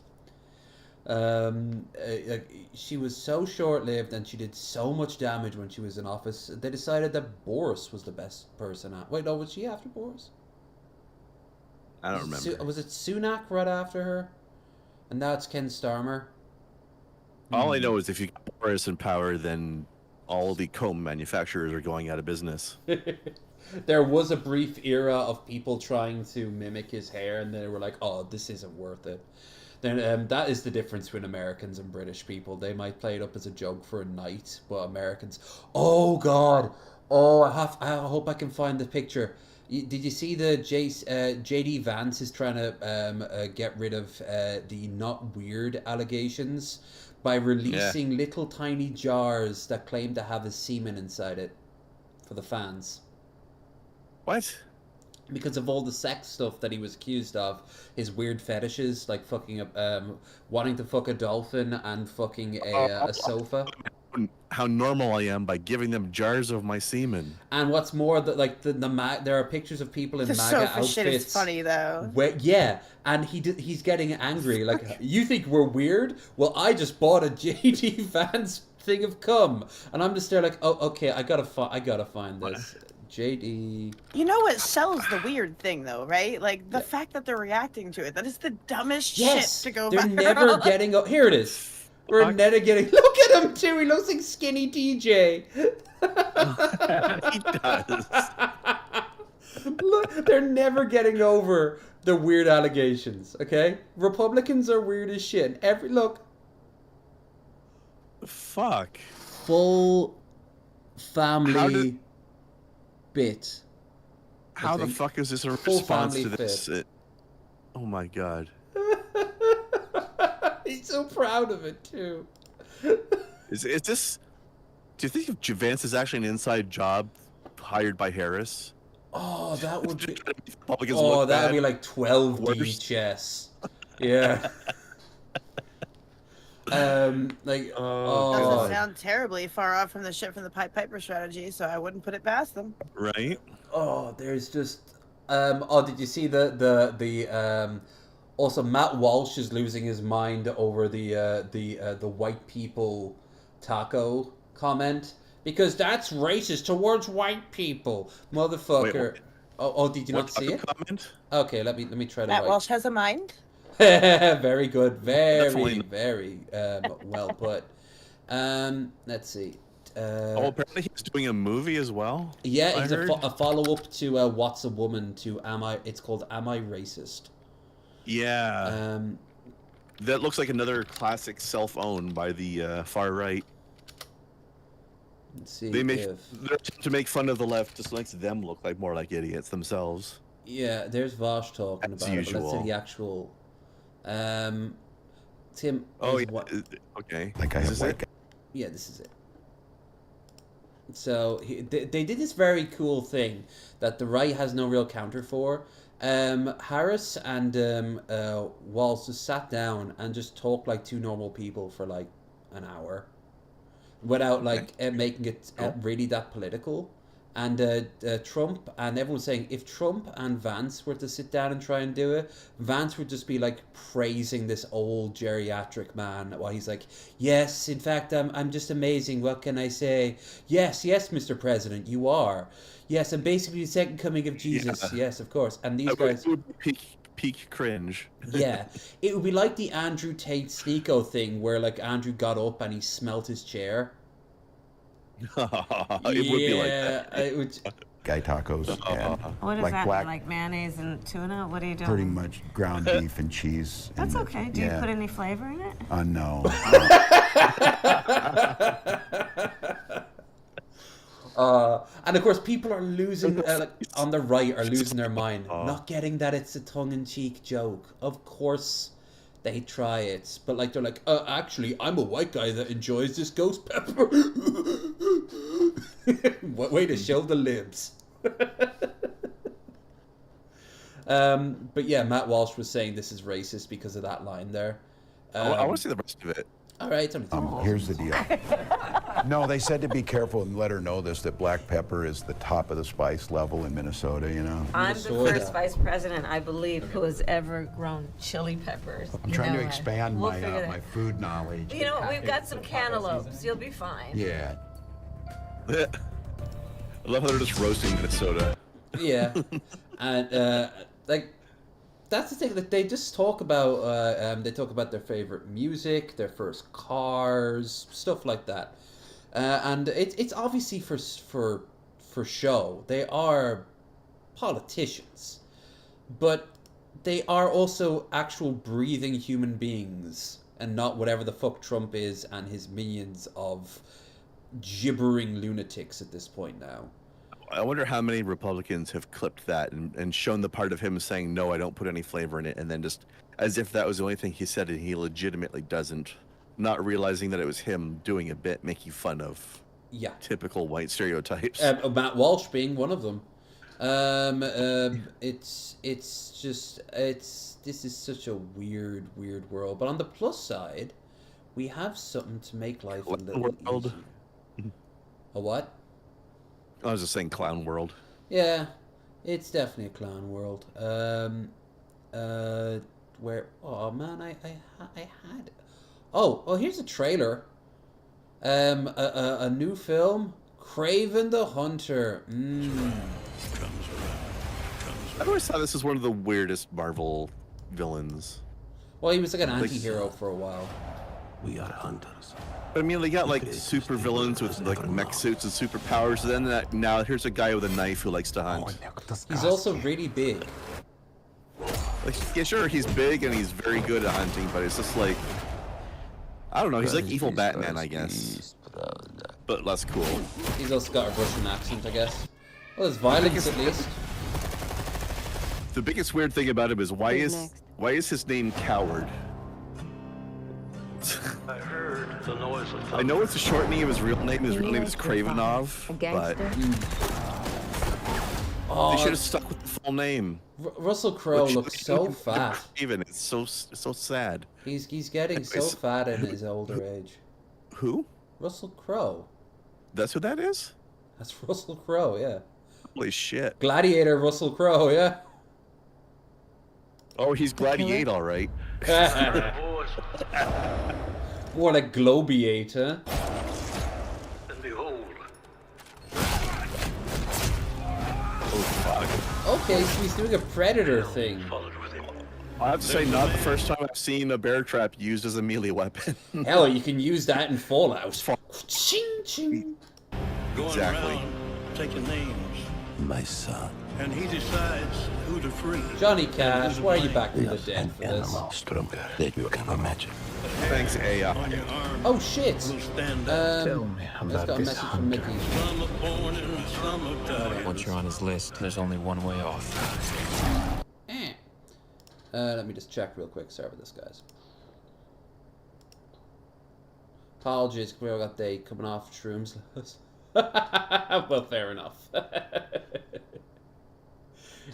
She was so short-lived, and she did so much damage when she was in office. They decided that Boris was the best person. Wait, no, was she after Boris? I don't remember. Was it Sunak right after her? And now it's Ken Starmer. All I know is if you get Boris in power, then all the comb manufacturers are going out of business. There was a brief era of people trying to mimic his hair, and they were like, "Oh, this isn't worth it." Then that is the difference between Americans and British people. They might play it up as a joke for a night, but Americans, oh God, oh I hope I can find the picture. Did you see the JD Vance is trying to get rid of the not weird allegations by releasing little tiny jars that claim to have his semen inside it for the fans. What? Because of all the sex stuff that he was accused of, his weird fetishes, like fucking wanting to fuck a dolphin and fucking a sofa. How normal I am by giving them jars of my semen. And what's more, there are pictures of people in The MAGA sofa outfits. shit is funny though. Yeah, and he's getting angry. Like, you think we're weird? Well, I just bought a JD Vance thing of cum, and I'm just there like, oh, okay, I gotta find this. JD. You know what sells the weird thing though, right? Like the fact that they're reacting to it. That is the dumbest shit to go they're viral. never getting. Here it is. We're never getting. Look at him too. He looks like skinny DJ. He does. Look, they're never getting over the weird allegations. Okay, Republicans are weird as shit. Look. Fuck. Full family bit. How the fuck is this a response to this? Oh my God. He's so proud of it too. Is this? Do you think Vance is actually an inside job hired by Harris? Oh, that would be. Oh, that would be like 12D chess. Yeah. Doesn't sound terribly far off from the shit from the Pied Piper strategy, so I wouldn't put it past them. Right. Oh, there's just. Did you see the also, Matt Walsh is losing his mind over the white people taco comment because that's racist towards white people, motherfucker. Wait, did you not see it? Comment? Okay, let me try to. Matt Walsh has a mind. Very good, very well put. Let's see. Apparently he's doing a movie as well. Yeah, it's a follow up to What's a Woman to It's called Am I Racist? Yeah. That looks like another classic self-owned by the far right. Let's see. They're to make fun of the left just makes them look like more like idiots themselves. Yeah, there's Vosh talking about it. But let's see the actual. Tim. Oh yeah. Okay. Like I have white. Yeah, this is it. So they did this very cool thing that the right has no real counter for. Harris and Walsh just sat down and just talked like two normal people for like an hour, without like making it really that political. And Trump and everyone's saying if Trump and Vance were to sit down and try and do it, Vance would just be like praising this old geriatric man while he's like, yes, in fact, I'm just amazing. What can I say? Yes, Mr. President, you are. Yes, I'm basically the second coming of Jesus. Yeah. Yes, of course. And these guys would be peak cringe. Yeah, it would be like the Andrew Tate Sneeko thing, where like Andrew got up and he smelt his chair. It would be like that. It would. Guy tacos and What is like that? black, Like mayonnaise and tuna? What are you doing? pretty much ground beef and cheese. That's and, okay. Do you put any flavor in it? No. And of course, people are losing, like, on the right, are losing their mind, not getting that it's a tongue-in-cheek joke. Of course, they try it, but like they're like, actually, I'm a white guy that enjoys this ghost pepper. Way to show the libs. But yeah, Matt Walsh was saying this is racist because of that line there. I want to see the rest of it. All right, it's only Here's the deal. No, they said to be careful and let her know this, that black pepper is the top of the spice level in Minnesota, you know? I'm the first vice president, I believe, who has ever grown chili peppers. I'm trying to expand my food knowledge. You know, we've got some cantaloupes. You'll be fine. Yeah. I love how they're just roasting Minnesota. Yeah, and like that's the thing that they just talk about. They talk about their favorite music, their first cars, stuff like that, and it's obviously for show. They are politicians, but they are also actual breathing human beings, and not whatever the fuck Trump is and his minions of gibbering lunatics at this point now. I wonder how many Republicans have clipped that and shown the part of him saying, no, I don't put any flavor in it, and then just as if that was the only thing he said and he legitimately doesn't, not realizing that it was him doing a bit, making fun of typical white stereotypes. Matt Walsh being one of them. This is such a weird world. But on the plus side, we have something to make life a little easier. A what? I was just saying clown world. Yeah, it's definitely a clown world. Where? Oh man, I had. Oh, here's a trailer. A new film, Kraven the Hunter. I always thought this was one of the weirdest Marvel villains. Well, he was like an anti-hero for a while. We are hunters. But I mean, they got like super villains with like mech suits and superpowers. And then now here's a guy with a knife who likes to hunt. He's also really big. Like, yeah, sure, he's big and he's very good at hunting, but it's just like, I don't know. He's like evil Batman, I guess, but less cool. He's also got a Russian accent, I guess. Well, there's violence at least. The biggest weird thing about him is why is his name Coward? I heard the noise of thunder. I know it's a shortening of his real name. His real name is Kravenov, but they should have stuck with the full name. Russell Crowe looks so fat. Even it's so sad. He's getting so fat in his older age. Who? Russell Crowe. That's who that is? That's Russell Crowe, yeah. Holy shit. Gladiator Russell Crowe, yeah. Oh, he's Gladiator, all right. More like Globiator. And behold. Oh, fuck. Okay, so he's doing a Predator thing. I have to say, not the first time I've seen a bear trap used as a melee weapon. Hell, you can use that in Fallout. Ching, ching. Going around taking names. My son. And he decides who to free. Johnny Cash, why are you back from the dead for this? Stronger than you can imagine. Thanks, AI. Oh shit! Tell me I've got a message from Mickey. Once you're on his list, there's only one way off. Let me just check real quick. Sorry for this, guys. Apologies, we all got day coming off shrooms. Well, fair enough.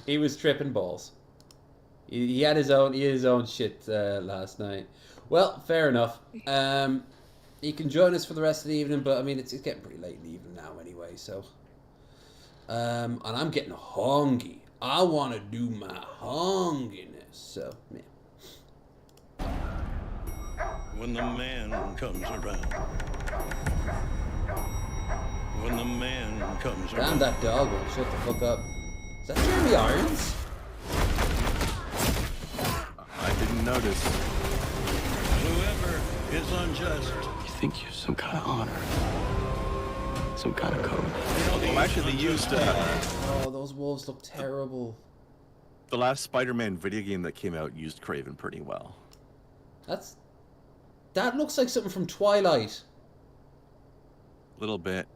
He was tripping balls. He had his own shit last night. Well, fair enough. He can join us for the rest of the evening, but I mean it's getting pretty late in the evening now anyway. So, and I'm getting hungry. I want to do my hunginess. So, yeah. When the man comes around. When the man comes around. Damn, that dog will shut the fuck up. Is that Jeremy Irons? didn't notice. Whoever is unjust. You think you're some kind of honor, some kind of code. Well, actually, they used. Oh, those wolves look terrible. The last Spider-Man video game that came out used Kraven pretty well. That looks like something from Twilight. A little bit.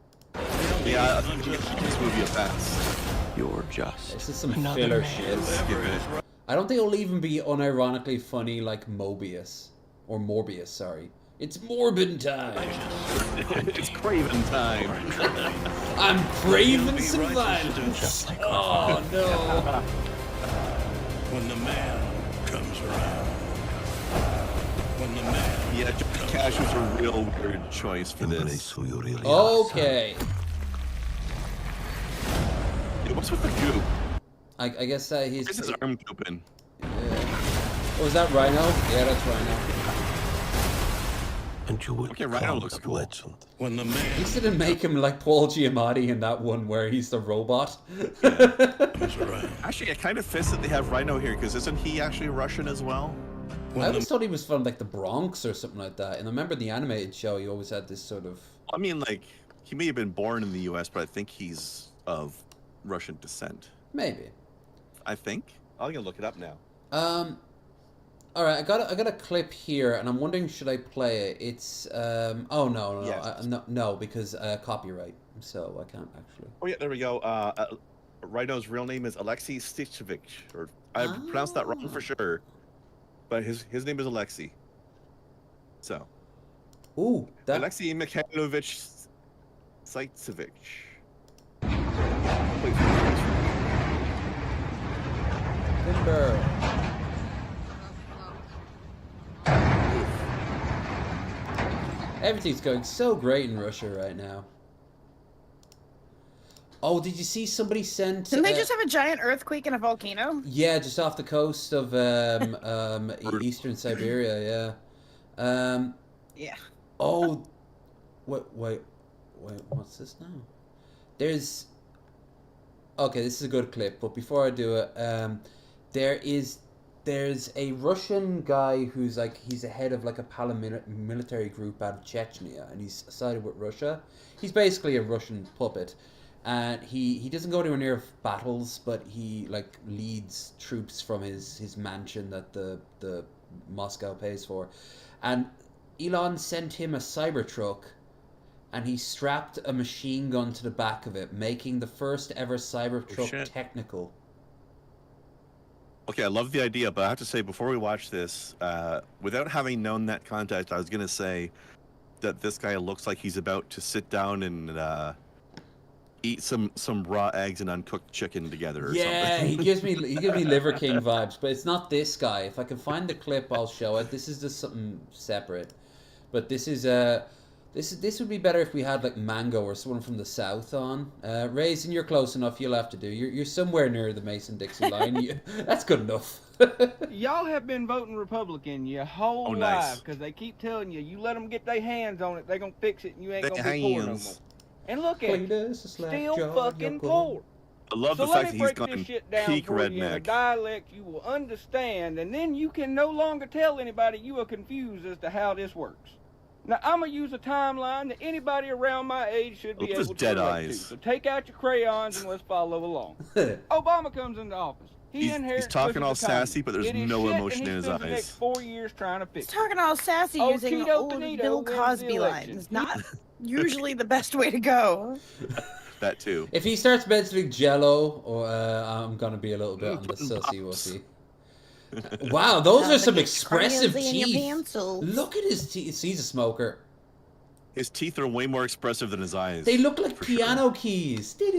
Yeah, I think we get this movie a pass. You're just. This is some filler shit. I don't think it'll even be unironically funny like Mobius. Or Morbius, sorry. It's Morbid time. It's Kraven time. I'm craving some violence. Oh no. When the man comes around. When the man. Yeah, Johnny Cash was a real weird choice for this. Okay. Yeah, what's with the goop? I guess he's. This is arm gooping. Yeah. Oh, was that Rhino? Yeah, that's Rhino. And you would okay, Rhino looks cool. Legend. When the man. He didn't make him like Paul Giamatti in that one where he's the robot. Actually, it kind of fits that they have Rhino here because isn't he actually Russian as well? I always thought he was from like the Bronx or something like that. And I remember the animated show, he always had this sort of. I mean, like he may have been born in the U.S., but I think he's of Russian descent. Maybe. I think. I'm gonna look it up now. All right, I got a clip here, and I'm wondering should I play it? It's oh no Yes. no because copyright, so I can't actually. Oh yeah, there we go. Rhino's real name is Alexei Stichevich, or I pronounced that wrong for sure, but his name is Alexei. So. Ooh, that. Alexei Mikhailovich Zaitsevich. Timber. Everything's going so great in Russia right now. Oh, did you see somebody sent? Didn't they just have a giant earthquake and a volcano? Yeah, just off the coast of eastern Siberia. Yeah. Yeah. Oh, wait. What's this now? There's. Okay, this is a good clip, but before I do it, there's a Russian guy who's like, he's a head of like a paramilitary group out of Chechnya, and he's sided with Russia. He's basically a Russian puppet, and he doesn't go anywhere near battles, but he like leads troops from his mansion that the Moscow pays for. And Elon sent him a Cybertruck, and he strapped a machine gun to the back of it, making the first ever Cybertruck technical. Okay, I love the idea, but I have to say, before we watch this, without having known that context, I was going to say that this guy looks like he's about to sit down and eat some raw eggs and uncooked chicken together or something. Yeah, he gives me Liver King vibes, but it's not this guy. If I can find the clip, I'll show it. This is just something separate. But this is this would be better if we had like Mango or someone from the South on. Raisin, you're close enough. You'll have to do. You're somewhere near the Mason-Dixon line. That's good enough. Y'all have been voting Republican your whole life because they keep telling you, you let them get their hands on it, they're going to fix it and you ain't going to be poor no more. And look at it, still fucking poor. I love the fact that he's gone peak for you in a redneck. dialect you will understand, and then you can no longer tell anybody you are confused as to how this works. Now, I'm going to use a timeline that anybody around my age should be able to relate to. So take out your crayons and let's follow along. Obama comes into office. He's talking all sassy, but there's no emotion in his eyes. The next 4 years trying to fix He's talking all sassy using Cheeto old Benito Bill wins the Cosby election. lines. Not usually the best way to go. That too. If he starts mentioning Jello, or I'm gonna be a little bit on the sussy wussy. Wow, those are some expressive teeth. Look at his teeth. He's a smoker. His teeth are way more expressive than his eyes. They look like piano keys. They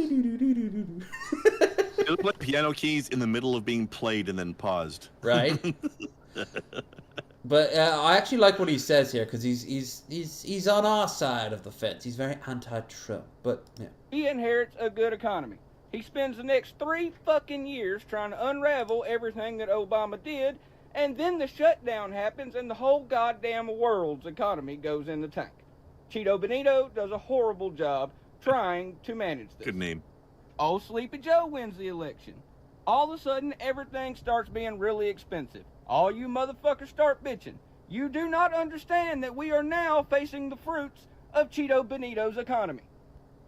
look like piano keys in the middle of being played and then paused. Right. But I actually like what he says here because he's on our side of the fence. He's very anti-Trump, but yeah. He inherits a good economy. He spends the next 3 fucking years trying to unravel everything that Obama did, and then the shutdown happens and the whole goddamn world's economy goes in the tank. Cheeto Benito does a horrible job trying to manage this. Good name. Old Sleepy Joe wins the election. All of a sudden, everything starts being really expensive. All you motherfuckers start bitching. You do not understand that we are now facing the fruits of Cheeto Benito's economy.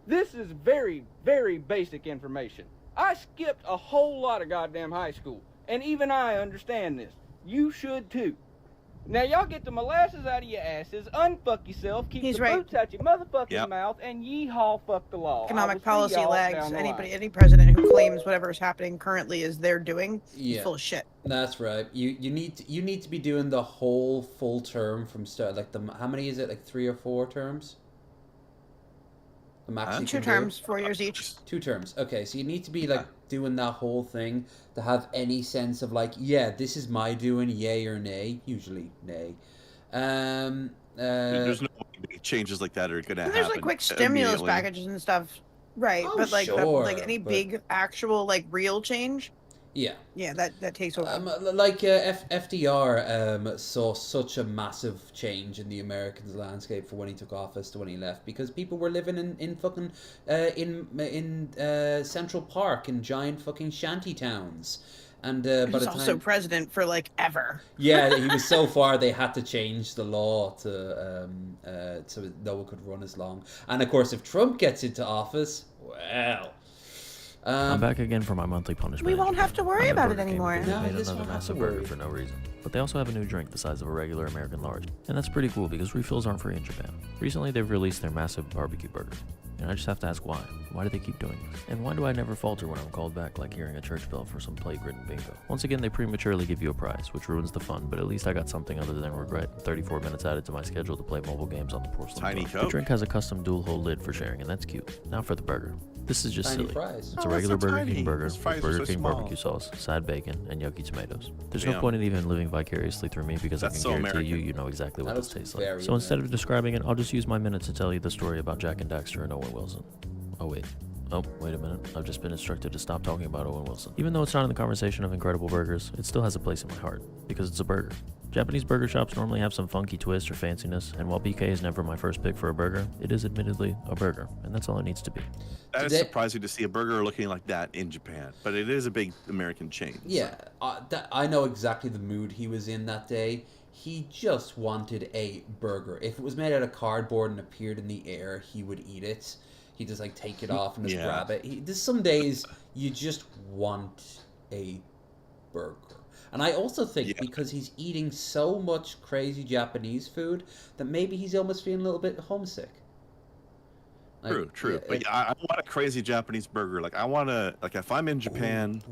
This is very, very basic information. I skipped a whole lot of goddamn high school, and even I understand this. You should too. Now y'all get the molasses out of your asses, unfuck yourself, keep the boots out your motherfucking mouth, and yeehaw fuck the law. Economic policy lags. Any president who claims whatever is happening currently is they're doing is full of shit. That's right. You need to be doing the whole full term from start. Like how many is it? Like 3 or 4 terms? The max 2 terms, 4 years each. 2 terms. Okay, so you need to be like doing that whole thing to have any sense of like, yeah, this is my doing, yay or nay. Usually nay. There's no changes like that are gonna happen. There's like quick stimulus packages and stuff, right? Oh, but like sure, like any big actual like real change. Yeah. Yeah, that takes a while. FDR saw such a massive change in the Americans' landscape for when he took office to when he left, because people were living in fucking in Central Park in giant fucking shanty towns. And he was also president for like ever. Yeah, he was so far they had to change the law to so no one could run as long. And of course, if Trump gets into office, well. I'm back again for my monthly punishment. We won't have to worry about it anymore. They made another massive burger for no reason. But they also have a new drink the size of a regular American large. And that's pretty cool because refills aren't free in Japan. Recently, they've released their massive barbecue burger. And I just have to ask why. Why do they keep doing this? And why do I never falter when I'm called back like hearing a church bell for some plague-ridden bingo? Once again, they prematurely give you a prize, which ruins the fun, but at least I got something other than regret. 34 minutes added to my schedule to play mobile games on the porcelain Tiny bar. Coke. The drink has a custom dual-hole lid for sharing, and that's cute. Now for the burger. This is just Tiny silly. fries. It's a Oh, regular that's so Burger tiny. King burger Those with fries are Burger so King small. barbecue sauce, side bacon, and yucky tomatoes. There's Yeah. no point in even living vicariously through me because That's I so can guarantee American. you know exactly what That this looks tastes like. very So instead of describing it, I'll just use my minute to tell you the story about Jack and Daxter and Owen Wilson. Oh wait. Oh, wait a minute. I've just been instructed to stop talking about Owen Wilson. Even though it's not in the conversation of incredible burgers, it still has a place in my heart, because it's a burger. Japanese burger shops normally have some funky twist or fanciness, and while BK is never my first pick for a burger, it is admittedly a burger, and that's all it needs to be. That is surprising to see a burger looking like that in Japan, but it is a big American chain. Yeah, I know exactly the mood he was in that day. He just wanted a burger. If it was made out of cardboard and appeared in the air, he would eat it. He'd just like take it off and just grab it. There's some days you just want a burger. And I also think because he's eating so much crazy Japanese food that maybe he's almost feeling a little bit homesick. Like, True. But I want a crazy Japanese burger. Like I want to, like if I'm in Japan,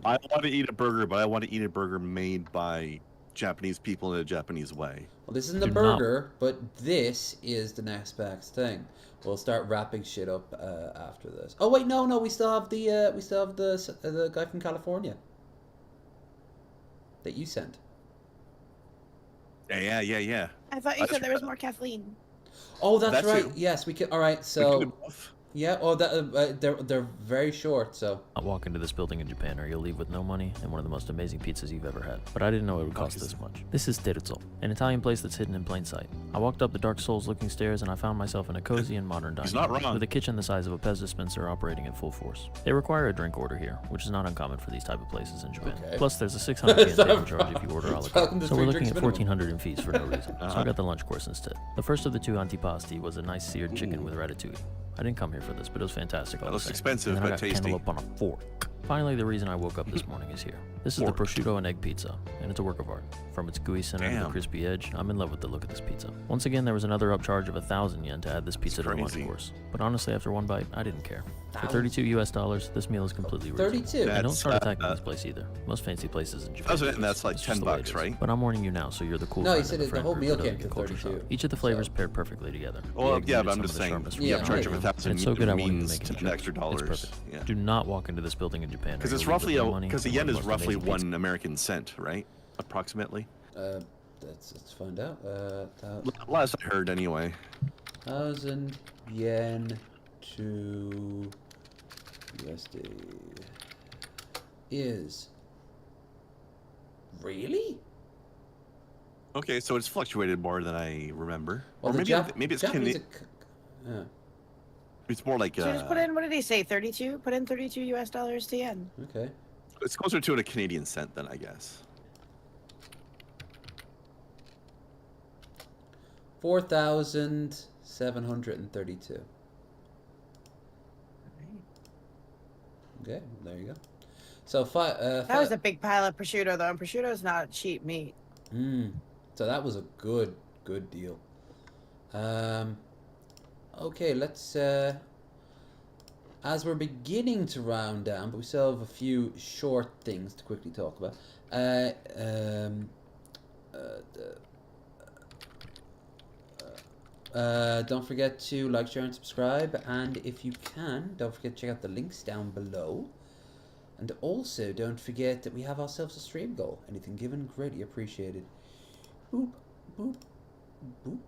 I want to eat a burger, but I want to eat a burger made by Japanese people in a Japanese way. Well, this isn't the burger, but this is the next best thing. We'll start wrapping shit up after this. Oh wait, no, we still have the guy from California that you sent. Yeah. I thought you said there was more Kathleen. Oh, that's right. Too. Yes, we can. All right, so yeah. Oh, they're very short. So I'll walk into this building in Japan, or you'll leave with no money and one of the most amazing pizzas you've ever had. But I didn't know it would cost this much. This is Terzo, an Italian place that's hidden in plain sight. I walked up the Dark Souls-looking stairs, and I found myself in a cozy and modern dining room with a kitchen the size of a Pez dispenser operating at full force. They require a drink order here, which is not uncommon for these type of places in Japan. Okay. Plus, there's a 600 yen table charge if you order a la carte. So we're looking at 3 drinks 1,400 in fees for no reason. So I got the lunch course instead. The first of the 2 antipasti was a nice seared chicken with ratatouille. I didn't come here for this, but it was fantastic. That looks expensive, and then but I got tasty. cantaloupe on a fork. Finally, the reason I woke up this morning is here. This is the prosciutto and egg pizza, and it's a work of art. From its gooey center to the crispy edge, I'm in love with the look of this pizza. Once again, there was another upcharge of 1,000 yen to add this pizza to the lunch course. But honestly, after one bite, I didn't care. For $32 US, this meal is completely reasonable. 32. And don't start attacking this place either. Most fancy places in Japan. And that's like $10, right? But I'm warning you now, so you're the cool No, he friend said in the the friend whole group meal that came doesn't to culture 32. shock. Each of the flavors paired perfectly together. Well, The egg yeah, needed but I'm some just of the saying, sharpness you have from charge the of egg. 1,000 And it's so good I won't even means make it $10 extra dollars. It's perfect. Yeah. Do not walk into this building in Japan. Because it's roughly because a yen is roughly 1 American cent, right? Approximately. Let's find out. Last I heard, anyway. 1,000 yen to USD is really? Okay, so it's fluctuated more than I remember. Well, or maybe it's Japanese. It's more like. So just put in, what did he say? 32? Put in 32 US dollars to yen. Okay. It's closer to a Canadian cent then, I guess. 4,732. Okay, there you go. So that was a big pile of prosciutto, though. And prosciutto is not cheap meat. So that was a good deal. Okay, let's as we're beginning to round down, but we still have a few short things to quickly talk about. Don't forget to like, share, and subscribe. And if you can, don't forget to check out the links down below. And also, don't forget that we have ourselves a stream goal. Anything given, greatly appreciated. Boop, boop, boop.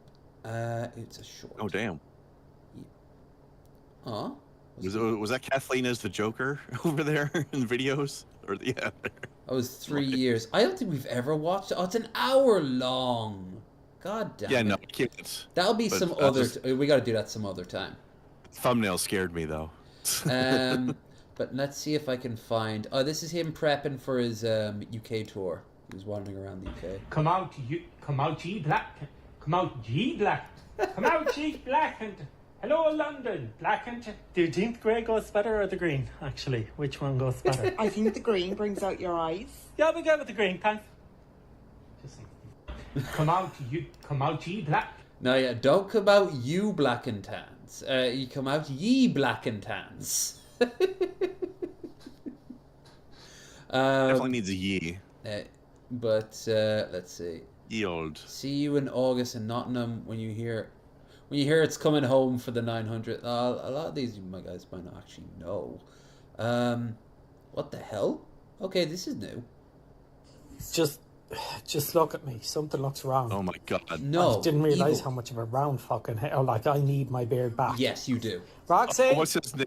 It's a short. Oh, damn. Yeah. Aw. Was that Kathleen as the Joker over there in videos? Or yeah. That was 3 years. I don't think we've ever watched it. Oh, it's an hour long. God damn it. Yeah, no, I can't. That'll be some other... We got to do that some other time. Thumbnail scared me, though. But let's see if I can find... Oh, this is him prepping for his UK tour. He was wandering around the UK. Come out, ye black. Come out, ye black. Come out, ye black. And hello, London, black. And do you think the grey goes better or the green? Actually, which one goes better? I think the green brings out your eyes. Yeah, we go with the green, thanks. Come out, ye black. No, yeah, don't come out, you black and tans. You come out, ye black and tans. Definitely needs a ye. But let's see. Ye old. See you in August in Nottingham when you hear it's coming home for the 900. A lot of these my guys might not actually know. What the hell? Okay, this is new. Just look at me. Something looks wrong. Oh my god. No. I didn't realise how much of a round fucking hell. Like, I need my beard back. Yes, you do. Roxy, what's his name?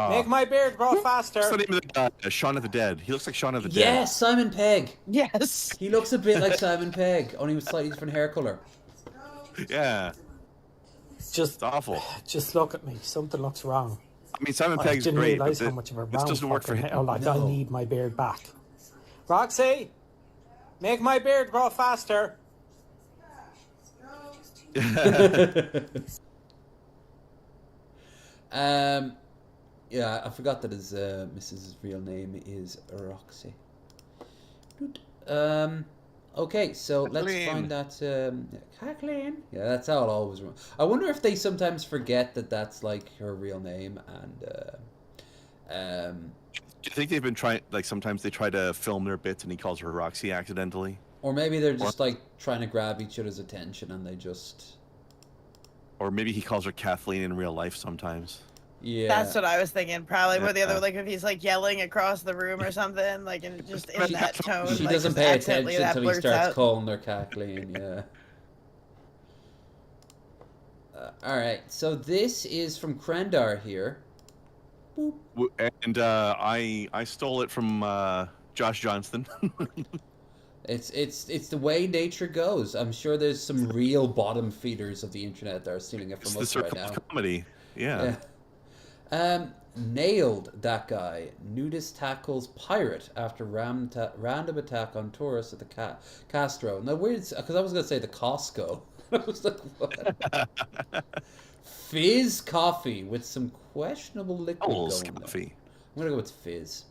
make my beard grow faster. What's the name of the guy? Shaun of the Dead. He looks like Shaun of the Dead. Yes, Simon Pegg. Yes. He looks a bit like Simon Pegg, only with slightly different hair color. Yeah. Just awful. Just look at me. Something looks wrong. I mean, Simon Pegg's great, I didn't but realise how much of a round doesn't work for him. hell. Like, I need my beard back. Roxy, make my beard grow faster. Yeah, I forgot that his Mrs.'s real name is Roxy. Okay, so let's find that Kathleen. Yeah, that's how it always runs. I wonder if they sometimes forget that that's like her real name, and do you think they've been trying? Like sometimes they try to film their bits, and he calls her Roxy accidentally. Or maybe they're just like trying to grab each other's attention, and they just. Or maybe he calls her Kathleen in real life sometimes. Yeah. That's what I was thinking. Probably where the other, like, if he's like yelling across the room or something, like, and just in that tone. She like, doesn't pay attention until he starts calling her Kathleen. Yeah. All right. So this is from Krendar here. Boop. And I stole it from Josh Johnston. It's the way nature goes. I'm sure there's some real bottom feeders of the internet that are stealing it from us right now. Comedy. Yeah. Nailed that guy. Nudist tackles pirate after random attack on tourists at the Castro. Now, weird, because I was going to say the Costco. I was like, what? Fizz coffee with some questionable liquid going coffee. there. I'm going to go with fizz.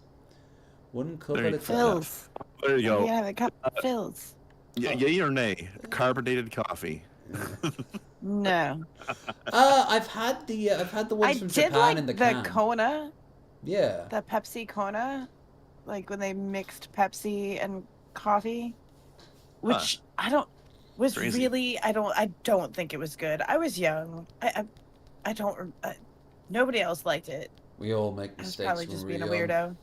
One cup There at you a go. time. Fills. There you go. Yeah, the cup fills. Yay or nay? Carbonated coffee. No. I've had the ones from Japan like in the the can. Kona. Yeah. The Pepsi Kona, like when they mixed Pepsi and coffee, which I don't was Crazy. really I don't think it was good. I was young. I don't. Nobody else liked it. We all make I was mistakes. probably when just we're being a young. weirdo.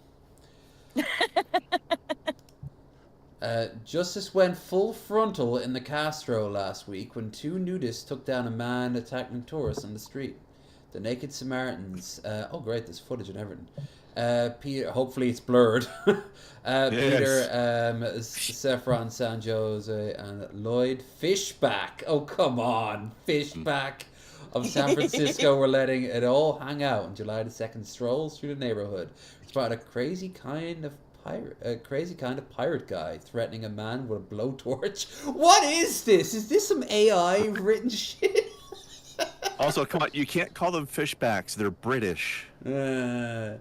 Justice went full frontal in the Castro last week when two nudists took down a man attacking tourists on the street. The naked Samaritans. Oh, great! There's footage and everything. Peter. Hopefully, it's blurred. Peter, Saffron, San Jose, and Lloyd Fishback. Oh, come on, Fishback of San Francisco. We're letting it all hang out on July the 2nd. Strolls through the neighborhood. It's about a crazy kind of crazy kind of pirate guy threatening a man with a blowtorch. What is this? Is this some AI written shit? Also, come on, you can't call them fishbacks. They're British. A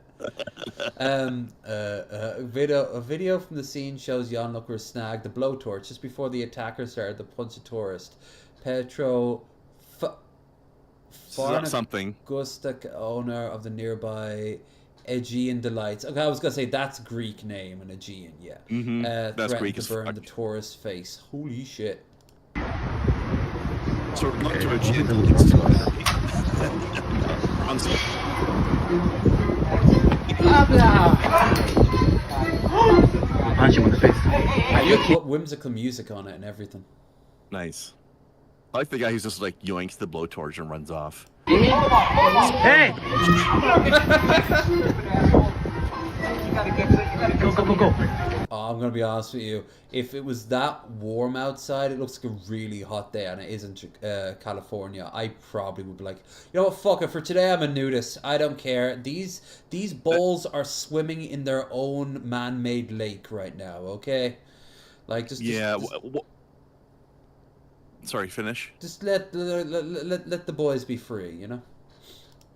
video from the scene shows onlooker snagged the blowtorch just before the attacker started to punch a tourist. Petro something. Gustak, owner of the nearby Aegean Delights. Okay, I was gonna say that's Greek name, and Aegean, yeah. That's Greek to as burn fuck. the tourist's face. Holy shit. So we're going to Aegean Delights. Punch him in the face. You put whimsical music on it and everything. Nice. I like the guy who's just like yoinks the blowtorch and runs off. Hey! Go. Oh, I'm gonna be honest with you. If it was that warm outside, it looks like a really hot day, and it isn't California, I probably would be like, you know what, fuck it. For today, I'm a nudist. I don't care. These balls are swimming in their own man-made lake right now. Okay, like just Sorry, finish. Just let the boys be free, you know.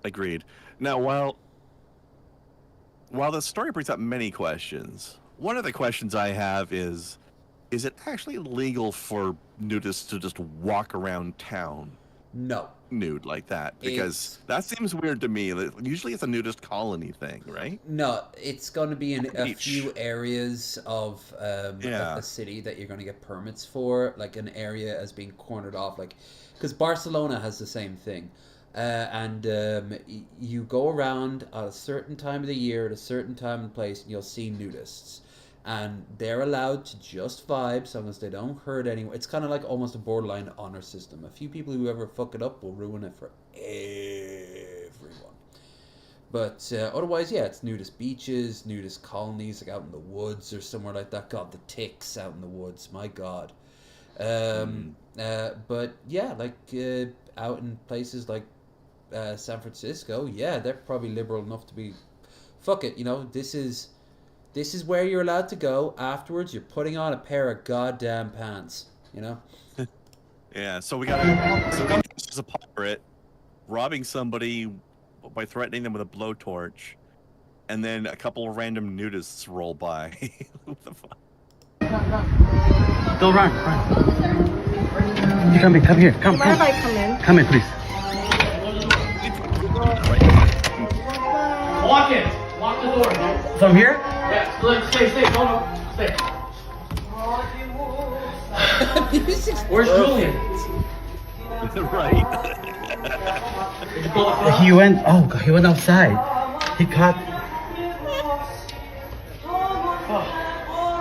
Agreed. Now, while the story brings up many questions, one of the questions I have is it actually legal for nudists to just walk around town? No. Nude like that? Because that seems weird to me. Usually it's a nudist colony thing, right? No, it's going to be in a few areas of a city that you're going to get permits for, like an area as being cornered off, like, because Barcelona has the same thing. You go around at a certain time of the year, at a certain time and place, and you'll see nudists. And they're allowed to just vibe, so long as they don't hurt anyone. It's kind of like almost a borderline honor system. A few people who ever fuck it up will ruin it for everyone. But otherwise, yeah, it's nudist beaches, nudist colonies, like out in the woods or somewhere like that. God, the ticks out in the woods, my God. But yeah, like out in places like San Francisco, yeah, they're probably liberal enough to be, fuck it, you know, this is where you're allowed to go. Afterwards, you're putting on a pair of goddamn pants, you know? Yeah, so we got a pirate robbing somebody by threatening them with a blowtorch, and then a couple of random nudists roll by. What the fuck? Don't run. You come here. Come. Mind if I come in? Come in, please. Lock it. Lock the door. From here? Yeah, stay. No, stay. Where's Julian? Right. He went outside. He caught.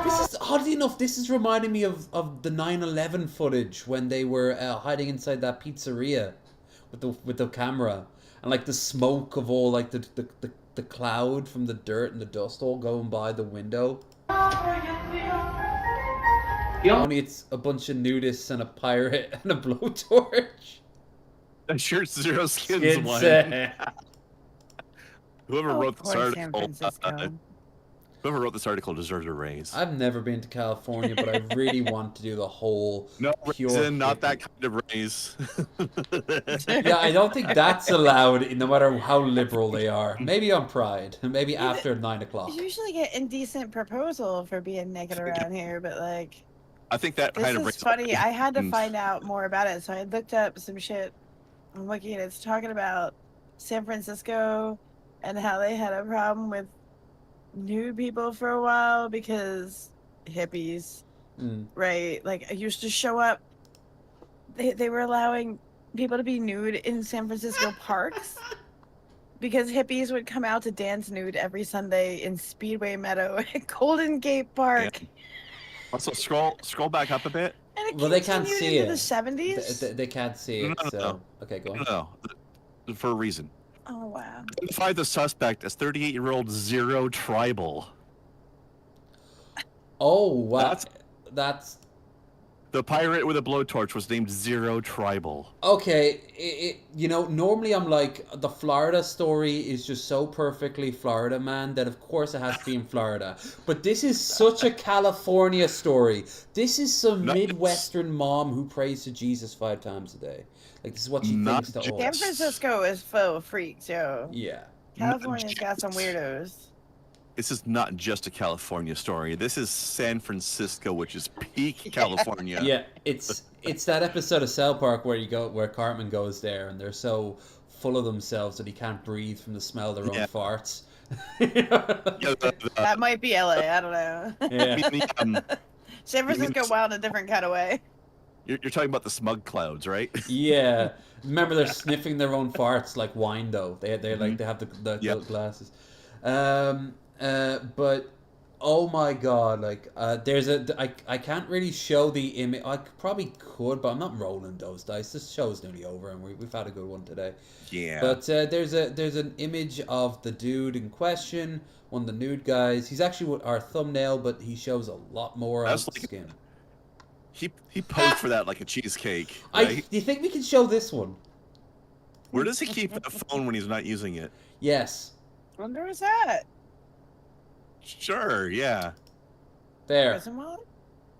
This is, oddly enough, this is reminding me of the 9/11 footage when they were hiding inside that pizzeria with the camera, and like the smoke of all like the cloud from the dirt and the dust all going by the window. Only it's a bunch of nudists and a pirate and a blowtorch. I'm sure it's Zero Skins one. Whoever wrote this article, whoever wrote this article deserves a raise. I've never been to California, but I really want to do the whole Raisin, not that kind of raise. Yeah, I don't think that's allowed, no matter how liberal they are. Maybe on Pride, maybe after 9 o'clock. You usually get indecent proposal for being naked around here, but like, I think that kind of this is funny. I had to find out more about it, so I looked up some shit on Wiki, and it's talking about San Francisco and how they had a problem with nude people for a while because hippies, right? Like, used to show up. They were allowing people to be nude in San Francisco parks because hippies would come out to dance nude every Sunday in Speedway Meadow at Golden Gate Park. Yeah. Also, scroll back up a bit. And it well, they can't see into it. The 70s. They can't see it. No. Okay, go on. No, for a reason. Oh wow. Identify the suspect as 38-year-old Zero Tribal. Oh wow, that's The pirate with a blowtorch was named Zero Tribal. Okay, normally I'm like, the Florida story is just so perfectly Florida, man, that of course it has to be in Florida. But this is such a California story. This is some Midwestern mom who prays to Jesus 5 times a day. Like, this is what she thinks to all. San Francisco is full of freaks, yo. Yeah. California's got some weirdos. This is not just a California story. This is San Francisco, which is peak California. Yeah, it's that episode of South Park where Cartman goes there and they're so full of themselves that he can't breathe from the smell of their own farts. That might be LA. I don't know. Yeah. San Francisco wild a different kind of way. You're talking about the smug clouds, right? Yeah. Remember, they're sniffing their own farts like wine, though. They have the glasses. But oh my god, like I can't really show the image. I probably could, but I'm not rolling those dice. This show's nearly over, and we've had a good one today. Yeah. But there's an image of the dude in question, one of the nude guys. He's actually our thumbnail, but he shows a lot more on the skin. He posed for that like a cheesecake. Right? Do you think we can show this one? Where does he keep that phone when he's not using it? Yes. Wonder where's that? Sure, yeah. There.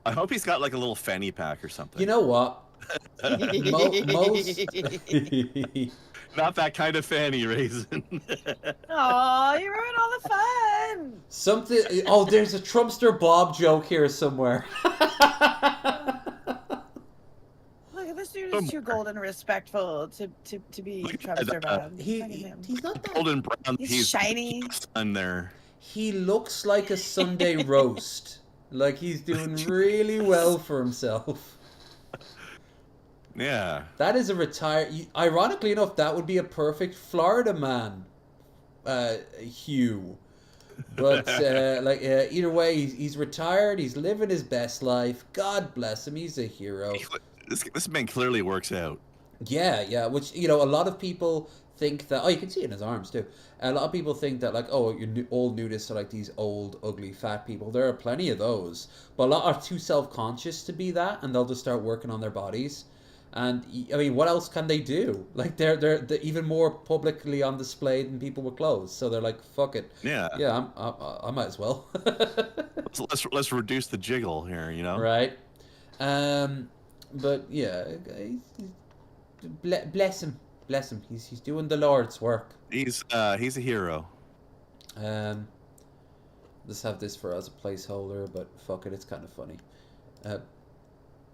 I hope he's got like a little fanny pack or something. You know what? Not that kind of fanny, Raisin. Aw, you ruined all the fun. Something. Oh, there's a Trumpster Bob joke here somewhere. Look, this dude is too golden respectful to be Trumpster Bob. He's not that golden brown. He's shiny. On there. He looks like a Sunday roast. Like he's doing really well for himself. Yeah. That is a retired. Ironically enough, that would be a perfect Florida man hue. But either way, he's retired. He's living his best life. God bless him. He's a hero. This man clearly works out. Yeah. Which a lot of people think that. Oh, you can see it in his arms too. A lot of people think that like, oh, all nudists are like these old, ugly, fat people. There are plenty of those, but a lot are too self-conscious to be that, and they'll just start working on their bodies. And I mean, what else can they do? Like they're even more publicly on display than people with clothes. So they're like, fuck it. Yeah. Yeah, I might as well. let's reduce the jiggle here, Right. But yeah, bless him. Bless him. He's doing the Lord's work. He's a hero. Let's have this for as a placeholder, but fuck it, it's kind of funny.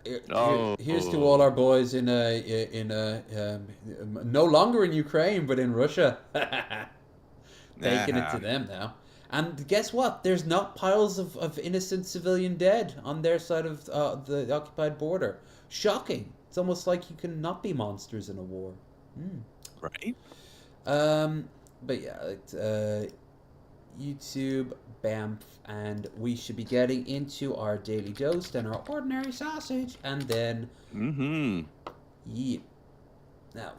Here's to all our boys in no longer in Ukraine, but in Russia. Taking it to them now. And guess what? There's not piles of innocent civilian dead on their side of the occupied border. Shocking. It's almost like you can not be monsters in a war. Right. But yeah, YouTube, BAMF, and we should be getting into our daily dose, then our ordinary sausage, and then yeah. Now,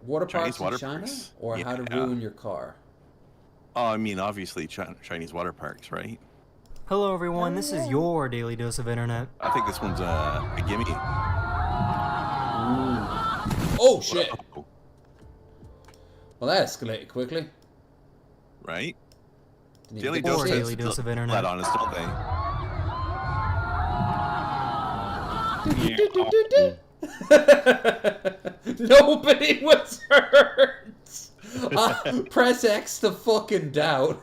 water parks in China, or how to ruin your car? Oh, I mean, obviously Chinese water parks, right? Hello, everyone. This is your daily dose of internet. I think this one's a gimme. Oh shit! Well, that escalated quickly. Right? Daily dose of internet. Flat honest, don't they? Nobody was hurt. Press X to fucking doubt.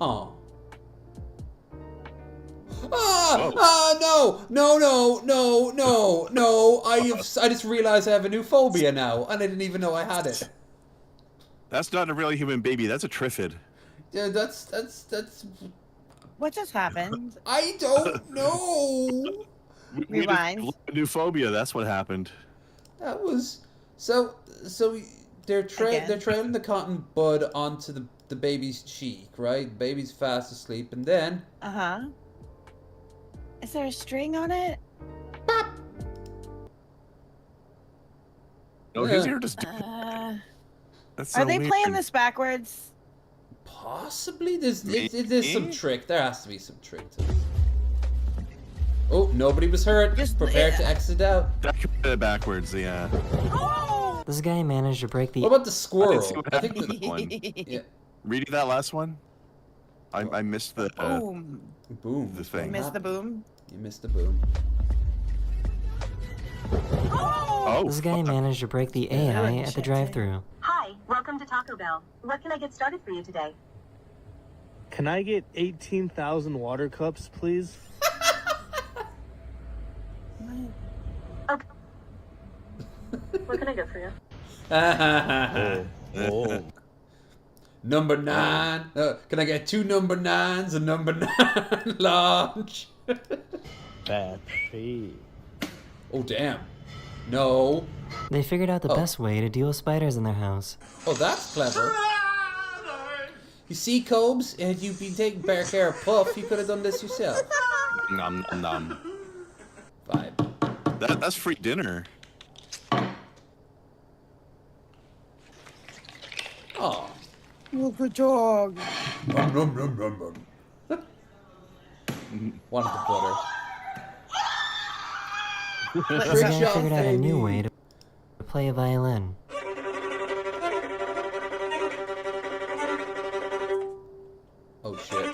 Oh. No. I just realized I have a new phobia now, and I didn't even know I had it. That's not a real human baby. That's a Triffid. Yeah, that's. What just happened? I don't know. Rewind. A new phobia. That's what happened. That was so. They're trailing the cotton bud onto the baby's cheek, right? The baby's fast asleep, and then. Is there a string on it? Pop. No, his ear just. Are they playing this backwards? Possibly. There's some trick. There has to be some trick to it. Oh, nobody was hurt. Just prepare to exit out. That could be backwards, yeah. This guy managed to break the... What about the squirrel? I think that one. Yeah. Reading that last one? I missed the... Boom. Boom. The thing. You missed the boom? You missed the boom. Oh, this guy managed to break the AI at the drive-thru. Hi, welcome to Taco Bell. What can I get started for you today? Can I get 18,000 water cups, please? Okay. What can I get for you? Number 9. Can I get 2 number 9s and number 9 large? That's free. Oh, damn. No. They figured out the best way to deal with spiders in their house. Oh, that's clever. You see, Cobes, had you been taking better care of Puff, you could have done this yourself. Nom nom. Vibe. That's free dinner. Oh. Look at dog. Wanted the butter. This guy figured out a new way to play a violin. Oh shit.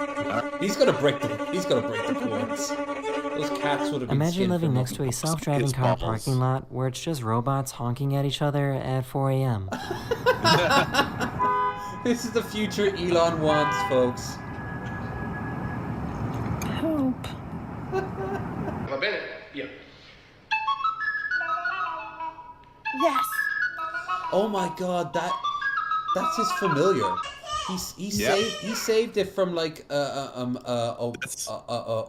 He's gonna break the cords. Those cats would have been Imagine skinned living for next to a self-driving car parking lot where it's just robots honking at each other at 4 a.m. This is the future Elon wants, folks. Hope. Va bene? Via. Yes. Oh my god, that's his familiar. He saved it from like a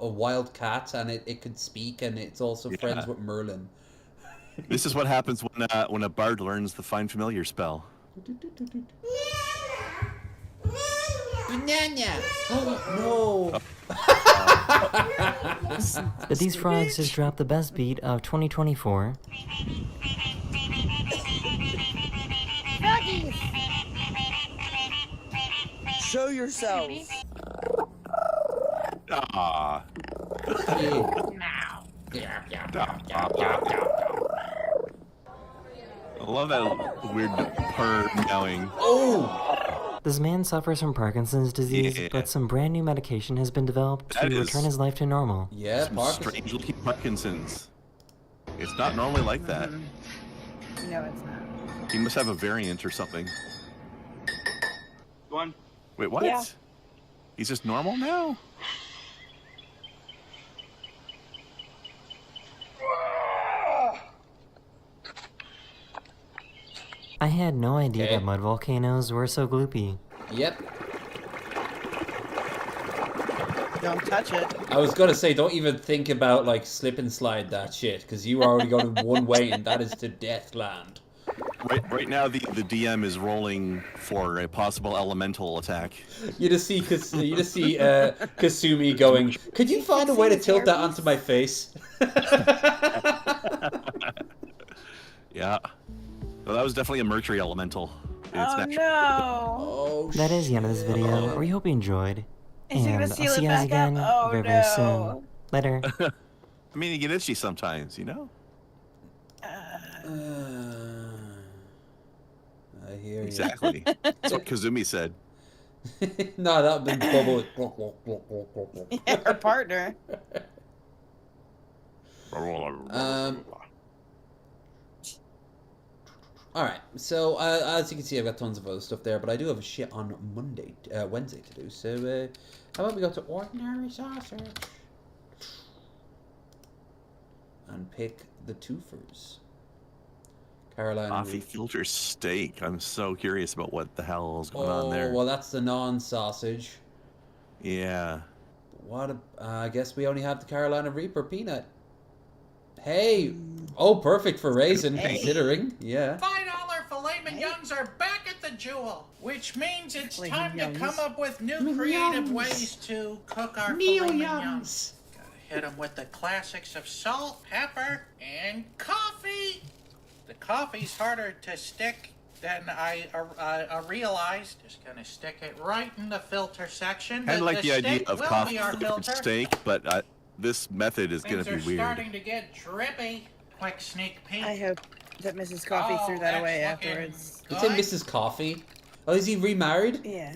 wild cat, and it could speak, and it's also friends with Merlin. This is what happens when a bard learns the find familiar spell. Banana. No. But these frogs just dropped the best beat of 2024. Froggies. Show yourselves. Ah. I love that weird purr meowing. Oh! This man suffers from Parkinson's disease, but some brand new medication has been developed to return his life to normal. Yeah, strange looking Parkinson's. It's not normally like that. No, it's not. He must have a variant or something. One. Wait, what? Yeah. He's just normal now? I had no idea that mud volcanoes were so gloopy. Yep. Don't touch it. I was gonna say, don't even think about like slip and slide that shit, because you already going one way, and that is to Deathland. Right now, the DM is rolling for a possible elemental attack. You just see Kasumi going, "Could you find a way to tilt that onto my face?" Yeah. Well, that was definitely a Mercury elemental. Oh no! Oh, that is the end of this video. We hope you enjoyed. Is he And gonna I'll seal see it you guys back up? again Oh, very, very soon. Later. I mean, you get itchy sometimes, you know? I hear you. Exactly. That's what Kazumi said. No, that would be Bubble. Yeah, her partner. Alright, so as you can see, I've got tons of other stuff there, but I do have a shit on Wednesday to do. So, how about we go to ordinary sausage and pick the twofers. Carolina Coffee filter steak. I'm so curious about what the hell is going on there. Well, that's the non-sausage. Yeah. What? I guess we only have the Carolina Reaper peanut. Hey! Oh, perfect for Raisin, considering. Yeah. $5 filet mignons are back at the Jewel, which means it's time to come up with new creative ways to cook our filet mignons. Gotta hit them with the classics of salt, pepper, and coffee. The coffee's harder to stick then I realized, just gonna stick it right in the filter section. Kind of like the idea of coffee filter. steak, but this method is going to be Things are weird. starting to get drippy. Quick sneak peek. I hope that Mrs. Coffee threw that away afterwards. You say Mrs. Coffee? Oh, is he remarried? Yeah.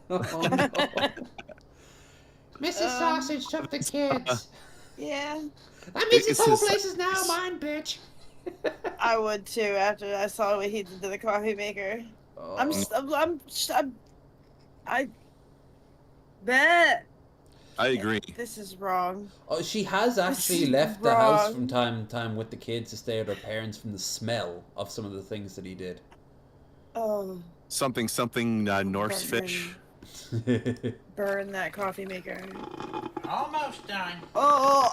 Oh, no. Mrs. Sausage took the kids. Yeah. That means this whole place is now mine, bitch. I would too after I saw what he did to the coffee maker. I bet. I agree. This is wrong. Oh, she has actually left the house from time to time with the kids to stay with her parents from the smell of some of the things that he did. Oh. Something Norse fish. Burn that coffee maker. Almost done. Oh.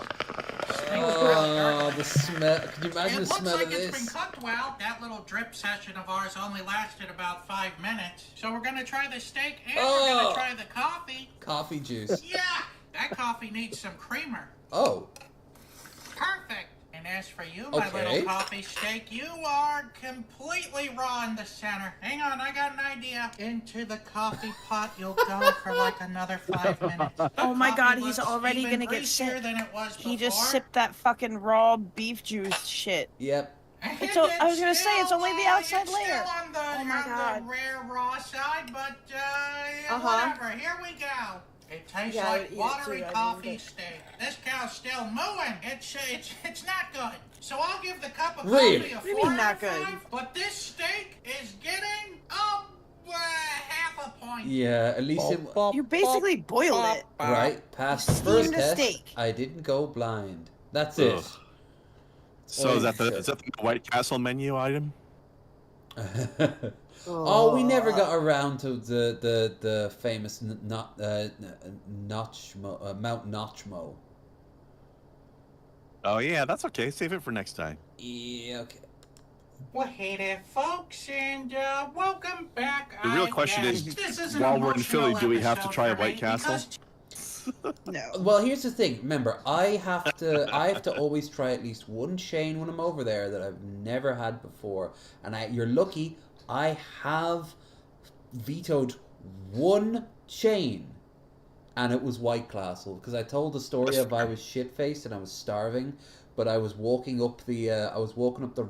Oh, the smell. Can you imagine the smell of It looks like it's this? been cooked well. That little drip session of ours only lasted about 5 minutes. So we're gonna try the steak and we're gonna try the coffee. Coffee juice. Yeah, that coffee needs some creamer. Oh. Perfect. And as for you, my Okay. little coffee steak, you are completely raw in the center. Hang on, I got an idea. Into the coffee pot you'll go for like another 5 minutes. Oh my god, he's already gonna get sick. Than it was He just before. sipped that fucking raw beef juice shit. Yep. It's I was gonna say, it's only the outside layer. On the, Oh my god. the rare raw side, but Uh-huh. whatever. Here we go. It tastes Yeah, I would like eat it watery too, I coffee mean, steak. This cow's still mooing. It's not good. So I'll give the cup of Really? coffee a What do you 4 mean out not of good? 5, but this steak is getting half a point. Yeah, at least it. You basically boiled it. Right, past the Steamed first a test. steak. I didn't go blind. That's Ugh. it. So is that the White Castle menu item? Oh, we never got around to the famous Notchmo, Mount Notchmo. Oh yeah, that's okay. Save it for next time. Yeah, okay. Well, hey there, folks, and welcome back. The real question is, while we're in Philly, do we have to try a White Castle? No. Well, here's the thing. Remember, I have to always try at least one chain when I'm over there that I've never had before. And you're lucky. I have vetoed one chain, and it was White Castle, because I told the story of I was shit faced and I was starving, but I was walking up the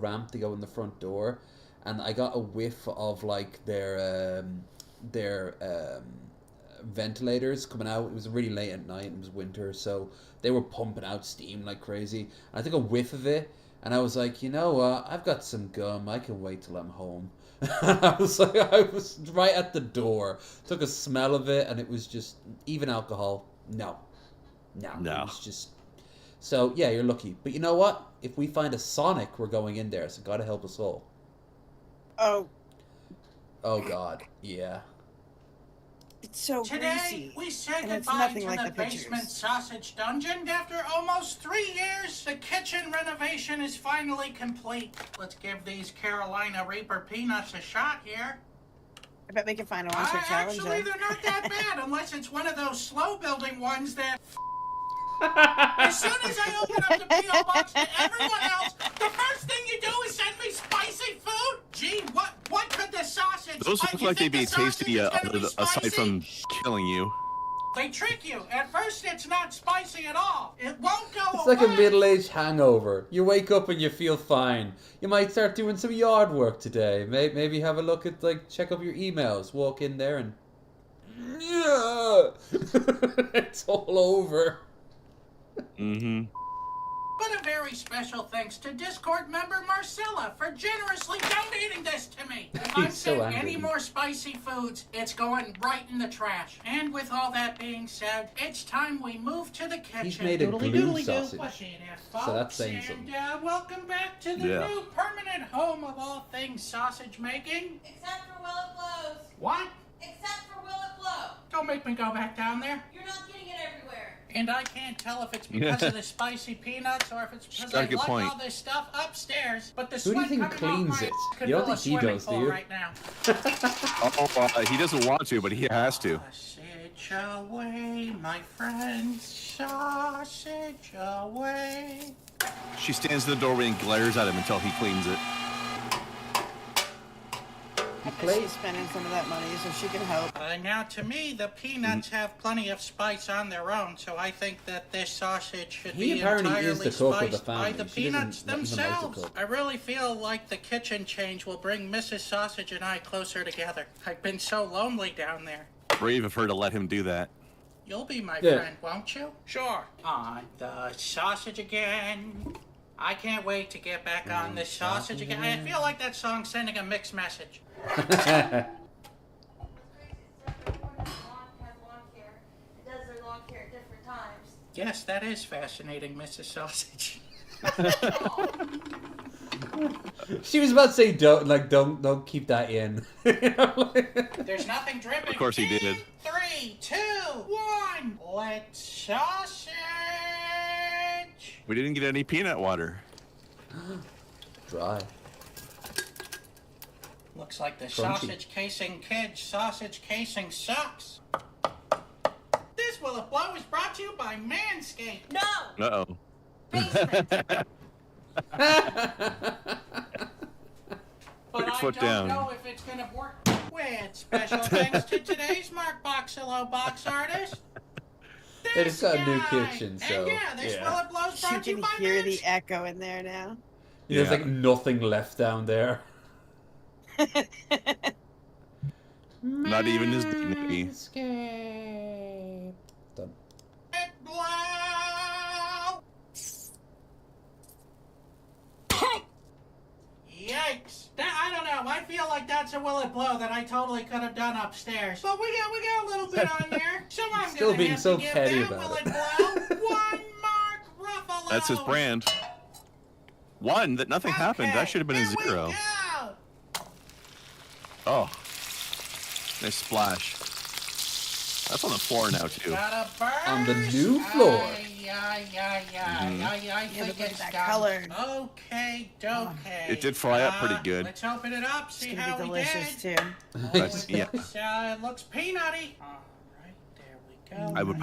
ramp to go in the front door, and I got a whiff of like their ventilators coming out. It was really late at night. It was winter, so they were pumping out steam like crazy. I took a whiff of it, and I was like, you know what? I've got some gum. I can wait till I'm home. I was right at the door. Took a smell of it, and it was just even alcohol. No. It was just. So yeah, you're lucky. But you know what? If we find a Sonic, we're going in there. So God help us all. Oh. Oh God, yeah. It's so Today, greasy. we say and it's goodbye nothing to like the the pictures. basement sausage dungeon. After almost 3 years, the kitchen renovation is finally complete. Let's give these Carolina Reaper peanuts a shot here. I bet we can find a monster challenge. Actually, then. they're not that bad, unless it's one of those slow-building ones that... As soon as I open up the P.O. box to everyone else, the first thing you do is send me spicy food? Gee, what could the sausage... Those look like they'd be tasty aside from killing you. They trick you. At first, it's not spicy at all. It won't go It's away. like a middle-aged hangover. You wake up and you feel fine. You might start doing some yard work today. Maybe have a look at, check up your emails. Walk in there and... Yeah! It's all over. Mm-hmm. But a very special thanks to Discord member Marcella for generously donating this to me. If I'm He's so sent angry. any more spicy foods, it's going right in the trash. And with all that being said, it's time we move to the kitchen. He's made a glue Doodly-doodly-doo. sausage. What's in it, So that's folks? saying something. And welcome back to the Yeah. new permanent home of all things sausage making. Except for Will It Blows. What? Except for Will It Blow. Don't make me go back down there. You're not getting it everywhere. And I can't tell if it's because of the spicy peanuts or if it's because got a I good love point. all this stuff upstairs. But the Who do you sweat think coming cleans off my it? could You don't fill a think he swimming does, do pool you? right now. He doesn't want to, but he has to. Sausage away, my friends. Sausage away. She stands in the doorway and glares at him until he cleans it. She's spending some of that money so she can help. Now, to me, the peanuts have plenty of spice on their own, so I think that this sausage should be entirely spiced by the peanuts themselves. I really feel like the kitchen change will bring Mrs. Sausage and I closer together. I've been so lonely down there. Brave of her to let him do that. You'll be my friend, won't you? Sure. On the sausage again. I can't wait to get back on the sausage again. I feel like that song's sending a mixed message. Yes, that is fascinating, Mrs. Sausage. She was about to say don't keep that in. There's nothing dripping. Of course he did. 3, 2, 1. Let's sausage. We didn't get any peanut water. Dry. Looks like the Crunchy. sausage casing kid's sausage casing sucks. This Will It Blow is brought to you by Manscaped. No! Uh-oh. Put your foot down. I don't know if it's gonna work. With special thanks to today's Mark Boxello box artist. They just got a new kitchen, so. And yeah, this Will It Blow's brought to you by hear the echo in there now. There's like nothing left down there. Not even his dignity. Done. Yikes. I don't know. I feel like that's a Will It Blow that I totally could have done upstairs. But we got a little bit on there. So I'm Still gonna being have so to give petty that about Will it. It Blow 1 Mark Ruffalo. That's his brand. 1, that nothing happened. That should have been a 0. Oh. Nice splash. That's on the floor now, too. On the new floor. I think it's that color. Okay, okay. It did fry up pretty good. Let's open it up, see It's how gonna be we delicious did. too. Yeah. It looks peanutty. All right, there we go. I would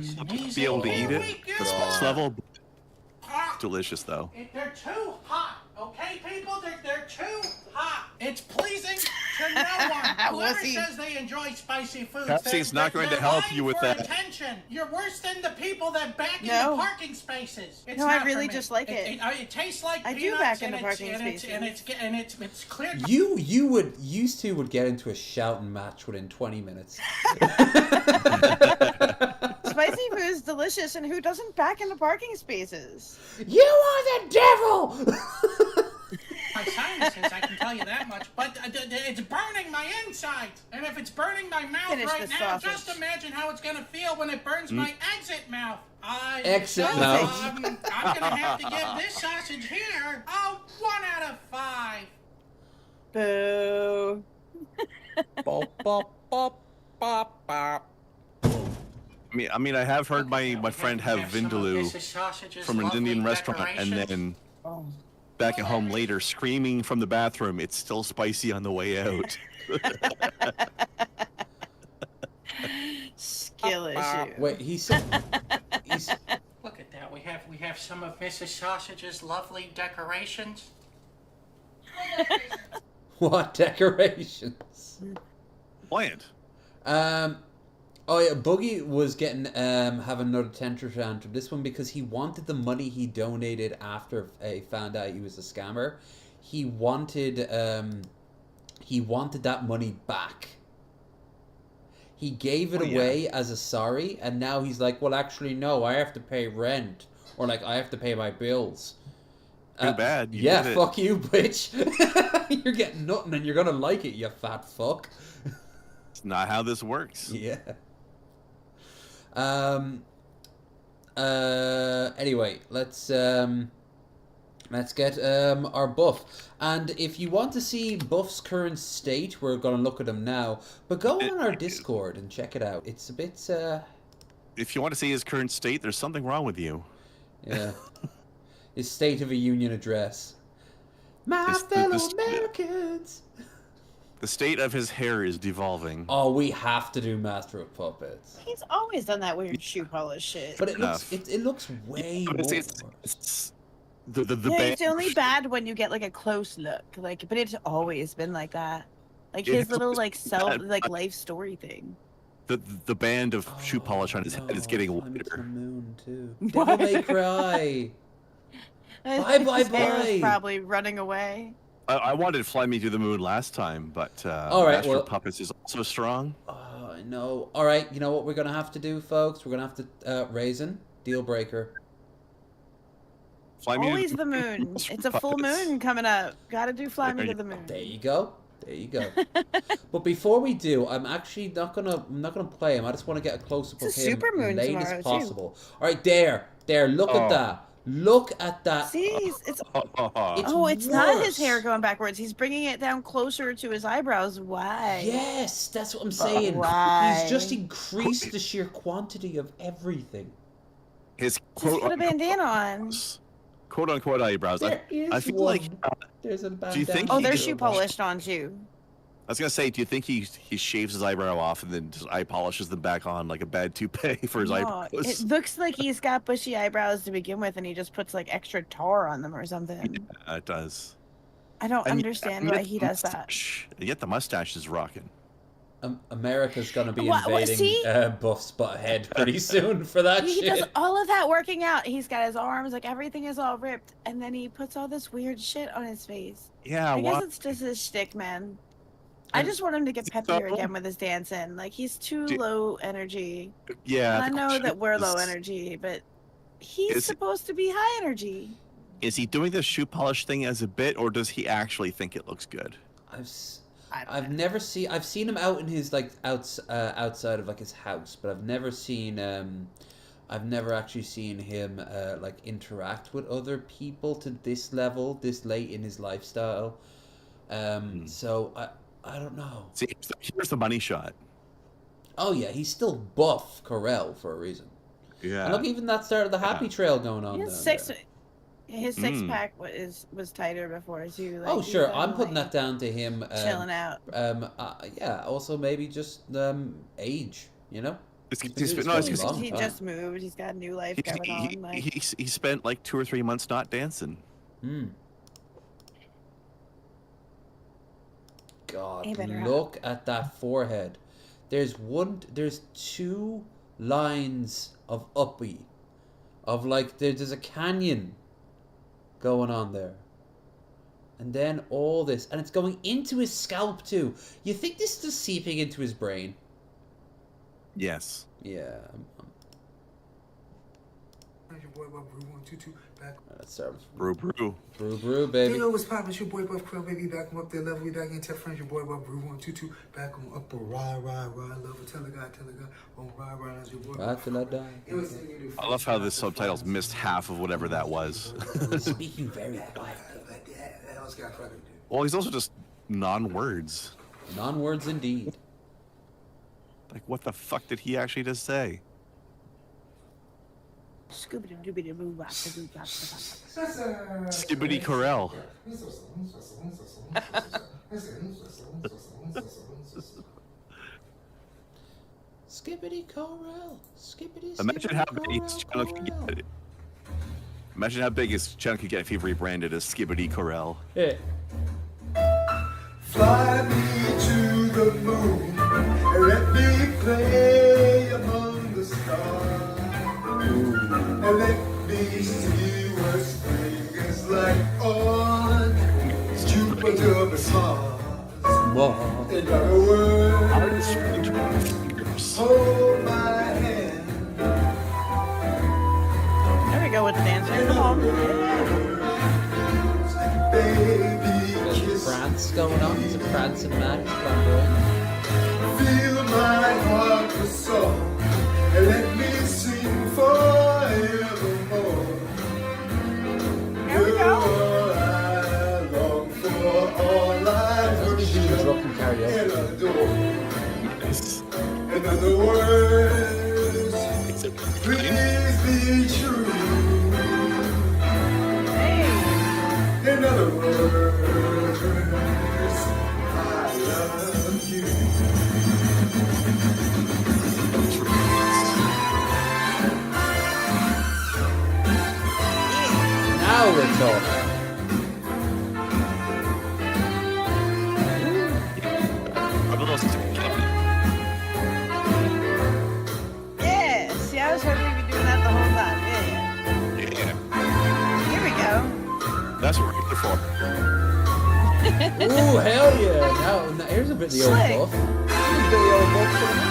be able to eat it. The spice level, delicious though. They're too hot, okay, people? They're too hot. It's pleasing to no one. Whoever says they enjoy spicy foods, Pepsi's not going to help you with that. Attention. You're worse than the people that back into parking spaces. It's No, I not really for me. just like it. It tastes like I do peanuts back into and parking it's, spaces. and it's clear. You two would get into a shouting match within 20 minutes. Spicy food is delicious, and who doesn't back into parking spaces? You are the devil! My sinuses, I can tell you that much. But it's burning my insides. And if it's burning my mouth Finish right the now, sausage. just imagine how it's going to feel when it burns my exit mouth. Exit mouth. I'm going to have to give this sausage here a 1 out of 5. Boo. Bop, bop, bop, bop, bop. I mean, I have heard my friend have vindaloo from an Indian restaurant, and then back at home later, screaming from the bathroom, "It's still spicy on the way out." Skill issue. Wait, he's look at that. We have some of Mrs. Sausage's lovely decorations. What decorations? Bland. Oh yeah, Boogie was getting having another tantrum this one because he wanted the money he donated after he found out he was a scammer. He wanted that money back. He gave it away as a sorry, and now he's like, well, actually, no, I have to pay rent, or like I have to pay my bills. Too bad. You Yeah, did it. fuck you, bitch. You're getting nothing, and you're gonna like it, you fat fuck. It's not how this works. Yeah. Anyway, let's get our buff. And if you want to see Buff's current state, we're gonna look at him now. But go on our Discord and check it out. It's a bit If you want to see his current state, there's something wrong with you. Yeah. His State of a Union address. My fellow Americans. The state of his hair is devolving. Oh, we have to do Master of Puppets. He's always done that weird shoe polish shit. But it looks way more. It's the Yeah, band. it's only bad when you get like a close look. But it's always been like that. Like his little like life story thing. The band of shoe polish on his head is getting To the wider. moon too. Devil May Cry. Bye. His hair is probably running away. I wanted to Fly Me to the Moon last time, but All right, Master of Puppets is also strong. Oh, I know. All right, you know what we're gonna have to do, folks? We're gonna have to Raisin, deal breaker. Fly Me Always to the moon. It's a full moon coming up. Gotta do Fly Me to the Moon. There you go. There you go. But before we do, I'm actually not gonna play him. I just want to get a close up of It's a him supermoon late as tomorrow, possible. All right, there. Look at that. Look at that. See, it's worse. not his hair going backwards. He's bringing it down closer to his eyebrows. Why? Yes, that's what I'm saying. Why? He's just increased the sheer quantity of everything. His Just put a bandana on. quote unquote eyebrows. I feel like. There's a bandana. Do you think? They're shoe polished on too. I was gonna say, do you think he shaves his eyebrow off and then just eye polishes them back on like a bad toupee for his eyebrows? It looks like he's got bushy eyebrows to begin with, and he just puts like extra tar on them or something. Yeah, it does. I don't understand why he does that. Yet the mustache is rocking. America's gonna be invading Buff's butthead pretty soon for that He shit. does all of that working out. He's got his arms, like everything is all ripped, and then he puts all this weird shit on his face. Yeah, I guess it's just his shtick, man. I just want him to get peppier again with his dancing. Like he's too low energy. Yeah. And I know that we're low energy, but he's supposed to be high energy. Is he doing this shoe polish thing as a bit, or does he actually think it looks good? I've seen him out in his like outside of like his house, but I've never actually seen him like interact with other people to this level, this late in his lifestyle. So I don't know. See, here's the money shot. Oh yeah, he's still buff Carell for a reason. Yeah. And look, even that started the happy trail going on. His six pack was tighter before too. Like, oh sure, I'm putting that down to him chilling out. Yeah. Also maybe just age. You know. He just moved. He's got a new life going on. Like. He spent like 2 or 3 months not dancing. God, look at that forehead. There's 2 lines of uppy, of like there's a canyon going on there, and then all this, and it's going into his scalp too. You think this is just seeping into his brain? Yes. Yeah. Let's start with Brew, baby. You know what's poppin'? It's your boy Buff Krill, baby. Back him up there, level. We back in tech friends. Your boy Buff Brew 122. Back him up a ride. Love it. Tell a guy. On ride. That's your boy. Ride till I die. I love how the subtitles missed half of whatever that was. Speaking very quietly. Well, he's also just non-words. Non-words indeed. Like, what the fuck did he actually just say? Skibbity Carell. Skibbity Carell. Skibbity. Imagine how big his channel could get. Imagine how big his channel could get if he rebranded as Skibbity Carell. Yeah. Fly me to the moon and let me play among the stars. And let me see what spring is like on Jupiter and Mars. In other words, hold my hand. There we go with the dancing. Come on. There's France going on. It's a France and Max collaboration. Feel my heart for song and let me sing forevermore. There we go. I long for all I worship and adore. In other words, please be true. In other words, I love you. Now we're talking. Ooh, hell yeah! Now here's a bit of the old buff. Here's a bit of the old buff for me.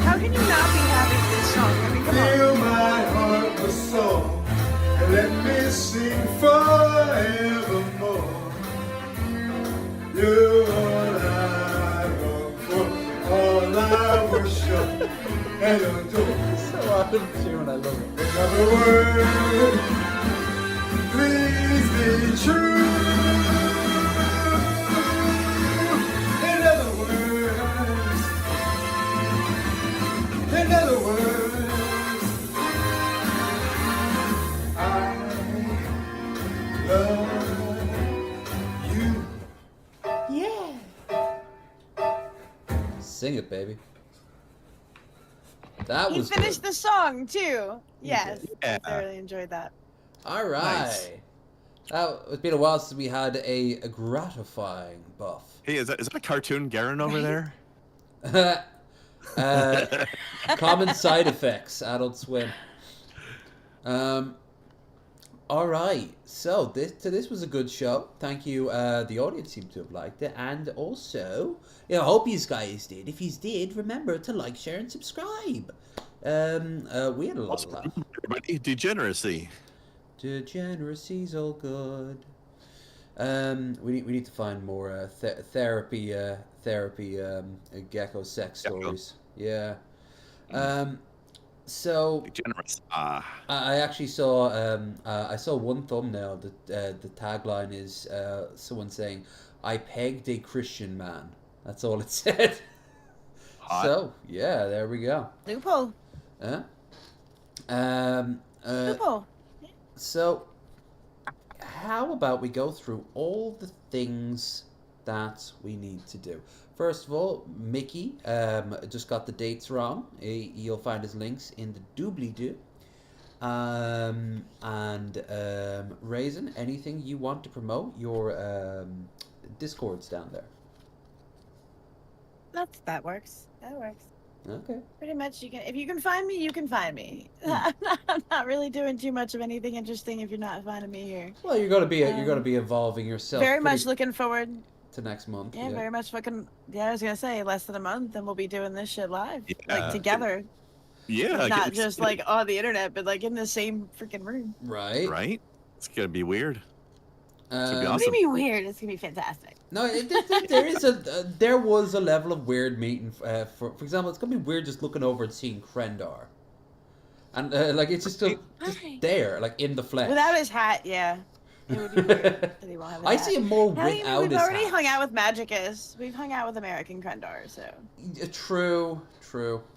How can you not be happy with this song? I mean, come Fill on. my heart with song and let me sing forevermore. You're all I long for, all I worship and adore. So out of tune, I love it. In other words, please be true. In other words, I love you. Yeah. Sing it, baby. That He was finished good. the song too. Yes, Yeah. I thoroughly enjoyed that. All right. Nice. It's been a while since we had a gratifying buff. Hey, is that a cartoon Garen over there? Common side effects, Adult Swim. All right, so this was a good show. Thank you. The audience seemed to have liked it, and also, I hope you guys did. If you did, remember to like, share, and subscribe. We had a lot of love. Everybody, degeneracy. Degeneracy's all good. We need to find more therapy gecko sex stories. Yeah. So Degeneracy. I actually saw I saw one thumbnail that the tagline is someone saying, "I pegged a Christian man." That's all it said. Hot. So yeah, there we go. Loophole. Loophole. So, how about we go through all the things that we need to do? First of all, Mickey just got the dates wrong. You'll find his links in the doobly-doo. Raisin, anything you want to promote? Your Discord's down there. That works. That works. Okay. Pretty much, if you can find me, you can find me. I'm not really doing too much of anything interesting if you're not finding me here. Well, you're gonna be evolving yourself. Very much looking forward to next month. Yeah, very much looking. Yeah, I was gonna say less than a month, and we'll be doing this shit live, like together. Yeah. Not just like on the internet, but like in the same freaking room. Right. Right. It's gonna be weird. It's gonna be weird. It's gonna be fantastic. No, there was a level of weird meeting. For example, it's gonna be weird just looking over and seeing Krendar, and like it's just there, like in the flesh. Without his hat, yeah. It would be weird that he won't have his I hat. see him more Hell, without we've his already hat. hung out with Magicus. We've hung out with American Krendar, so. True.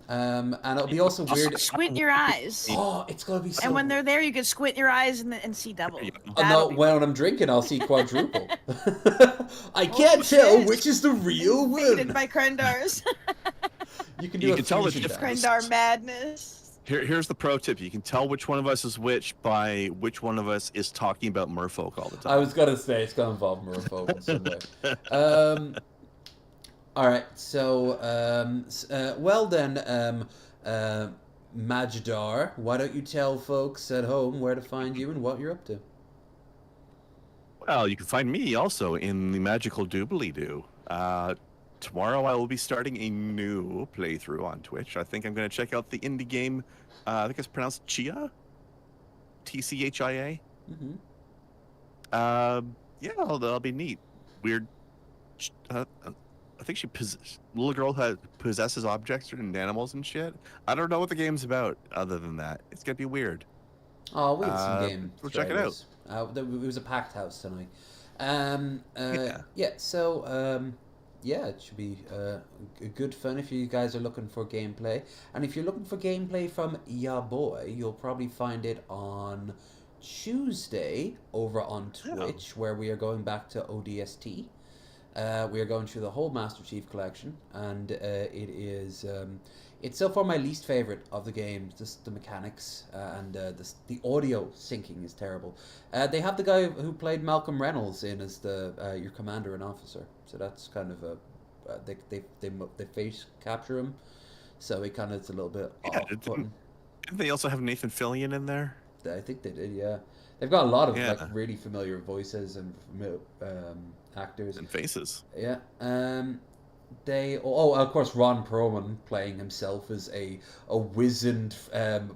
And it'll be also weird. Squint your eyes. Oh, it's gonna be so. And when they're there, you can squint your eyes and see double. No, when I'm drinking, I'll see quadruple. I can't tell which is the real one. Invaded by Krendars. You can do tell the fusion difference. Krendar madness. Here's the pro tip. You can tell which one of us is which by which one of us is talking about merfolk all the time. I was gonna say it's gonna involve merfolk in some way. All right, so well then, Majidar, why don't you tell folks at home where to find you and what you're up to? Well, you can find me also in the magical doobly-doo. Tomorrow I will be starting a new playthrough on Twitch. I think I'm going to check out the indie game. I think it's pronounced Chia, TCHIA. Yeah, that'll be neat. Weird. I think little girl possesses objects and animals and shit. I don't know what the game's about other than that. It's gonna be weird. Oh, we had some game. We'll check it out. It was a packed house tonight. Yeah, it should be good fun if you guys are looking for gameplay. And if you're looking for gameplay from Ya Boy, you'll probably find it on Tuesday over on Twitch, where we are going back to ODST. We are going through the whole Master Chief Collection, and it's so far my least favorite of the game. Just the mechanics and the audio syncing is terrible. They have the guy who played Malcolm Reynolds in as your commander and officer, so that's kind of they face capture him, so it's a little bit off-putting. Didn't they also have Nathan Fillion in there? I think they did. Yeah, they've got a lot of like really familiar voices and actors and faces. Yeah. Of course, Ron Perlman playing himself as a wizened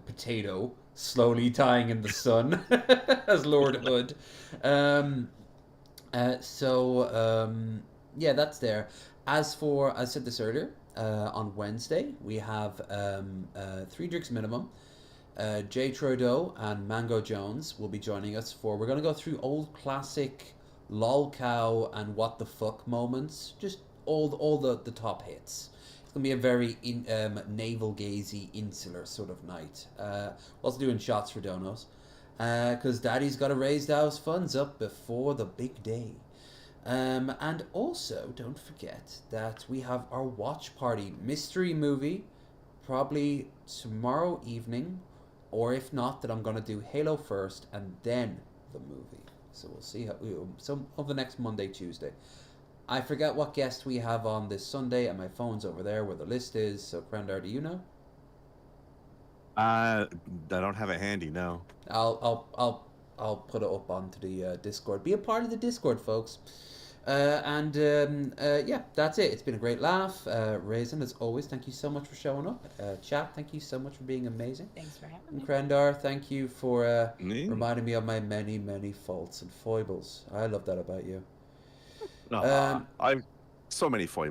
potato slowly dying in the sun as Lord Hood. Yeah, that's there. As for, I said this earlier, on Wednesday we have 3 drinks minimum. Jay Trudeau and Mango Jones will be joining us for. We're going to go through old classic lol cow and what the fuck moments, just all the top hits. It's gonna be a very navel gazy, insular sort of night. Also doing shots for donos, because Daddy's got to raise those funds up before the big day. And also don't forget that we have our watch party mystery movie, probably tomorrow evening, or if not, that I'm gonna do Halo first and then the movie. So we'll see how some of the next Monday, Tuesday. I forget what guest we have on this Sunday, and my phone's over there where the list is. So, Krendar, do you know? I don't have it handy. No. I'll put it up onto the Discord. Be a part of the Discord, folks. Yeah, that's it. It's been a great laugh. Raisin, as always, thank you so much for showing up. Chat, thank you so much for being amazing. Thanks for having me. And Krendar, thank you for reminding me of my many, many faults and foibles. I love that about you. I've so many foibles.